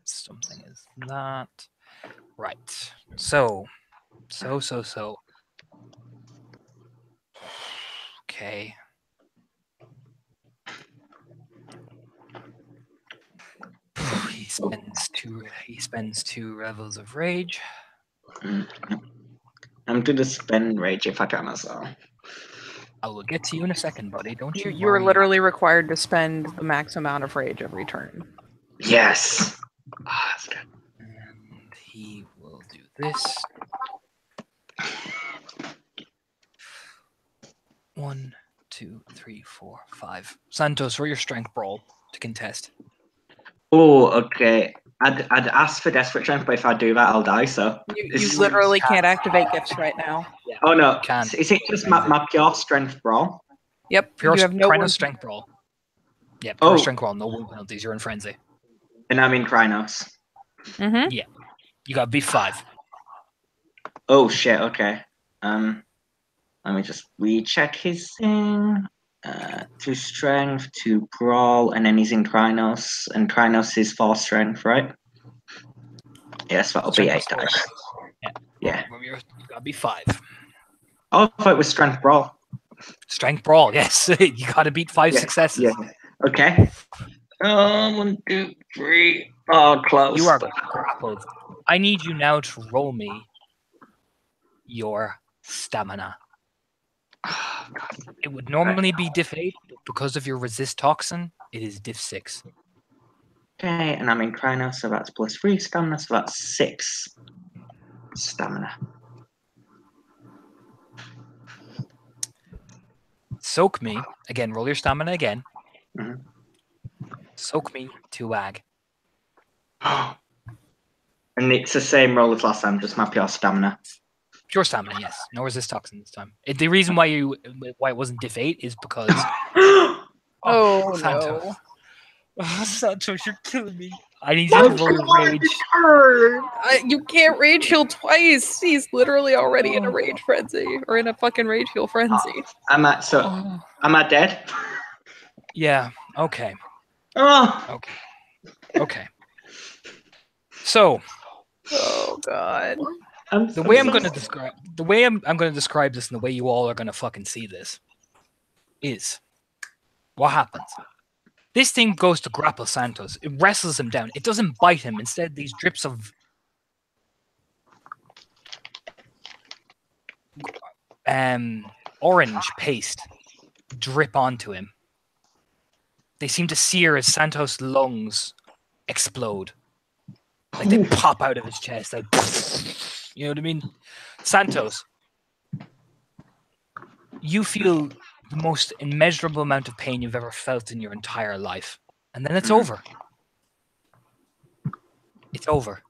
something is that. Right. So. Okay. He spends two levels of rage. I'm gonna spend rage if I can as well. I will get to you in a second, buddy. Don't you You're worry. literally required to spend the max amount of rage every turn. Yes. Oh, that's good. And he will do this. 1, 2, 3, 4, 5. Santos, roll your strength brawl to contest. Oh, okay. I'd ask for desperate strength, but if I do that, I'll die. So You literally can't activate gifts right now. Oh no! Can. Is it just my pure strength brawl? Yep. Pure you have no Krynos wound- strength brawl. Yeah, pure Oh. strength brawl, no wound penalties. You're in frenzy. And I'm in Krynos. Mhm. You got B5. Oh shit! Okay. Let me just recheck his thing. 2 strength, 2 brawl, and then he's in Krynos, and Krynos is 4 strength, right? Yes, that'll be 8 Strength dice. Yeah. You got B5. Oh, I thought it was strength brawl. Strength brawl, yes. You got to beat 5 successes. Yeah. Okay. 1, 2, 3. Oh, close. You are grappled. I need you now to roll me your stamina. Oh, God. It would normally be diff 8, but because of your resist toxin, it is diff 6. Okay, and I'm in Krynos, so that's +3 stamina, so that's 6 stamina. Soak me. Again, roll your stamina again. Mhm. Soak me to Ag. And it's the same roll as last time, just my pure stamina. Pure stamina, yes. No resist toxin this time. The reason why it wasn't diff 8 is because Oh, Santos. no. Oh, Santos, you're killing me. I need you to roll your rage. You can't rage heal twice. He's literally already in a rage frenzy or in a fucking rage heal frenzy. Am I dead? Yeah. Okay. Oh, Okay. So Oh god. the way I'm going to describe this, and the way you all are going to fucking see this, is what happens. This thing goes to grapple Santos. It wrestles him down. It doesn't bite him. Instead, these drips of orange paste drip onto him. They seem to sear as Santos' lungs explode. Like they pop out of his chest. Like, you know what I mean? Santos, you feel the most immeasurable amount of pain you've ever felt in your entire life. And then it's over. It's over.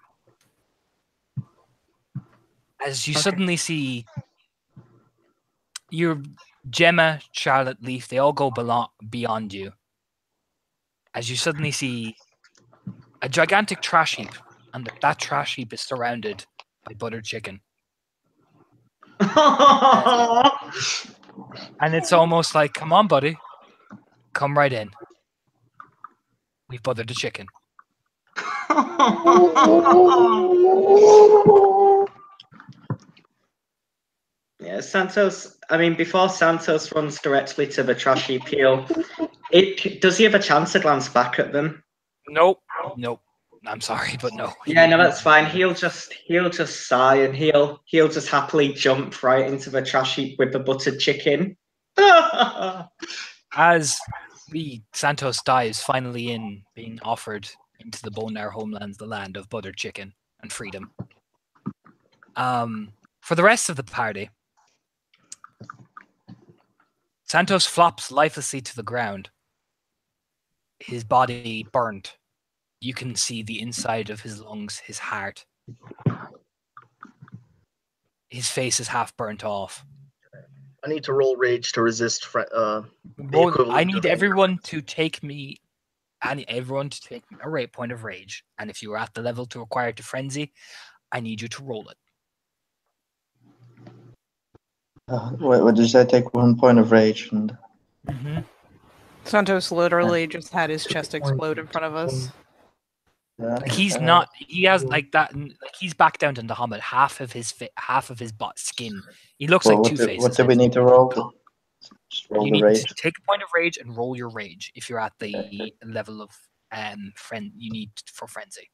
As you suddenly see your Gemma, Charlotte, Leaf, they all go beyond you. As you suddenly see a gigantic trash heap, and that trash heap is surrounded by buttered chicken. And it's almost like, come on, buddy. Come right in. We've buttered the chicken. Yeah, Santos. I mean, before Santos runs directly to the trash heap, Does he have a chance to glance back at them? Nope. I'm sorry, but no. Yeah, no, that's fine. He'll just sigh and he'll just happily jump right into the trash heap with the buttered chicken. As Santos dies finally in being offered into the Bonar homelands, the land of buttered chicken and freedom. For the rest of the party, Santos flops lifelessly to the ground. His body burnt. You can see the inside of his lungs, his heart. His face is half burnt off. I need to roll rage to resist. I need everyone to take me. I need everyone to take a rate point of rage, and if you are at the level to acquire to frenzy, I need you to roll it. What did you say? Take 1 point of rage and. Santos literally just had his chest explode in front of us. Like he's not. He has like that. Like he's back down to Muhammad. Half of his skin. He looks like Two Face. What do we need to roll? Just roll you the need rage. to take a point of rage and roll your rage if you're at the level of friend you need for frenzy.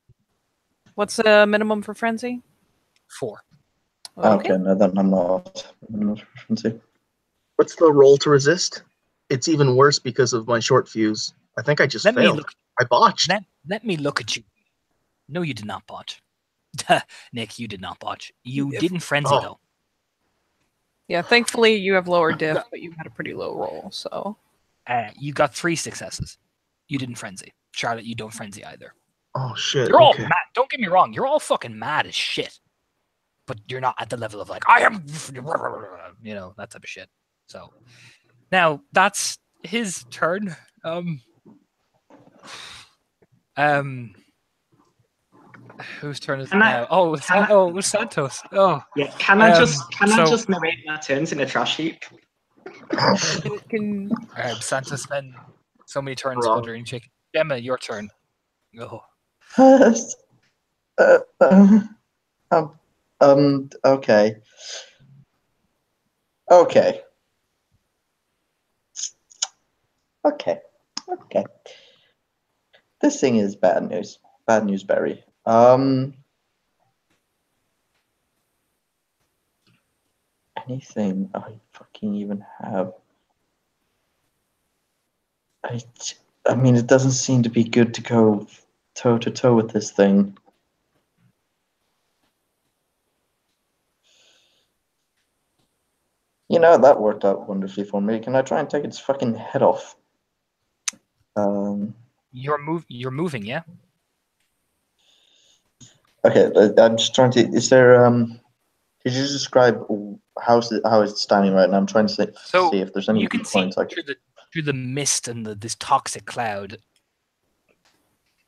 What's the minimum for frenzy? 4. Okay, no, then I'm not frenzy. What's the roll to resist? It's even worse because of my short fuse. I think I just failed. I botched. Let me look at you. No, you did not botch. Nick, you did not botch. You didn't frenzy though. Yeah, thankfully you have lower diff, but you had a pretty low roll, so. You got 3 successes. You didn't frenzy. Charlotte, you don't frenzy either. Oh shit. You're all mad. Don't get me wrong. You're all fucking mad as shit. But you're not at the level of like, I am, you know, that type of shit. So now that's his turn. Whose turn is it now? It was Santos. Oh, yeah. Can I just narrate my turns in a trash heap? Santos spent so many turns buttering chicken. Gemma, your turn. Go. Okay. This thing is bad news. Bad news, Barry. Anything I fucking even have. I mean, it doesn't seem to be good to go toe to toe with this thing. You know, that worked out wonderfully for me. Can I try and take its fucking head off? You're moving, yeah? Okay, I'm just trying to. Is there? Could you describe how it's standing right now? I'm trying to see if there's any you can points. See through the mist and this toxic cloud.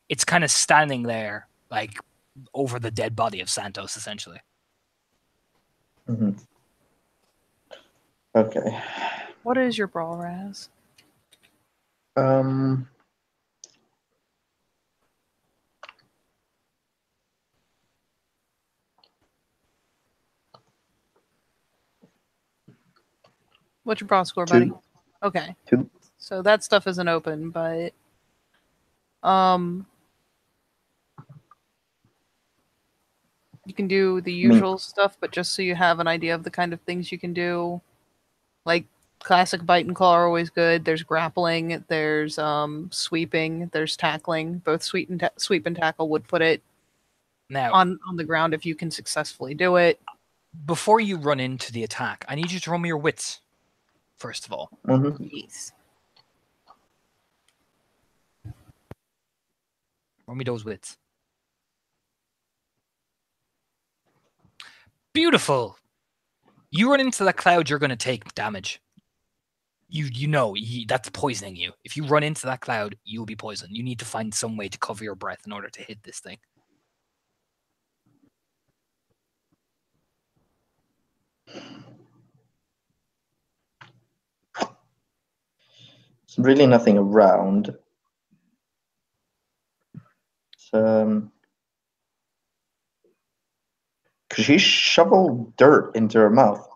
It's kind of standing there, like over the dead body of Santos, essentially. Mm-hmm. Okay. What is your brawl, Raz? What's your brawl score, buddy? 2. Okay. 2. So that stuff isn't open, but you can do the usual stuff, but just so you have an idea of the kind of things you can do, like classic bite and claw are always good. There's grappling, there's sweeping, there's tackling. Both sweep and tackle would put it now on the ground if you can successfully do it. Before you run into the attack, I need you to roll me your wits, first of all. Mm-hmm. Yes. Roll me those wits. Beautiful. You run into that cloud, you're going to take damage. You know that's poisoning you. If you run into that cloud, you'll be poisoned. You need to find some way to cover your breath in order to hit this thing. There's really nothing around. Could she shovel dirt into her mouth? .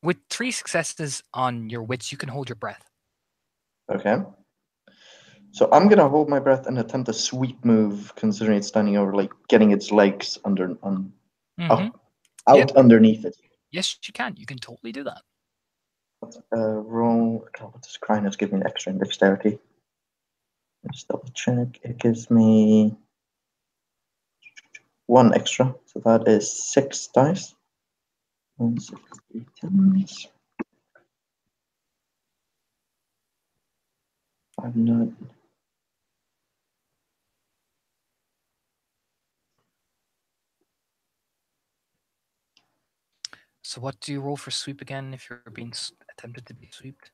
With 3 successes on your wits, you can hold your breath. Okay. So I'm gonna hold my breath and attempt a sweep move, considering it's standing over, like getting its legs under Mhm. out Yep. underneath it. Yes, you can. You can totally do that. Roll. God, what does Krynos give me an extra in dexterity? Let's double check. It gives me 1 extra, so that is 6 dice. 1, 6, 3 times. 5, 9. So what do you roll for sweep again if you're being attempted to be sweeped?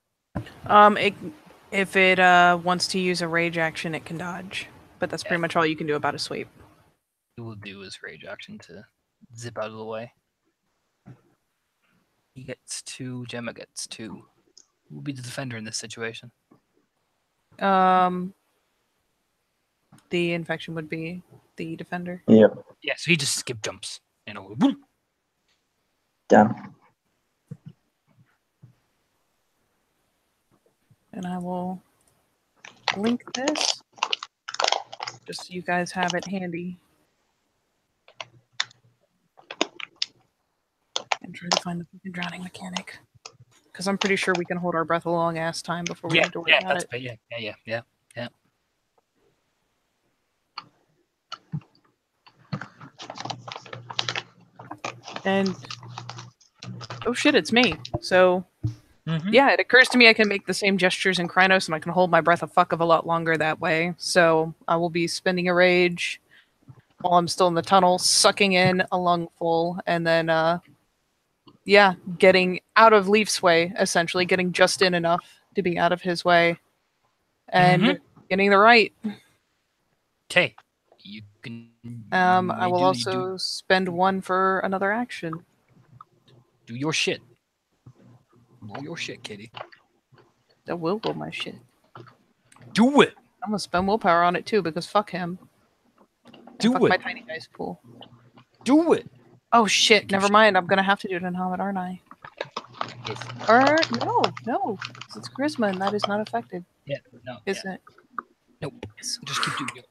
If it wants to use a rage action, it can dodge. But that's pretty much all you can do about a sweep. You will do his rage action to zip out of the way. He gets 2, Gemma gets 2. Who will be the defender in this situation? The infection would be the defender. Yeah. Yeah, so he just skip jumps. You know, Damn. And I will link this just so you guys have it handy. And try to find the fucking drowning mechanic. Because I'm pretty sure we can hold our breath a long ass time before we have to worry about it. Yeah. And oh shit, it's me. So Mhm. yeah, it occurs to me I can make the same gestures in Krynos and I can hold my breath a fuck of a lot longer that way. So I will be spending a rage while I'm still in the tunnel, sucking in a lungful, and then getting out of Leaf's way, essentially, getting just in enough to be out of his way. And getting the right. Okay. You can I will also spend 1 for another action. do your shit. Roll your shit, kitty. That will roll my shit. Do it. I'm gonna spend willpower on it too because fuck him. And Do fuck it. my tiny dice pool. Do it. Oh shit! Never mind. I'm gonna have to do it in Helmet, aren't I? Yes. Or no, it's charisma and that is not affected, Yeah. No. isn't Yeah. it? Nope. Just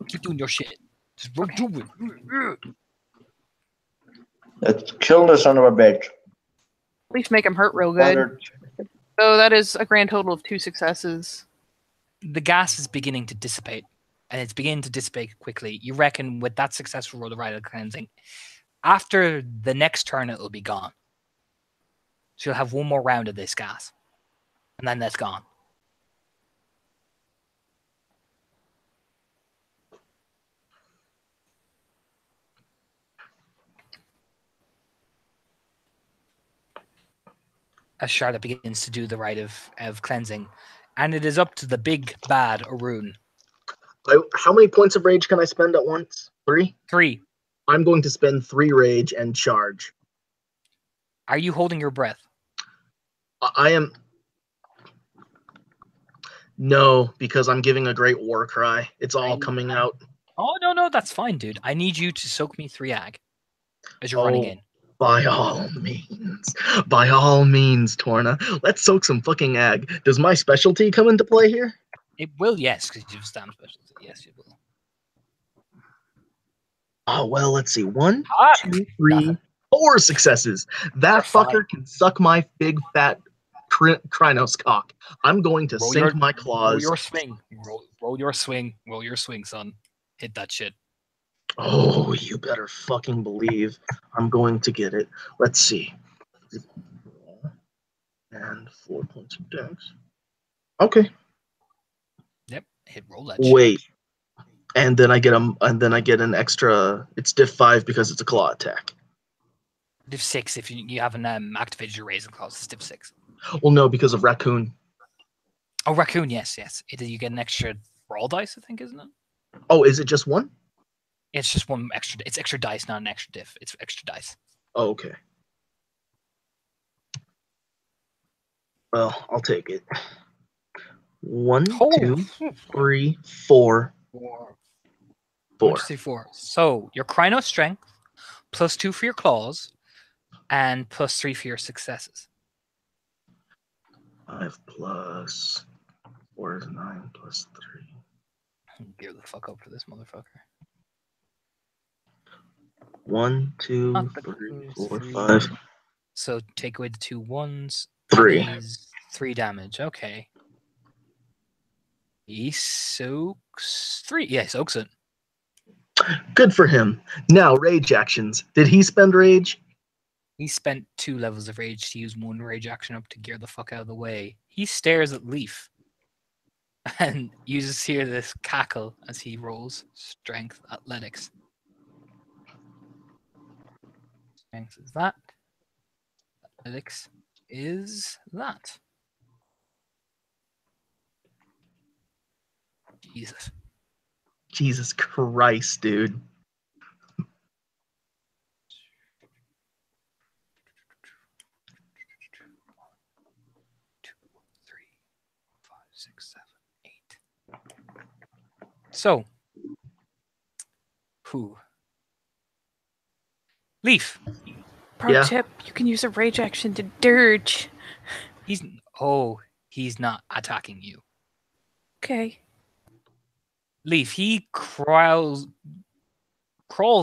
keep doing your shit. Just roll, Okay. do it. Let's kill the son of a bitch. At least make him hurt real good. Bothered. So that is a grand total of 2 successes. The gas is beginning to dissipate, and it's beginning to dissipate quickly. You reckon with that successful roll of Rite of Cleansing, after the next turn, it'll be gone. So you'll have 1 more round of this gas, and then that's gone. As Charlotte begins to do the rite of cleansing, and it is up to the big bad Arun. How many points of rage can I spend at once? 3? 3. I'm going to spend 3 rage and charge. Are you holding your breath? I am. No, because I'm giving a great war cry. It's all coming out. Oh, no, that's fine, dude. I need you to soak me 3 ag as you're running in. By all means, Torna. Let's soak some fucking ag. Does my specialty come into play here? It will, yes, because you've stamp specialty. Yes, you will. Oh, well, let's see. 1, Ah, 2, 3, nothing. 4 successes. That You're fine. fucker can suck my big fat Krynos cock. I'm going to Roll sink my Roll claws. your swing. Roll your swing. Roll your swing, son. Hit that shit. Oh, you better fucking believe I'm going to get it. Let's see. And 4 points of dex. Okay. Yep. Hit roll that shit. Wait. And then I get an extra. It's diff 5 because it's a claw attack. Div 6 if you haven't activated your raising clause. It's div 6. Well, no, because of raccoon. Oh, raccoon. Yes. You get an extra roll dice, I think, isn't it? Oh, is it just 1? It's just 1 extra. It's extra dice, not an extra diff. It's extra dice. Oh, okay. Well, I'll take it. 1, 2, 3, 4. 4. 4. 1, 2, 3, 4. So your Krynos strength, +2 for your claws, and +3 for your successes. 5 plus 4 is 9 plus 3. Gear the fuck up for this motherfucker. 1, 2, Not the 3, clues, 4, three. 5. So take away the 2 ones. 3. That is 3 damage. Okay. He soaks 3. Yeah, he soaks it. Good for him. Now, rage actions. Did he spend rage? He spent 2 levels of rage to use 1 rage action up to gear the fuck out of the way. He stares at Leaf and you just hear this cackle as he rolls strength athletics. Strength is that. Athletics is that. Jesus. Jesus Christ, dude. So, who? Leaf. Pro Yeah. tip: you can use a rage action to dirge. He's not attacking you. Okay. Leaf. He crawls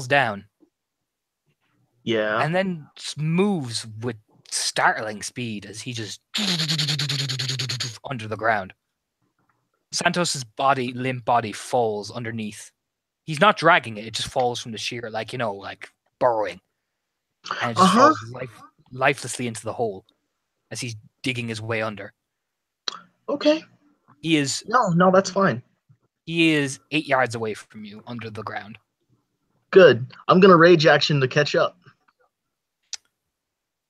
down Yeah. and then moves with startling speed as he just under the ground. Santos's limp body falls underneath. He's not dragging it; it just falls from the sheer, like burrowing, and it just falls lifelessly into the hole as he's digging his way under. Okay. He is No, that's fine. 8 yards away from you under the ground. Good. I'm going to rage action to catch up.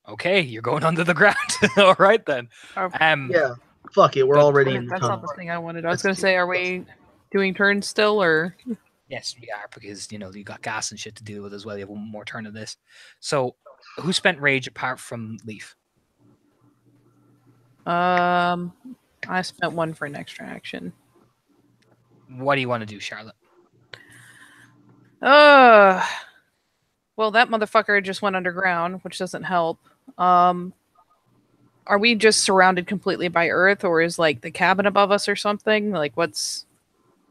Okay, you're going under the ground. All right then. Yeah. Fuck it. We're But- already in the That's tunnel. not the thing I wanted. I was going to say, are we doing turns still, or? Yes, we are, because you got gas and shit to deal with as well. You have one more turn of this. So, who spent rage apart from Leaf? I spent 1 for an extra action. What do you want to do, Charlotte? Well, that motherfucker just went underground, which doesn't help. Are we just surrounded completely by earth, or is like the cabin above us or something? Like, what's?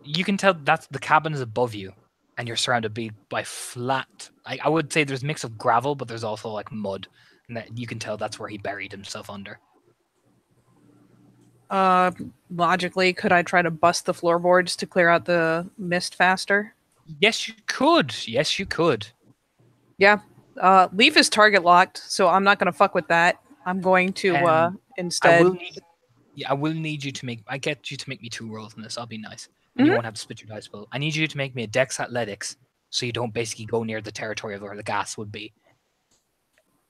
You can tell that's the cabin is above you, and you're surrounded by flat. I would say there's a mix of gravel, but there's also like mud, and that you can tell that's where he buried himself under. Logically, could I try to bust the floorboards to clear out the mist faster? Yes, you could. Yes, you could. Yeah. Leaf is target locked, so I'm not going to fuck with that. I'm going to instead. I will need you to make. I get you to make me 2 rolls in this. I'll be nice. And you won't have to split your dice pool. I need you to make me a Dex Athletics, so you don't basically go near the territory of where the gas would be.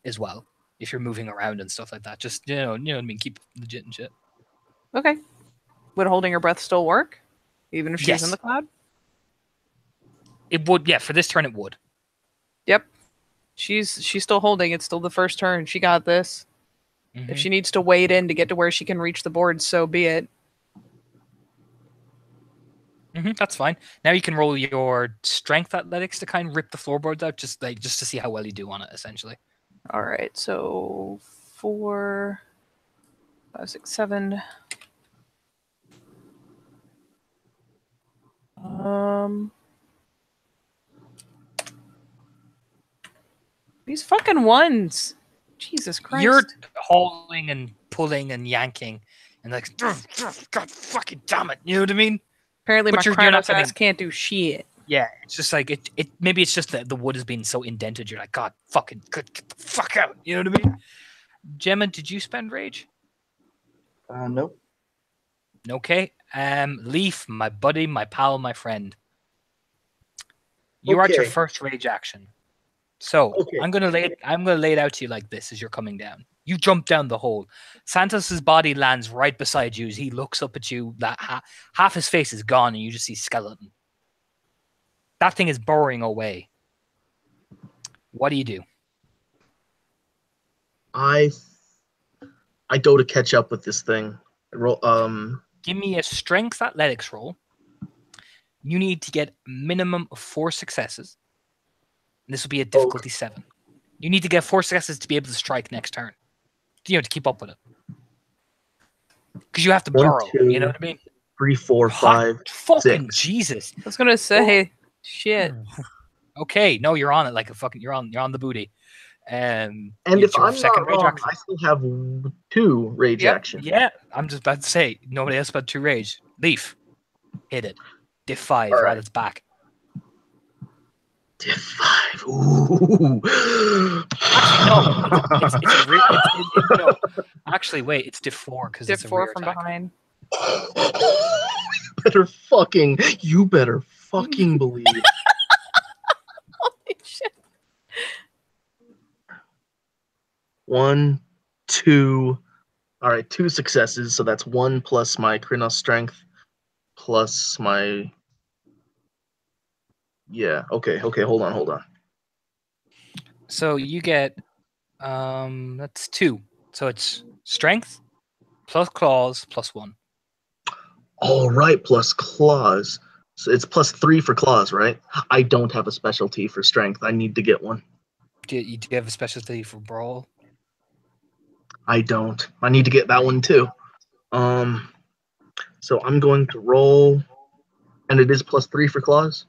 As well, if you're moving around and stuff like that, just you know what I mean. Keep legit and shit. Okay. Would holding her breath still work, even if she's Yes. in the cloud? It would. Yeah, for this turn it would. Yep. She's still holding. It's still the first turn. She got this. Mhm. If she needs to wade in to get to where she can reach the board, so be it. That's fine. Now you can roll your strength athletics to kind of rip the floorboards out, just to see how well you do on it, essentially. All right. So 4, 5, 6, 7. These fucking ones. Jesus Christ. You're hauling and pulling and yanking, and like, God fucking damn it, you know what I mean? Apparently but my you're not Krynos getting- ass can't do shit. Yeah, it's just like it. Maybe it's just that the wood has been so indented. You're like, God, fucking, get the fuck out. You know what I mean? Gemma, did you spend rage? Nope. Okay. Leaf, my buddy, my pal, my friend. You are at your Okay. first rage action. So Okay. I'm gonna lay it out to you like this as you're coming down. You jump down the hole. Santos's body lands right beside you as he looks up at you. That half his face is gone, and you just see skeleton. That thing is burrowing away. What do? I go to catch up with this thing. Roll. Give me a strength athletics roll. You need to get a minimum of 4 successes. And this will be a difficulty 7. You need to get 4 successes to be able to strike next turn. To keep up with it. Because you have to 1, burrow. 2, You know what I mean? 3, 4, Hot 5, fucking 6. Jesus. I was gonna say, shit. Okay, no, you're on it like a fucking. You're on the booty. And It's if your I'm second not rage wrong, action. I still have 2 rage Yep. action. Yeah, I'm just about to say nobody else but 2 rage. Leaf, hit it. Diff 5 All while right. it's back. Diff 5. Ooh. No. Actually, wait, it's Diff 4 because Diff it's a 4 rear from attack. behind. You better fucking believe. Holy shit. 1, 2. All right, 2 successes. So that's 1 plus my Krynos strength plus my. Yeah. Okay. Hold on. So you get that's 2. So it's strength plus claws plus 1. All right, plus claws. So it's plus 3 for claws, right? I don't have a specialty for strength. I need to get one. Do you have a specialty for brawl? I don't. I need to get that one too. So I'm going to roll, and it is plus 3 for claws.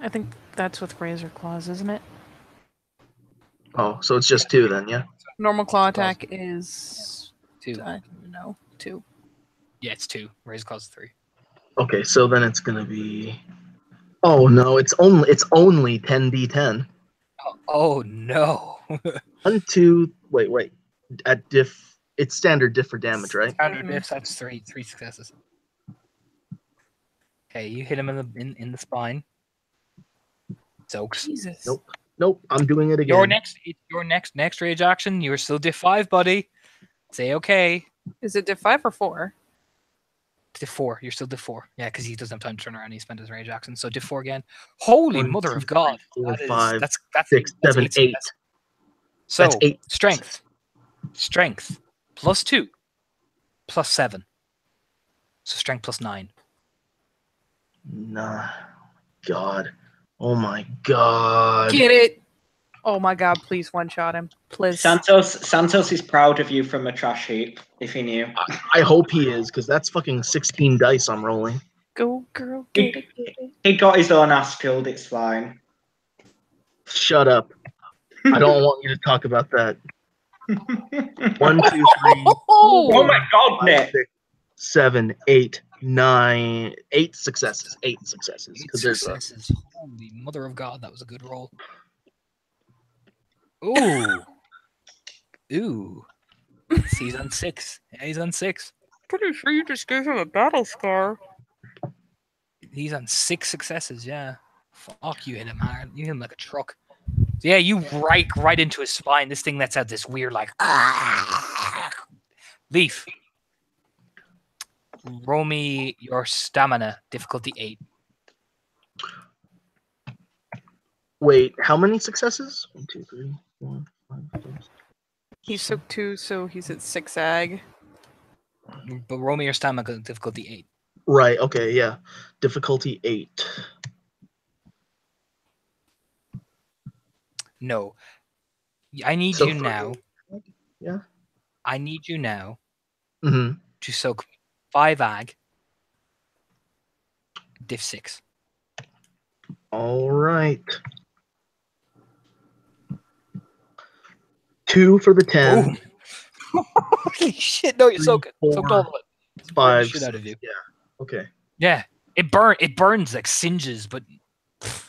I think that's with razor claws, isn't it? Oh, so it's just 2 then, yeah. Normal claw attack is 2. I don't know, 2. Yeah, it's 2. Raise claws 3. Okay, so then it's gonna be. Oh no, it's only 10d10. Oh no. 1, 2. Wait. At diff, it's standard diff for damage, right? Standard Mhm. diff, that's 3 successes. Okay, you hit him in the spine. Soaks. Jesus. Nope. I'm doing it again. Your next rage action. You're still diff 5, buddy. Say okay. Is it diff 5 or 4? Diff 4. You're still diff 4. Yeah, because he doesn't have time to turn around. He spent his rage action. So diff 4 again. Holy 1, mother 2, of God. 3, 4, That is 5, that's 6, 7, 8 8. successes. So That's 8. strength plus 2 plus 7. So strength plus 9. Nah. God. Oh my God. Get it! Oh my god, please one shot him. Please. Santos is proud of you from a trash heap, if he knew. I hope he is, because that's fucking 16 dice I'm rolling. Go, girl, get it, get it. He got his own ass killed, it's fine. Shut up. I don't want you to talk about that. 1, 2, 3, Oh my god, 5, Nick! 6, 7, 8, 9. 8 successes. 8 successes. 8 Because there's a. successes. Holy mother of God, that was a good roll. Ooh. Ooh. He's on 6. Yeah, he's on 6. Pretty sure you just gave him a battle scar. He's on 6 successes, yeah. Fuck, you hit him hard. You hit him like a truck. So yeah, you right into his spine. This thing lets out this weird like Leaf. Roll me your stamina, difficulty 8. Wait, how many successes? 1, 2, 3, 4, 5, 6. He took 2, so he's at 6 ag. But roll me your stamina, difficulty 8. Right, okay, yeah. Difficulty 8. No. I need So you for- now. Yeah. I need you now Mm-hmm. to soak 5 ag. Diff 6. All right. 2 for the 10. Boom. Holy shit! No, you soak it. Soaked all of it. It's burning the 5. shit out of you. Okay. Yeah, it burns like singes, but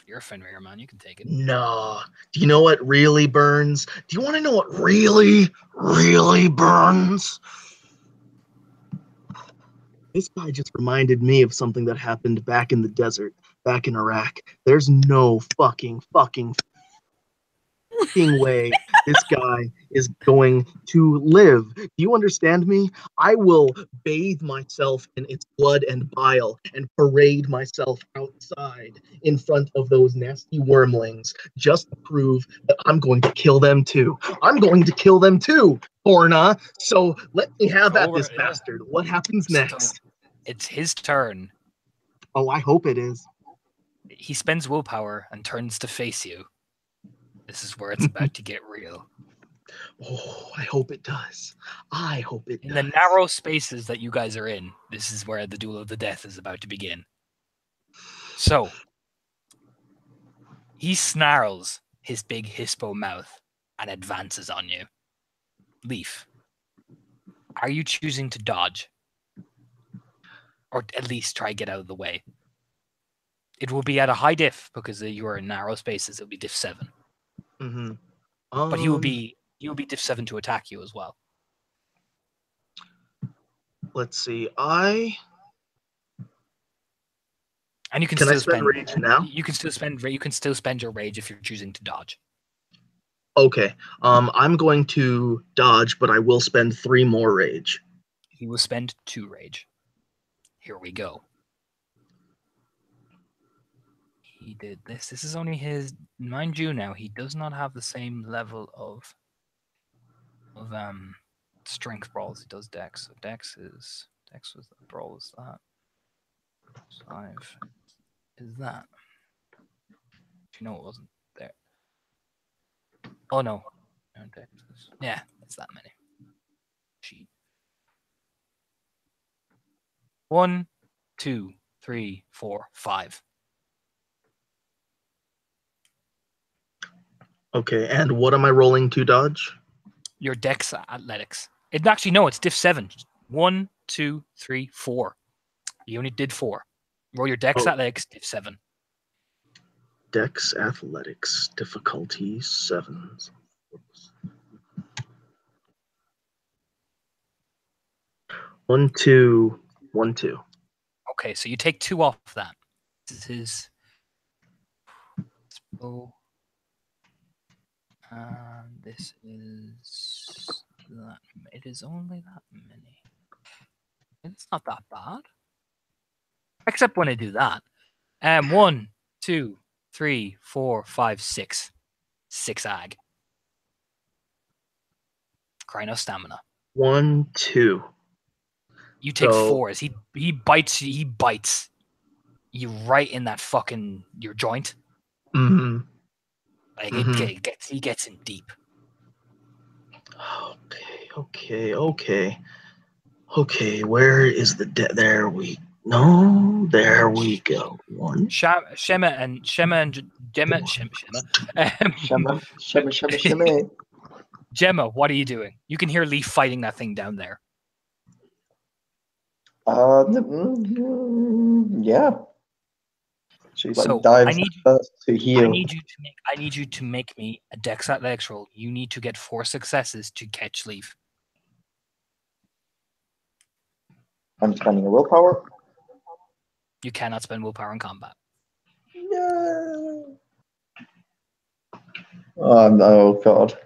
you're a Fenrir man. You can take it. No. Do you know what really burns? Do you want to know what really, really burns? This guy just reminded me of something that happened back in the desert, back in Iraq. There's no fucking way this guy is going to live. Do you understand me? I will bathe myself in its blood and bile and parade myself outside in front of those nasty wormlings just to prove that I'm going to kill them too. I'm going to kill them too, Horna. So let me have at this bastard. What happens next? It's his turn. Oh, I hope it is. He spends willpower and turns to face you. This is where it's about to get real. Oh, I hope it does. I hope it In does. the narrow spaces that you guys are in, this is where the Duel of the Death is about to begin. So, he snarls his big hispo mouth and advances on you. Leaf, are you choosing to dodge? Or at least try get out of the way? It will be at a high diff because you are in narrow spaces. It'll be diff 7. Mm-hmm. But he will be diff 7 to attack you as well. Let's see. And you can Can still I spend rage now? You can still spend your rage if you're choosing to dodge. Okay. I'm going to dodge, but I will spend 3 more rage. He will spend 2 rage. Here we go. He did this. This is only his, mind you. Now he does not have the same level of strength brawls. He does Dex. So Dex was the brawl is that. 5 is that. You know it wasn't there. Oh no. Dex is, yeah, it's that many. Sheet. 1, 2, 3, 4, 5. Okay, and what am I rolling to dodge? Your Dex athletics. Actually, no, it's diff 7. 1, 2, 3, 4. You only did 4. Roll your Dex athletics, diff 7. Dex athletics, difficulty 7. 1, 2, 1, 2. Okay, so you take 2 off that. This is his. And this is that. It is only that many. It's not that bad. Except when I do that. 1, 2, 3, 4, 5, 6. 6 ag. Crino stamina. 1, 2. You take So- 4 as he bites you right in that fucking your joint. Mm-hmm. Like Mhm. he gets in deep. Okay, where is the there we there we go. 1. Shema and Gemma. Shimmy. Gemma, what are you doing? You can hear Leaf fighting that thing down there. Yeah. She So, dives I need first to heal. I need you to make me a Dex Athletics roll. You need to get 4 successes to catch Leaf. I'm spending a willpower. You cannot spend willpower in combat. No. Oh no, God.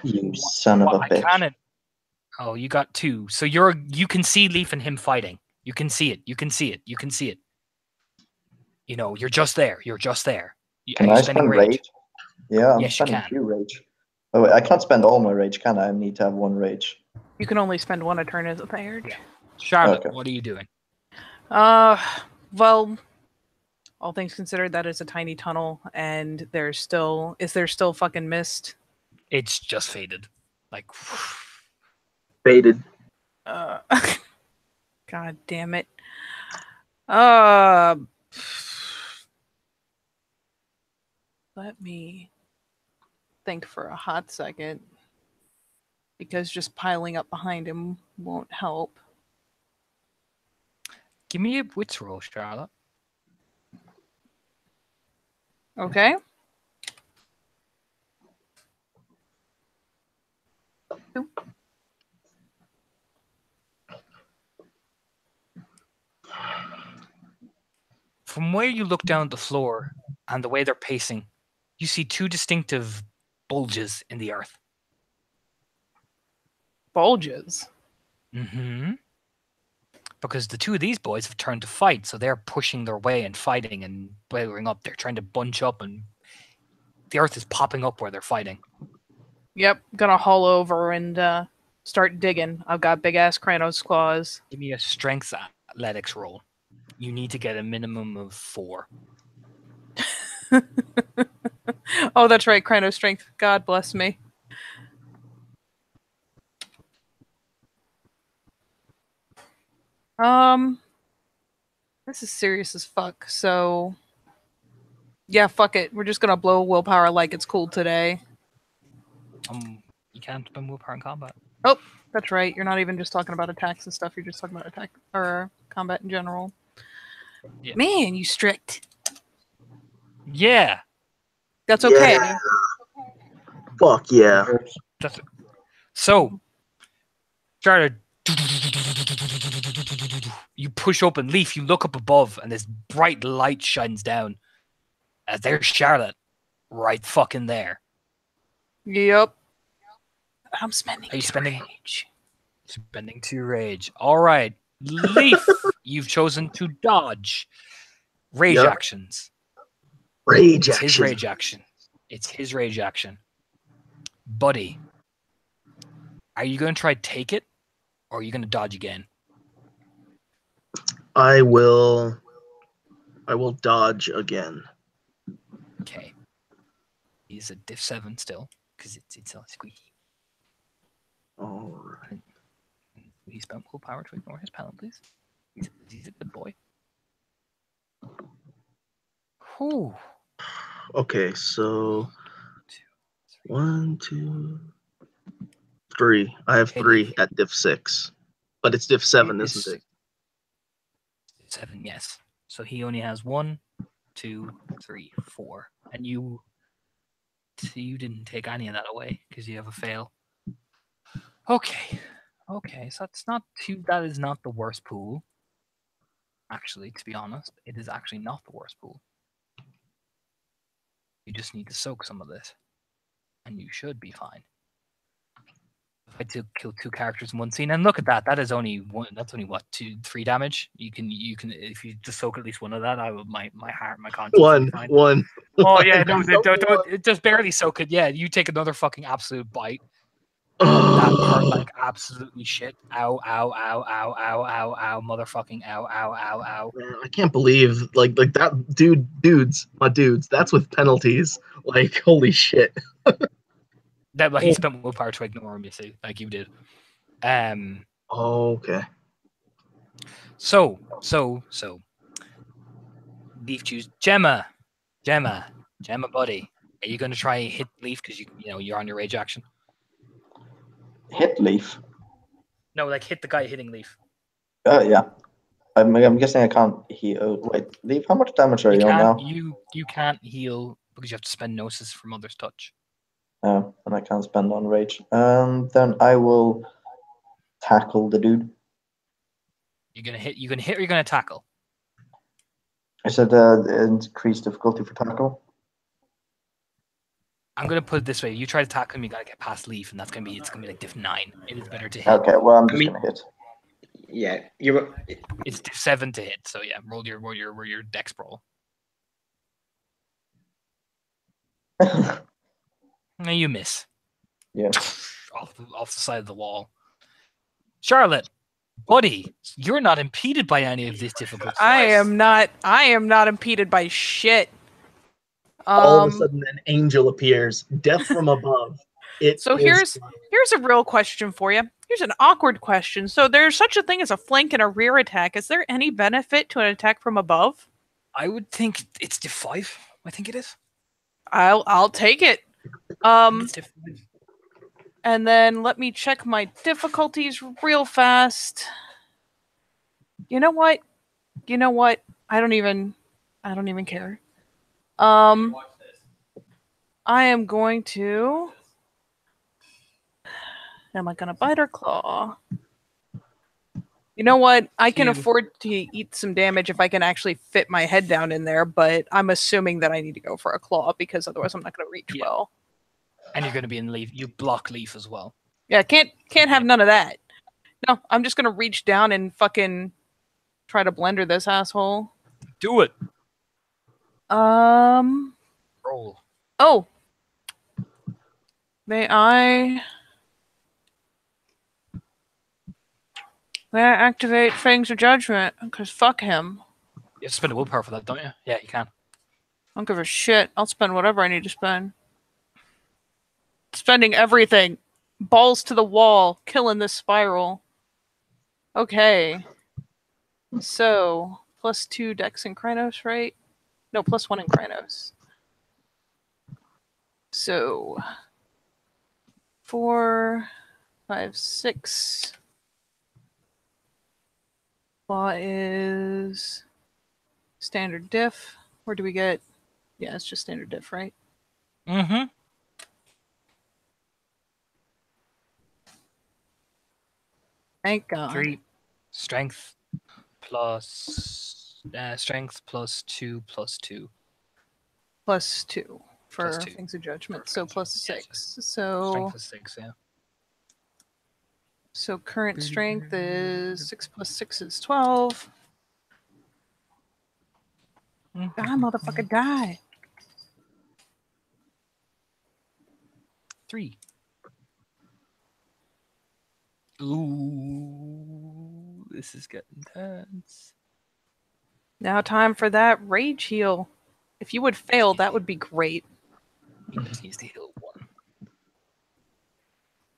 You son of a bitch. Oh, you got 2. So you can see Leaf and him fighting. You can see it. You can see it. You can see it. You know, you're just there. You're just there. Can Are you I spending spend rage? Yeah, I'm Yes, you spending can. 2 rage. Oh wait, I can't spend all my rage, can I? I need to have 1 rage. You can only spend 1 a turn as a page. Yeah. Charlotte, Okay. what are you doing? Well, all things considered, that is a tiny tunnel, and is there still fucking mist? It's just faded. Like, Baited. God damn it. Let me think for a hot second, because just piling up behind him won't help. give me a wits roll, Charlotte. Okay. From where you look down at the floor and the way they're pacing, you see 2 distinctive bulges in the earth. Bulges. Mm-hmm. Because the 2 of these boys have turned to fight, so they're pushing their way and fighting and blazing up. They're trying to bunch up, and the earth is popping up where they're fighting. Yep, gonna haul over and start digging. I've got big ass Kranos claws. Give me a strength athletics roll. You need to get a minimum of 4. Oh, that's right, Chrono Strength. God bless me. This is serious as fuck. So, yeah, fuck it. We're just gonna blow willpower like it's cool today. You can't spend willpower in combat. Oh, that's right. You're not even just talking about attacks and stuff. You're just talking about attack or combat in general. Yeah. Man, you strict. Yeah. That's okay. Yeah. Fuck yeah. So, Charlotte, you push open Leaf. You look up above, and this bright light shines down. There's Charlotte, right fucking there. Yep. I'm spending. Are you two spending- rage. Spending 2 rage. All right, Leaf, you've chosen to dodge. Rage Yep. actions. Rage It's his action. rage action. It's his rage action. Buddy, are you going to try to take it, or are you going to dodge again? I will dodge again. Okay. He's a diff 7 still, because it's a squeaky. All right. He spent willpower to ignore his penalties. He's a good boy. Whew. Okay, so 1, 2, 3. I have 3 at diff 6, but it's diff 7, isn't it? 7, yes. So he only has 1, 2, 3, 4, and you didn't take any of that away because you have a fail. Okay, so that's not too. That is not the worst pool. Actually, to be honest, it is actually not the worst pool. You just need to soak some of this, and you should be fine. If I did kill 2 characters in one scene, and look at that. That is only one. That's only what 2, 3 damage. You can if you just soak at least one of that. I would my heart, my conscience. would be fine. One. Oh yeah, no, don't just barely soak it. Yeah, you take another fucking absolute bite. That hurt like absolutely shit. Ow, ow, ow, ow, ow, ow, ow, motherfucking ow, ow, ow, ow. Man, I can't believe like that dudes, that's with penalties. Like holy shit. That he spent willpower to ignore him, you see, like you did. Okay. So. Leaf choose Gemma, buddy. Are you gonna try hit Leaf because you're on your rage action? Hit Leaf. No, like hit the guy hitting Leaf. Yeah. I'm guessing I can't heal. Wait, Leaf, how much damage are you on now? You can't heal because you have to spend Gnosis from Mother's Touch. Oh, and I can't spend on rage. Then I will tackle the dude. You're gonna hit, or you're gonna tackle? I said increased difficulty for tackle. I'm gonna put it this way: you try to tackle him, you gotta get past Leaf, and it's gonna be like diff 9. It is better to hit. Okay, well I'm just gonna hit. Yeah, you. It's diff 7 to hit, so yeah, roll your dex roll. No, you miss. Yeah. off the side of the wall. Charlotte, buddy, you're not impeded by any of this difficulty. I am not impeded by shit. All of a sudden an angel appears, death from above. So here's a real question for you. Here's an awkward question. So there's such a thing as a flank and a rear attack. Is there any benefit to an attack from above? I would think it's diff 5. I think it is. I'll take it. It's diff 5. And then let me check my difficulties real fast. You know what? I don't even care. I am going to. Am I gonna bite or claw? You know what? I can afford to eat some damage if I can actually fit my head down in there, but I'm assuming that I need to go for a claw because otherwise I'm not gonna reach well. And you're gonna be in Leaf. You block Leaf as well. Yeah, can't have none of that. No, I'm just gonna reach down and fucking try to blender this asshole. Do it. Roll. Oh. May I activate Fangs of Judgment? Because fuck him. You have to spend a willpower for that, don't you? Yeah, you can. don't give a shit. I'll spend whatever I need to spend. Spending everything. Balls to the wall. Killing this spiral. Okay. So, +2 Dex in Krynos, right? No, +1 in Krynos. So, 4, 5, 6. Law is standard diff. Where do we get? Yeah, it's just standard diff, right? Mm-hmm. Thank God. 3 strength plus strength +2 +2. +2 for +2. things of judgment. For So things of- yes. +6. So Strength +6, yeah. so current strength is 6 + 6 is 12. Mhm. Ah, motherfucker, die. 3. Ooh, this is getting tense. Now time for that rage heal. If you would fail, that would be great. He just needs to heal 1.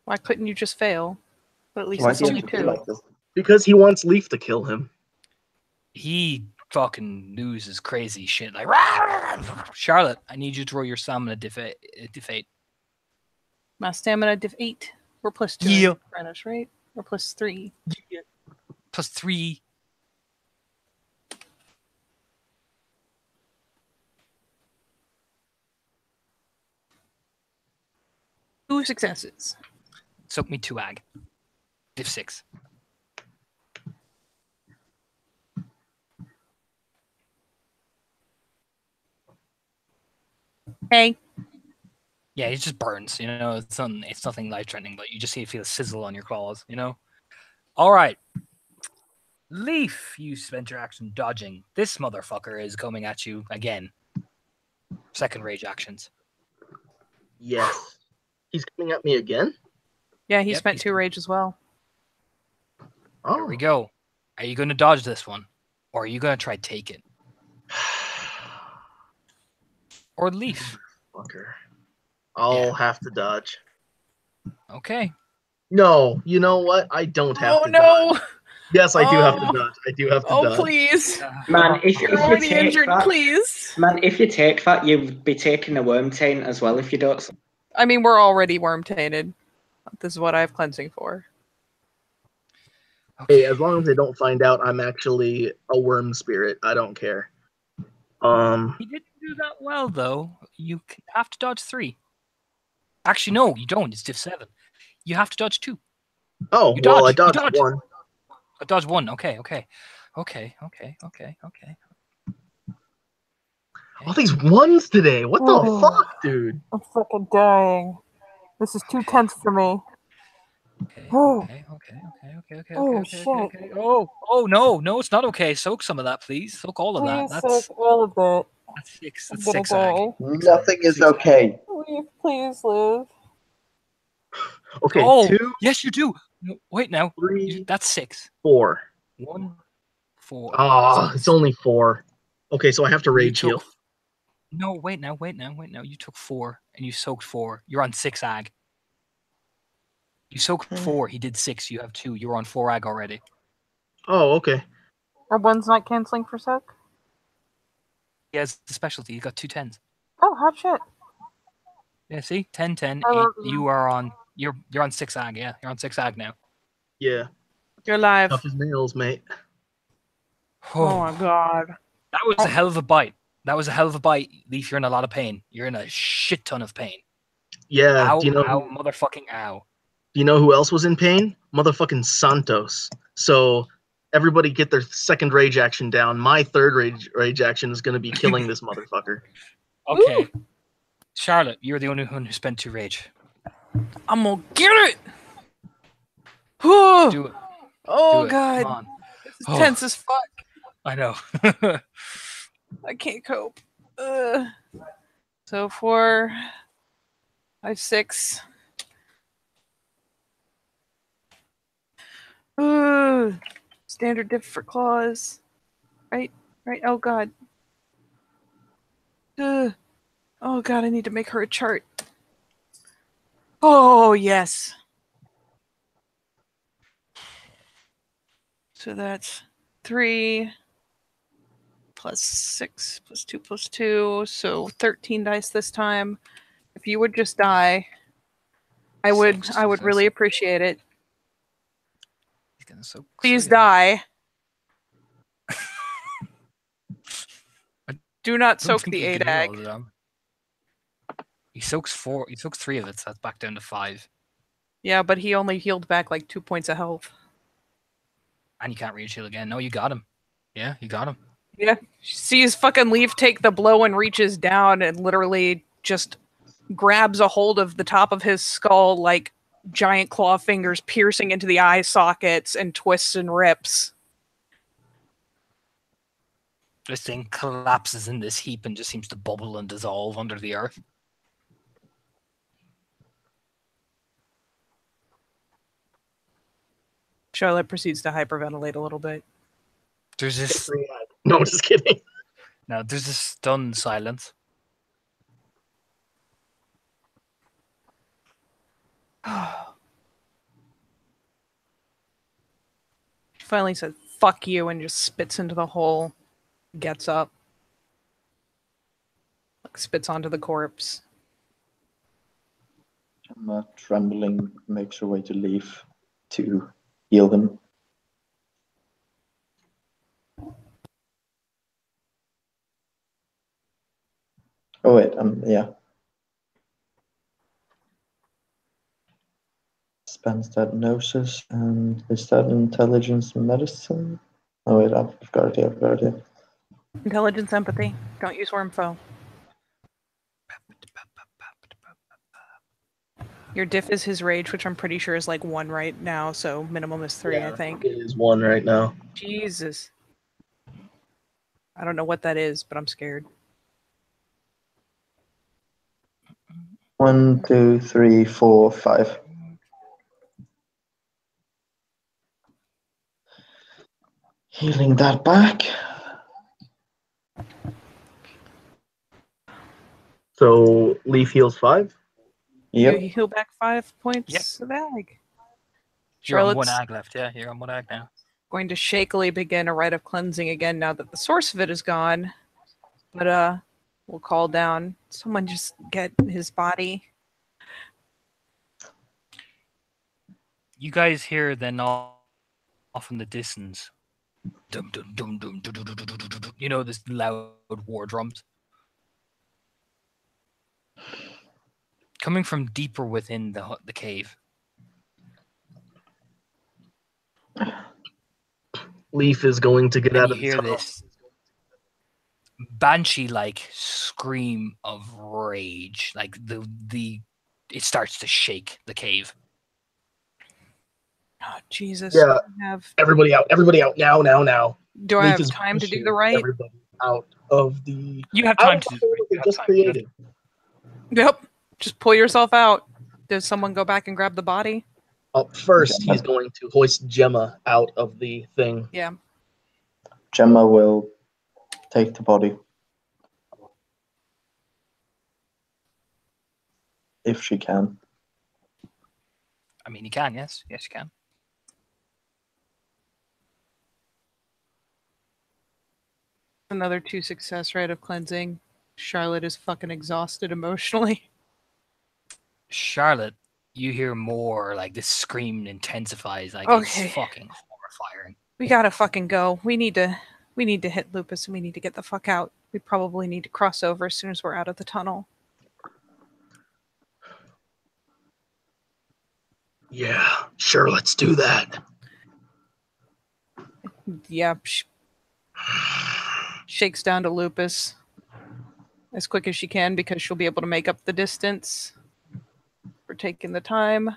Why couldn't you just fail? But at least Why it's do you only have to be 2. like this? Because he wants Leaf to kill him. He fucking loses crazy shit like "Rah!" Charlotte, I need you to roll your stamina defeat. My stamina diff 8. We're +2 Yeah. in Krynos, right? Or +3. +3. Two successes. Soak me 2 ag. Diff 6. Hey. Yeah, it just burns. You know, it's nothing life threatening, but you just feel a sizzle on your claws. You know. All right, Leaf, you spent your action dodging. This motherfucker is coming at you again. Second rage actions. Yes. He's coming at me again? Yeah, he Yep, spent he's 2 rage as well. Oh. Here we go. Are you going to dodge this one, or are you going to try take it, or Leaf? Fucker. I'll Yeah. have to dodge. Okay. No, you know what? I don't have Oh to dodge. no! Yes, I do have Oh. to dodge. I do have to Oh dodge. please! Man, if You're you already take injured, that, please! man, if you take that, you'd be taking a worm taint as well if you don't. I mean, we're already worm tainted. This is what I have cleansing for. Hey, as long as they don't find out I'm actually a worm spirit, I don't care. He didn't do that well, though. You have to dodge 3. Actually, no, you don't. It's diff 7. You have to dodge 2. Oh, You well, I dodge. dodged one. I dodge 1. Okay. All these ones today. What the Oh. fuck, dude? I'm fucking dying. This is too tense for me. Okay. Oh. Okay. Oh, no, it's not okay. Soak some of that, please. Soak all of that. That's all of it. 6. I'm That's gonna 6 ag. die. Nothing is 6 ag. okay. Please live. Okay, Oh, 2, yes, you do. No, wait now. 3, That's 6. 4. 1, 4. Ah, 6. it's only 4. Okay, so I have to You rage took- heal. No, wait now. You took 4 and you soaked 4. You're on 6 ag. You soaked 4. He did 6. You have 2. You're on 4 ag already. Oh, okay. Are one's not canceling for soak? He has the specialty. He got 2 10s. Oh, hot shit. Yeah, see? 10, 10, Oh, 8. You are on. You're on 6 ag. Yeah, you're on 6 ag now. Yeah. You're live. Tough as nails, mate. Oh my god. That was a hell of a bite. Leaf, you're in a lot of pain. You're in a shit ton of pain. Yeah. Ow, Do you know? ow, motherfucking ow. Do you know who else was in pain? Motherfucking Santos. So everybody get their second rage action down. My third rage action is going to be killing this motherfucker. Okay. Charlotte, you're the only one who spent 2 rage. I'm gonna get it! Oh, Do it. oh Do it. god. Come on. This is Oh. tense as fuck. I know. I can't cope. So 4, 5, 6. Standard diff for claws. Right? Oh god. Oh god, I need to make her a chart. Oh, yes. So that's 3 plus 6 plus 2 plus 2. So 13 dice this time. If you would just die, I would really appreciate it. He's gonna soak Please 3 of it. die. I Do not don't soak think the he can do all ADAG. of them. He soaks 4. He soaks 3 of it, so that's back down to 5. Yeah, but he only healed back like 2 points of health. And you can't reach heal again. No, you got him. Yeah, you got him. Yeah. Sees fucking Leaf take the blow and reaches down and literally just grabs a hold of the top of his skull like giant claw fingers piercing into the eye sockets and twists and rips. This thing collapses in this heap and just seems to bubble and dissolve under the earth. Charlotte proceeds to hyperventilate a little bit. There's this No, I'm just kidding. there's this stunned silence. She finally says, "Fuck you," and just spits into the hole. Gets up. Like, spits onto the corpse. Gemma, trembling, makes her way to Leaf to heal him. Oh wait, yeah. Spends diagnosis and is that intelligence medicine? Oh wait, I've got it here. Intelligence, empathy. Don't use wormfo. Your diff is his rage, which I'm pretty sure is like 1 right now, so minimum is 3, I think. It is 1 right now. Jesus. I don't know what that is, but I'm scared. 1, 2, 3, 4, 5. Healing that back. So Leaf heals 5. Yep. You heal back 5 points of ag. You're on Charlotte's 1 ag left. Yeah, you're on 1 ag now. going to shakily begin a rite of cleansing again now that the source of it is gone. But we'll call down. Someone just get his body. You guys hear then off in the distance. Dum, dum, dum, dum, dum, dum, dum, dum, dum, dum. You know, this loud war drums. Coming from deeper within the cave. Leaf is going to get And out you of the hear tunnel. this banshee-like scream of rage. Like it starts to shake the cave. Oh, Jesus. Yeah. Have, Everybody out now. do I Leaf have is time to do pushing the right? Everybody out of the You have out time of to the do hole you they have just time. created. Yep. Just pull yourself out. Does someone go back and grab the body? First, he's going to hoist Gemma out of the thing. Yeah. Gemma will take the body. If she can. I mean, you can, yes. Yes, you can. Another 2 success rite of cleansing. Charlotte is fucking exhausted emotionally. Charlotte, you hear more, like this scream intensifies, like Okay. it's fucking horrifying. We gotta fucking go. We need to hit Lupus and we need to get the fuck out. We probably need to cross over as soon as we're out of the tunnel. Yeah, sure, let's do that. Yeah. Shakes down to Lupus as quick as she can because she'll be able to make up the distance for taking the time.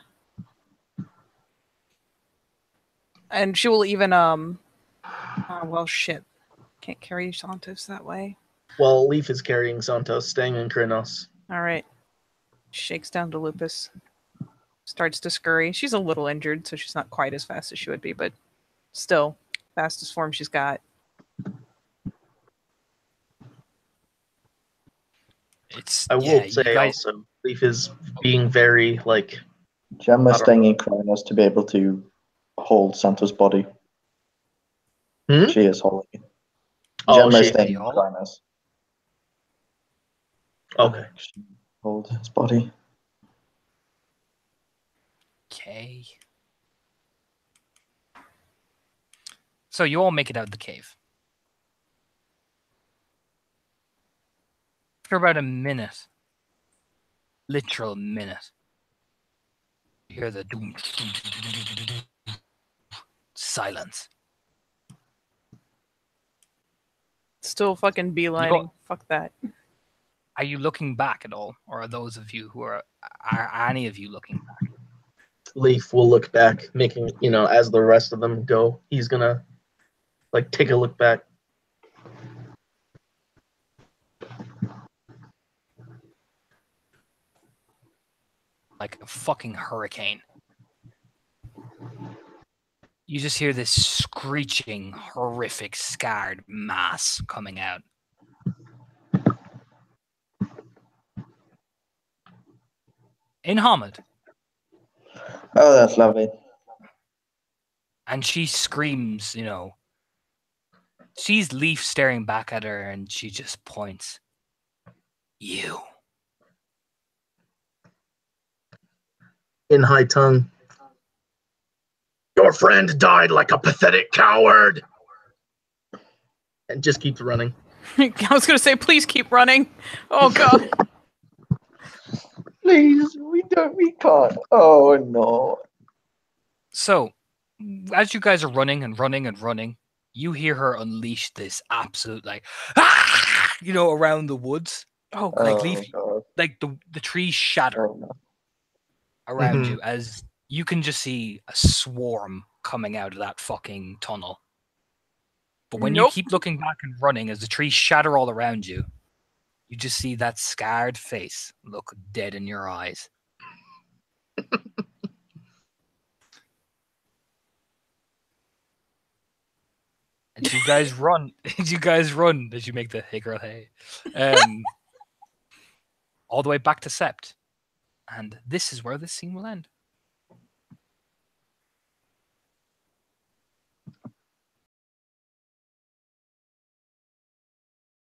And she will even well, shit. Can't carry Santos that way. Well, Leaf is carrying Santos, staying in Krynos. All right. Shakes down to Lupus. Starts to scurry. She's a little injured, so she's not quite as fast as she would be, but still, fastest form she's got. It's I will yeah, you say guys, also, Leaf is being very like. Gemma I don't staying in Krynos to be able to hold Santa's body. Hmm? She is holding it. Oh, Gemma is she. staying in All- Krynos. Okay. She hold his body. okay. So you all make it out of the cave. After about a minute, literal minute, you hear the doom, silence. Still fucking beelining. Fuck that. Are you looking back at all, or are those of you who are any of you looking back? Leaf will look back, making as the rest of them go, he's gonna like take a look back. Like a fucking hurricane. You just hear this screeching, horrific, scarred mass coming out. In Hamid. Oh, that's lovely. And she screams, sees Leaf staring back at her, and she just points. You. In high tongue. Your friend died like a pathetic coward. And just keeps running. I was gonna say, please keep running. Oh god. Please, we can't. Oh no. So, as you guys are running and running and running, you hear her unleash this absolute, around the woods. Oh Oh god. Leaf, god. like the trees shatter Oh no. around Mhm. you as you can just see a swarm coming out of that fucking tunnel. But when you Nope. keep looking back and running as the trees shatter all around you, you just see that scarred face look dead in your eyes. And you guys run. You guys run as you make the hey girl hey. All the way back to Sept. And this is where this scene will end.